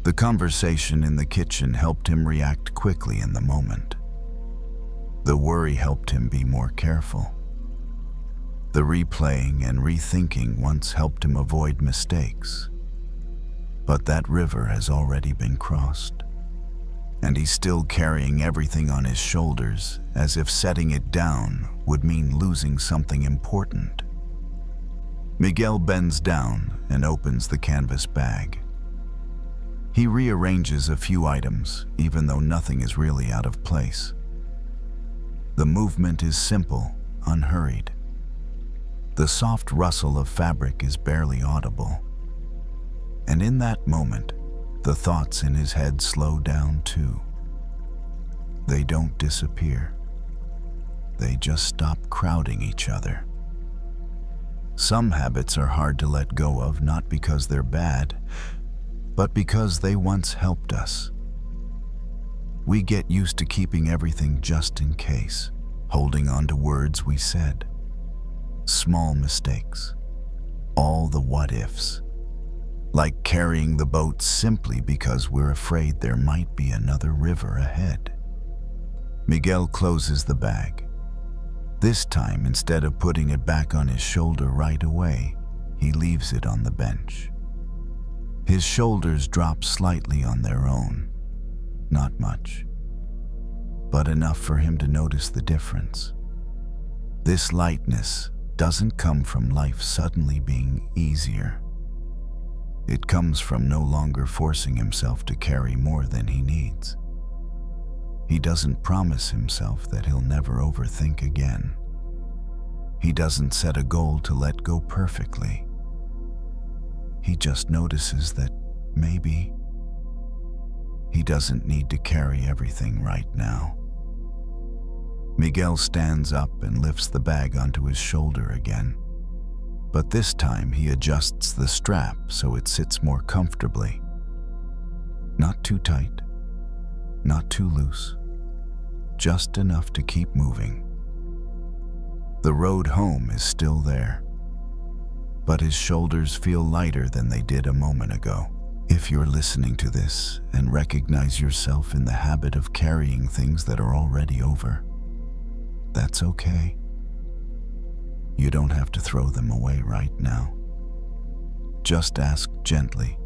The conversation in the kitchen helped him react quickly in the moment. The worry helped him be more careful. The replaying and rethinking once helped him avoid mistakes. But that river has already been crossed, and he's still carrying everything on his shoulders, as if setting it down would mean losing something important. Miguel bends down and opens the canvas bag. He rearranges a few items, even though nothing is really out of place. The movement is simple, unhurried. The soft rustle of fabric is barely audible. And in that moment, the thoughts in his head slow down too. They don't disappear. They just stop crowding each other. Some habits are hard to let go of, not because they're bad, but because they once helped us. We get used to keeping everything just in case, holding on to words we said, small mistakes, all the what-ifs, like carrying the boat simply because we're afraid there might be another river ahead. Miguel closes the bag. This time, instead of putting it back on his shoulder right away, he leaves it on the bench. His shoulders drop slightly on their own. Not much, but enough for him to notice the difference. This lightness doesn't come from life suddenly being easier. It comes from no longer forcing himself to carry more than he needs. He doesn't promise himself that he'll never overthink again. He doesn't set a goal to let go perfectly. He just notices that maybe he doesn't need to carry everything right now. Miguel stands up and lifts the bag onto his shoulder again. But this time he adjusts the strap so it sits more comfortably. Not too tight, not too loose, just enough to keep moving. The road home is still there, but his shoulders feel lighter than they did a moment ago. If you're listening to this and recognize yourself in the habit of carrying things that are already over, that's okay. You don't have to throw them away right now. Just ask gently,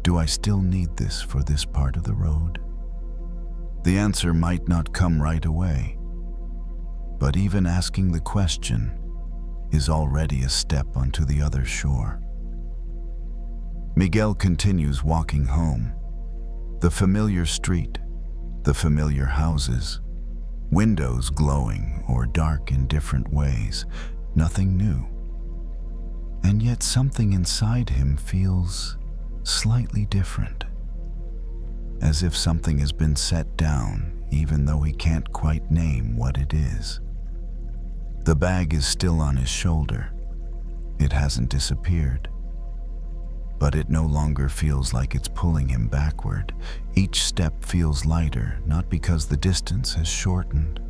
do I still need this for this part of the road? The answer might not come right away, but even asking the question is already a step onto the other shore. Miguel continues walking home. The familiar street, the familiar houses, windows glowing or dark in different ways, nothing new. and yet something inside him feels slightly different, as if something has been set down even though he can't quite name what it is. The bag is still on his shoulder. It hasn't disappeared, but it no longer feels like it's pulling him backward. Each step feels lighter, not because the distance has shortened,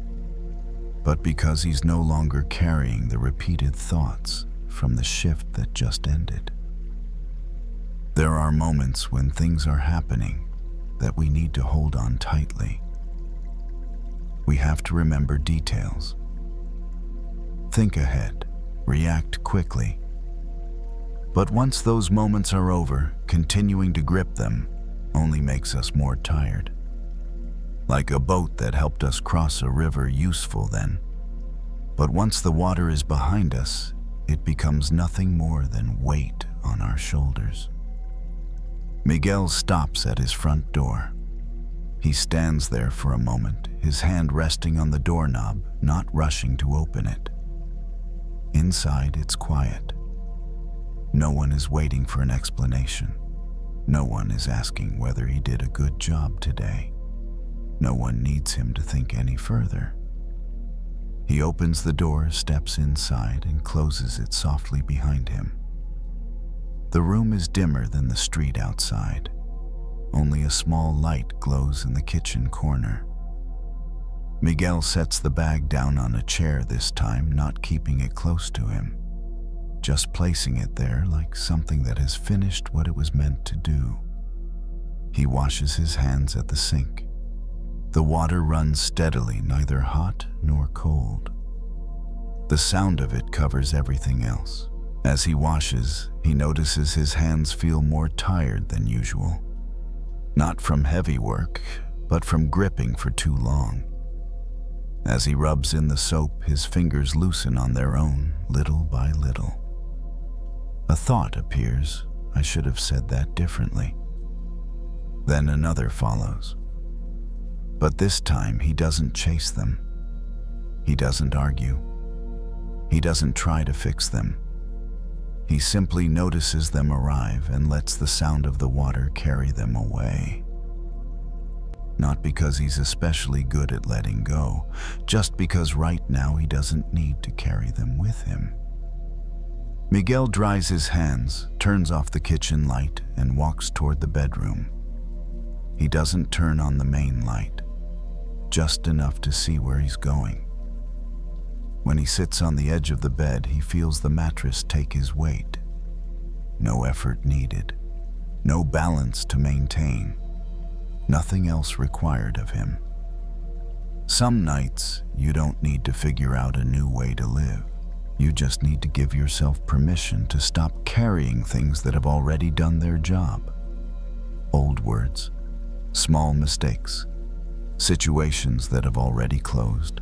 but because he's no longer carrying the repeated thoughts from the shift that just ended. There are moments when things are happening that we need to hold on tightly. We have to remember details. Think ahead, react quickly. But once those moments are over, continuing to grip them only makes us more tired. Like a boat that helped us cross a river, useful then. But once the water is behind us, it becomes nothing more than weight on our shoulders. Miguel stops at his front door. He stands there for a moment, his hand resting on the doorknob, not rushing to open it. Inside, it's quiet. No one is waiting for an explanation. No one is asking whether he did a good job today. No one needs him to think any further. He opens the door, steps inside, and closes it softly behind him. The room is dimmer than the street outside. Only a small light glows in the kitchen corner. Miguel sets the bag down on a chair this time, not keeping it close to him, just placing it there like something that has finished what it was meant to do. He washes his hands at the sink. The water runs steadily, neither hot nor cold. The sound of it covers everything else. As he washes, he notices his hands feel more tired than usual. Not from heavy work, but from gripping for too long. As he rubs in the soap, his fingers loosen on their own, little by little. A thought appears. I should have said that differently. Then another follows. But this time he doesn't chase them. He doesn't argue. He doesn't try to fix them. He simply notices them arrive and lets the sound of the water carry them away. Not because he's especially good at letting go, just because right now he doesn't need to carry them with him. Miguel dries his hands, turns off the kitchen light, and walks toward the bedroom. He doesn't turn on the main light, just enough to see where he's going. When he sits on the edge of the bed, he feels the mattress take his weight. No effort needed, no balance to maintain, nothing else required of him. Some nights, you don't need to figure out a new way to live. You just need to give yourself permission to stop carrying things that have already done their job. Old words, small mistakes, situations that have already closed.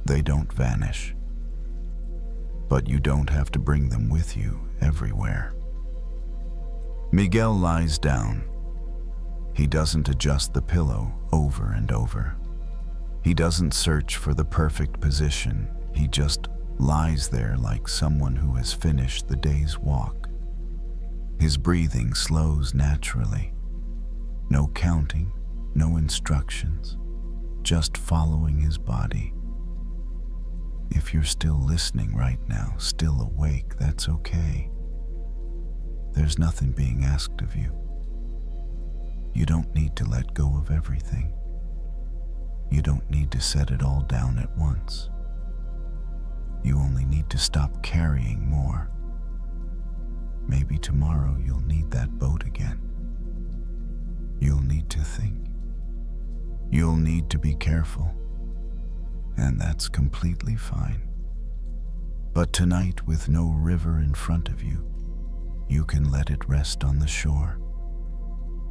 They don't vanish. But you don't have to bring them with you everywhere. Miguel lies down. He doesn't adjust the pillow over and over. He doesn't search for the perfect position. He just lies there like someone who has finished the day's walk. His breathing slows naturally. No counting, no instructions, just following his body. If you're still listening right now, still awake, that's okay. There's nothing being asked of you. You don't need to let go of everything. You don't need to set it all down at once. You only need to stop carrying more. Maybe tomorrow you'll need that boat again. You'll need to think. You'll need to be careful. And that's completely fine. But tonight, with no river in front of you, you can let it rest on the shore.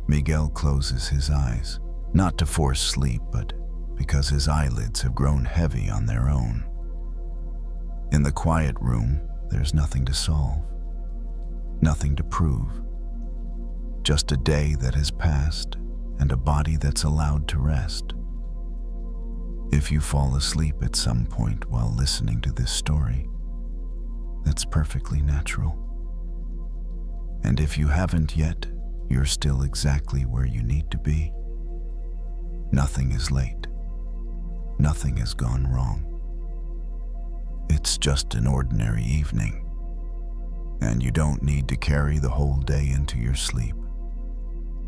Miguel closes his eyes, not to force sleep, but because his eyelids have grown heavy on their own. In the quiet room, there's nothing to solve, nothing to prove. Just a day that has passed and a body that's allowed to rest. If you fall asleep at some point while listening to this story, That's perfectly natural. And if you haven't yet, you're still exactly where you need to be. Nothing is late. Nothing has gone wrong. It's just an ordinary evening, and you don't need to carry the whole day into your sleep.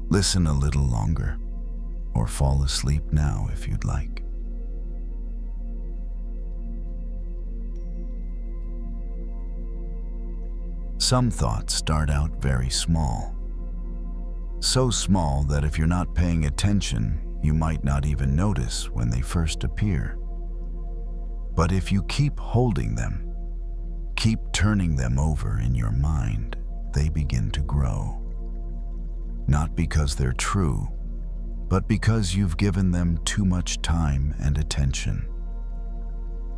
Listen a little longer, or fall asleep now if you'd like. Some thoughts start out very small. So small that if you're not paying attention, you might not even notice when they first appear. But if you keep holding them, keep turning them over in your mind, they begin to grow. Not because they're true, but because you've given them too much time and attention.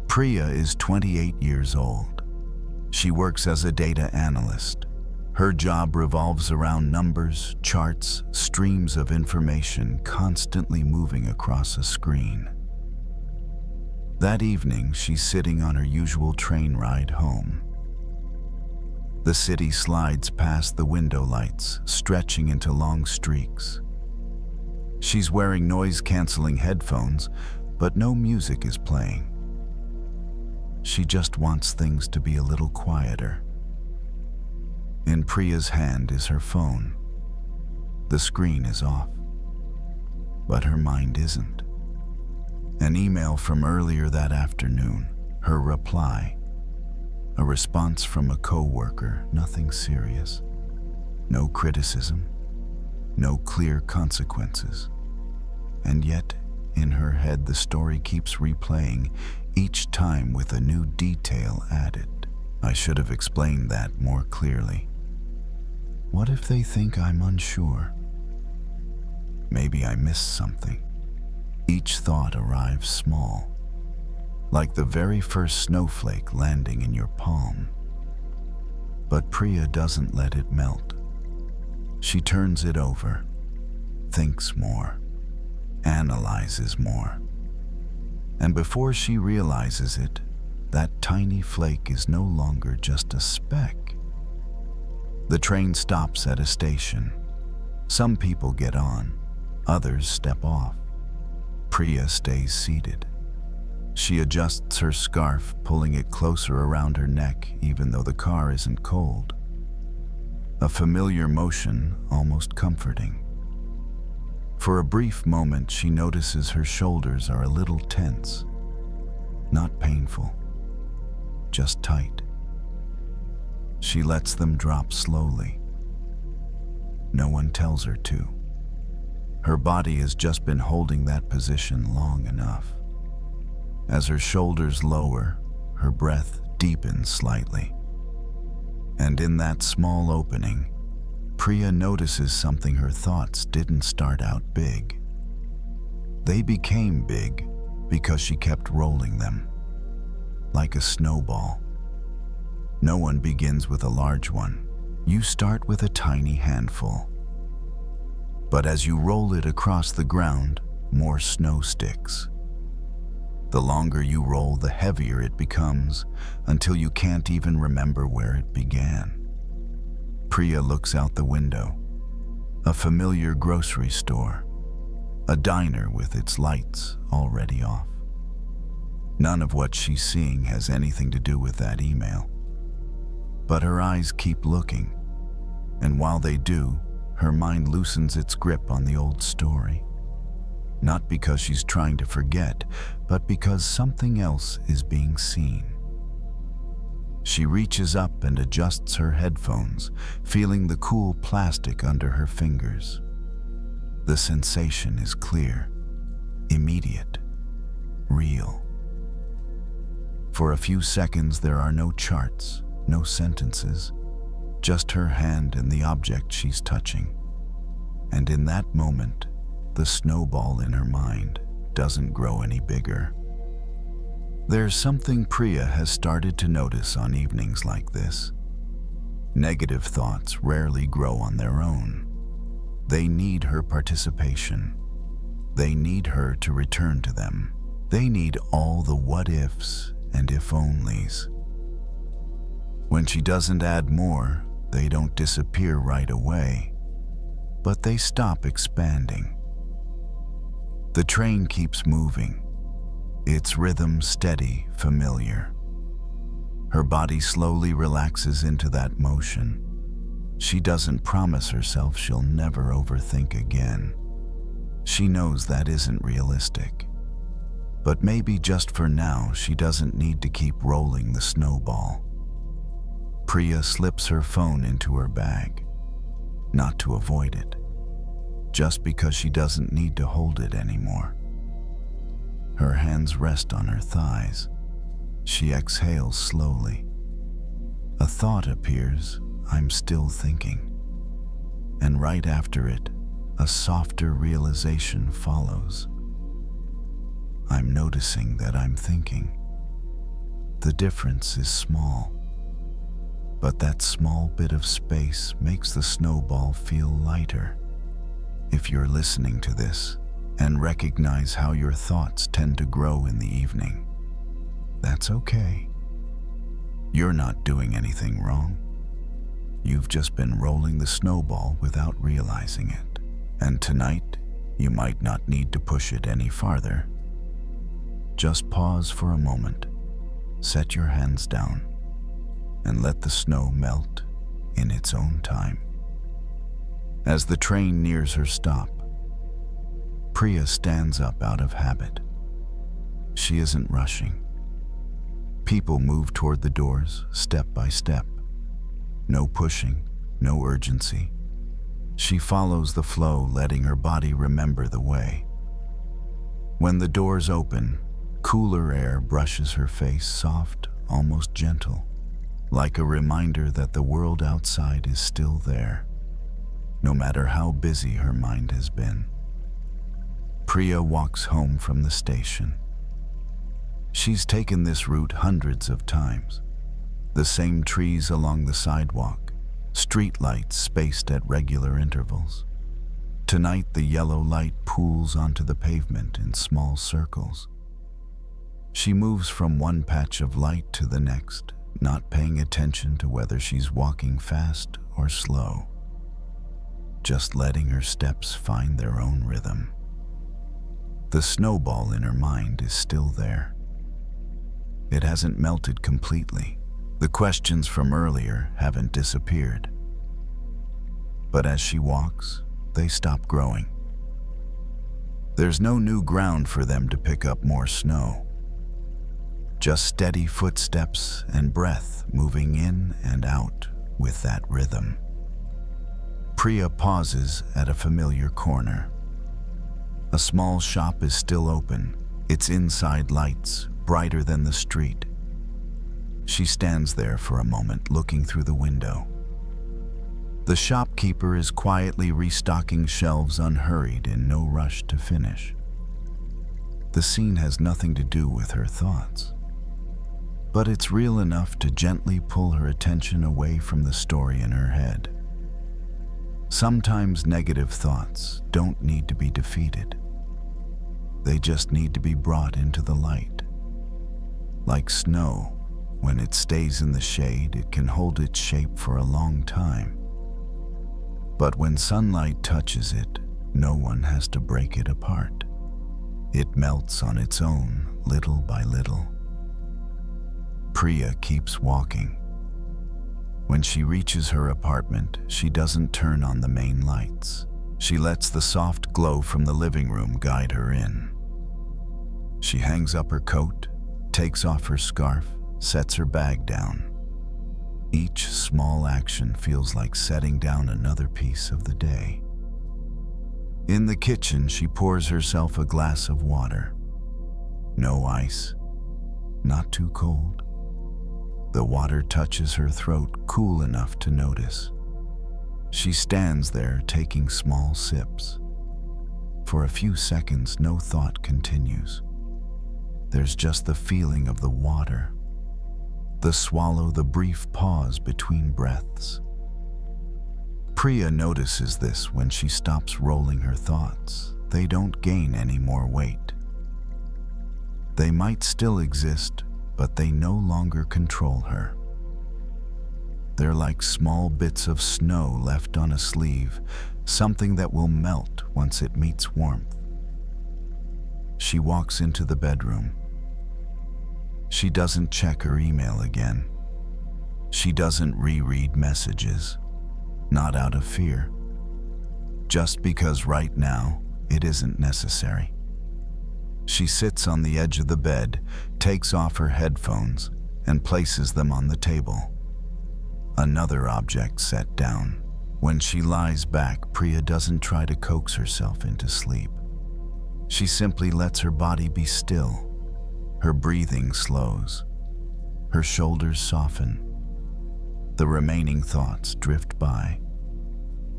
Priya is 28 years old. She works as a data analyst. Her job revolves around numbers, charts, streams of information constantly moving across a screen. That evening, she's sitting on her usual train ride home. The city slides past the window lights, stretching into long streaks. She's wearing noise-canceling headphones, but no music is playing. She just wants things to be a little quieter. In Priya's hand is her phone. The screen is off, but her mind isn't. An email from earlier that afternoon, her reply, a response from a coworker, nothing serious, no criticism, no clear consequences. And yet, in her head, the story keeps replaying, each time with a new detail added. I should have explained that more clearly. What if they think I'm unsure? Maybe I missed something. Each thought arrives small, like the very first snowflake landing in your palm. But Priya doesn't let it melt. She turns it over, thinks more, analyzes more. And before she realizes it, that tiny flake is no longer just a speck. The train stops at a station. Some people get on, others step off. Priya stays seated. She adjusts her scarf, pulling it closer around her neck, even though the car isn't cold. A familiar motion, almost comforting. For a brief moment, she notices her shoulders are a little tense. Not painful, just tight. She lets them drop slowly. No one tells her to. Her body has just been holding that position long enough. As her shoulders lower, her breath deepens slightly. And in that small opening, Priya notices something her thoughts didn't start out big. They became big because she kept rolling them, like a snowball. No one begins with a large one. You start with a tiny handful. But as you roll it across the ground, more snow sticks. The longer you roll, the heavier it becomes, until you can't even remember where it began. Priya looks out the window. A familiar grocery store. A diner with its lights already off. None of what she's seeing has anything to do with that email. But her eyes keep looking, and while they do, her mind loosens its grip on the old story. Not because she's trying to forget, but because something else is being seen. She reaches up and adjusts her headphones, feeling the cool plastic under her fingers. The sensation is clear, immediate, real. For a few seconds, there are no charts, no sentences, just her hand and the object she's touching. And in that moment, the snowball in her mind doesn't grow any bigger. There's something Priya has started to notice on evenings like this. Negative thoughts rarely grow on their own. They need her participation. They need her to return to them. They need all the what-ifs and if-onlys. When she doesn't add more, they don't disappear right away, but they stop expanding. The train keeps moving, its rhythm steady, familiar. Her body slowly relaxes into that motion. She doesn't promise herself she'll never overthink again. She knows that isn't realistic. But maybe just for now, she doesn't need to keep rolling the snowball. Priya slips her phone into her bag, not to avoid it, just because she doesn't need to hold it anymore. Her hands rest on her thighs. She exhales slowly. A thought appears, I'm still thinking. And right after it, a softer realization follows. I'm noticing that I'm thinking. The difference is small, but that small bit of space makes the snowball feel lighter. If you're listening to this and recognize how your thoughts tend to grow in the evening, that's okay. You're not doing anything wrong. You've just been rolling the snowball without realizing it. And tonight, you might not need to push it any farther. Just pause for a moment, set your hands down, and let the snow melt in its own time. As the train nears her stop, Priya stands up out of habit. She isn't rushing. People move toward the doors, step by step. No pushing, no urgency. She follows the flow, letting her body remember the way. When the doors open, cooler air brushes her face, soft, almost gentle, like a reminder that the world outside is still there, no matter how busy her mind has been. Priya walks home from the station. She's taken this route hundreds of times. The same trees along the sidewalk, street lights spaced at regular intervals. Tonight, the yellow light pools onto the pavement in small circles. She moves from one patch of light to the next, not paying attention to whether she's walking fast or slow, just letting her steps find their own rhythm. The snowball in her mind is still there. It hasn't melted completely. The questions from earlier haven't disappeared. But as she walks, they stop growing. There's no new ground for them to pick up more snow. Just steady footsteps and breath moving in and out with that rhythm. Priya pauses at a familiar corner. A small shop is still open, its inside lights brighter than the street. She stands there for a moment, looking through the window. The shopkeeper is quietly restocking shelves, unhurried, in no rush to finish. The scene has nothing to do with her thoughts, but it's real enough to gently pull her attention away from the story in her head. Sometimes negative thoughts don't need to be defeated. They just need to be brought into the light. Like snow, when it stays in the shade, it can hold its shape for a long time. But when sunlight touches it, no one has to break it apart. It melts on its own, little by little. Priya keeps walking. When she reaches her apartment, she doesn't turn on the main lights. She lets the soft glow from the living room guide her in. She hangs up her coat, takes off her scarf, sets her bag down. Each small action feels like setting down another piece of the day. In the kitchen, she pours herself a glass of water. No ice, not too cold. The water touches her throat, cool enough to notice. She stands there taking small sips. For a few seconds, no thought continues. There's just the feeling of the water, the swallow, the brief pause between breaths. Priya notices this when she stops rolling her thoughts. They don't gain any more weight. They might still exist, but they no longer control her. They're like small bits of snow left on a sleeve, something that will melt once it meets warmth. She walks into the bedroom. She doesn't check her email again. She doesn't reread messages, not out of fear, just because right now it isn't necessary. She sits on the edge of the bed, takes off her headphones, and places them on the table. Another object set down. When she lies back, Priya doesn't try to coax herself into sleep. She simply lets her body be still. Her breathing slows. Her shoulders soften. The remaining thoughts drift by,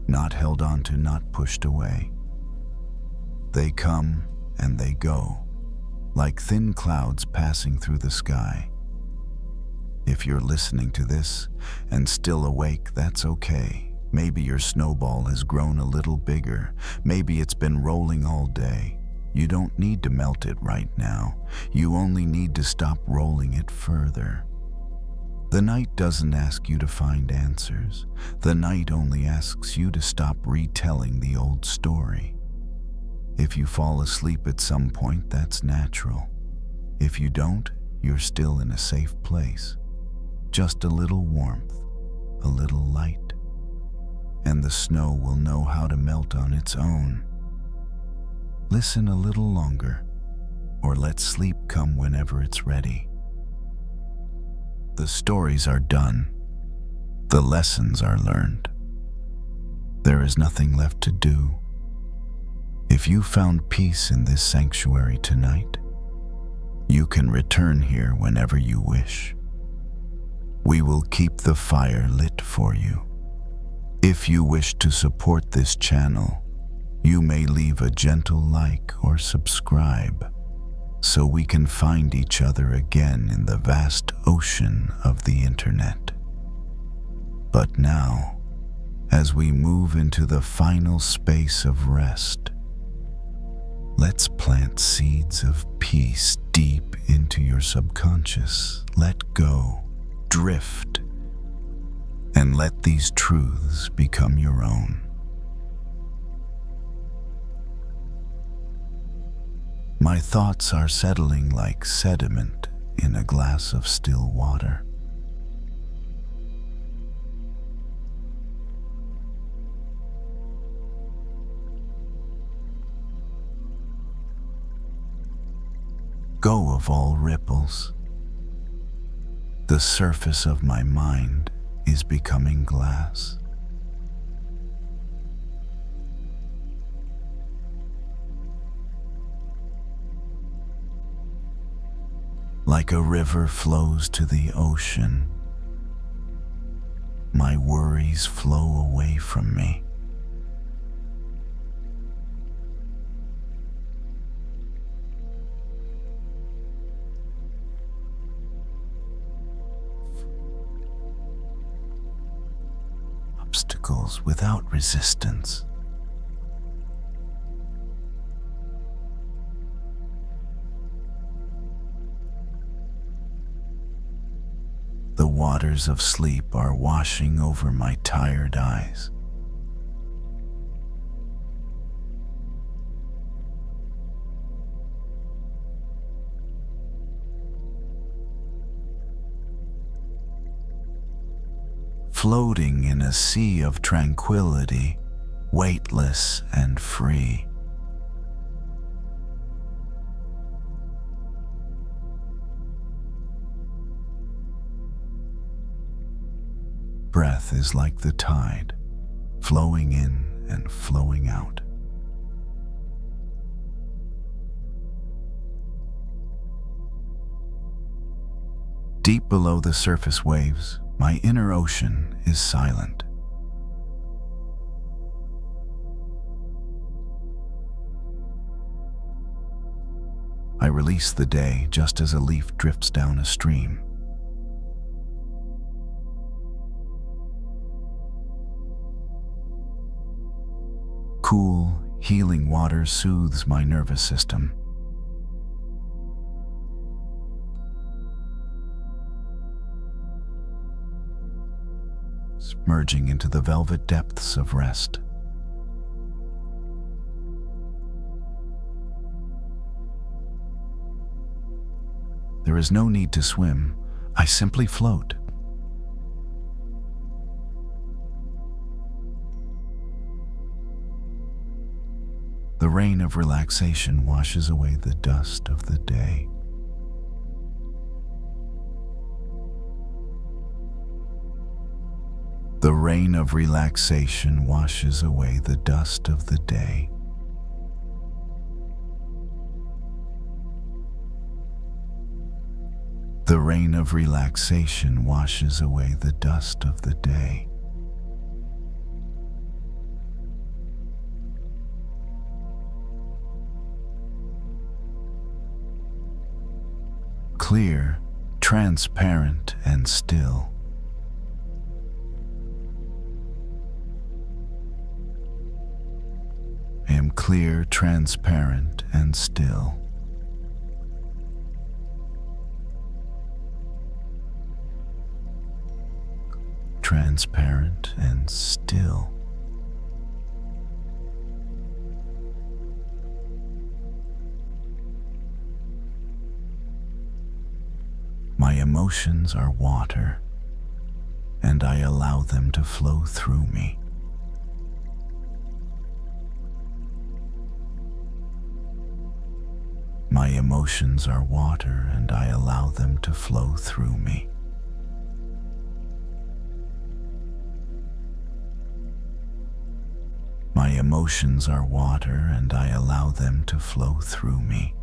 not held onto, not pushed away. They come and they go, like thin clouds passing through the sky. If you're listening to this and still awake, that's okay. Maybe your snowball has grown a little bigger. Maybe it's been rolling all day. You don't need to melt it right now. You only need to stop rolling it further. The night doesn't ask you to find answers. The night only asks you to stop retelling the old story. If you fall asleep at some point, that's natural. If you don't, you're still in a safe place. Just a little warmth, a little light, and the snow will know how to melt on its own. Listen a little longer, or let sleep come whenever it's ready. The stories are done. The lessons are learned. There is nothing left to do. If you found peace in this sanctuary tonight, you can return here whenever you wish. We will keep the fire lit for you. If you wish to support this channel, you may leave a gentle like or subscribe, so we can find each other again in the vast ocean of the internet. But now, as we move into the final space of rest, let's plant seeds of peace deep into your subconscious. Let go, drift, and let these truths become your own. My thoughts are settling like sediment in a glass of still water. Go of all ripples. The surface of my mind is becoming glass. Like a river flows to the ocean, my worries flow away from me. Obstacles without resistance. The waters of sleep are washing over my tired eyes. Floating in a sea of tranquility, weightless and free. Breath is like the tide, flowing in and flowing out. Deep below the surface waves, my inner ocean is silent. I release the day just as a leaf drifts down a stream. Cool, healing water soothes my nervous system. merging into the velvet depths of rest. There is no need to swim. I simply float. The rain of relaxation washes away the dust of the day. The rain of relaxation washes away the dust of the day. The rain of relaxation washes away the dust of the day. Clear, transparent, and still. I am clear, transparent, and still. Transparent and still. My emotions are water, and I allow them to flow through me. My emotions are water, and I allow them to flow through me. My emotions are water, and I allow them to flow through me.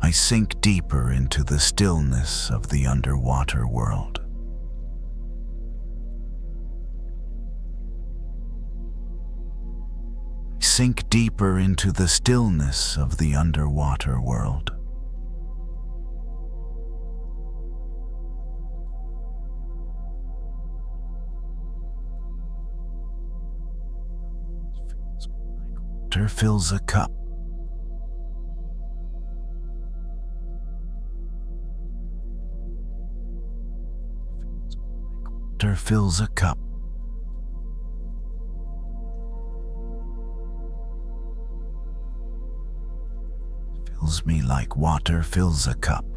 I sink deeper into the stillness of the underwater world. I sink deeper into the stillness of the underwater world. Water fills a cup. Water fills a cup. Fills me like water fills a cup.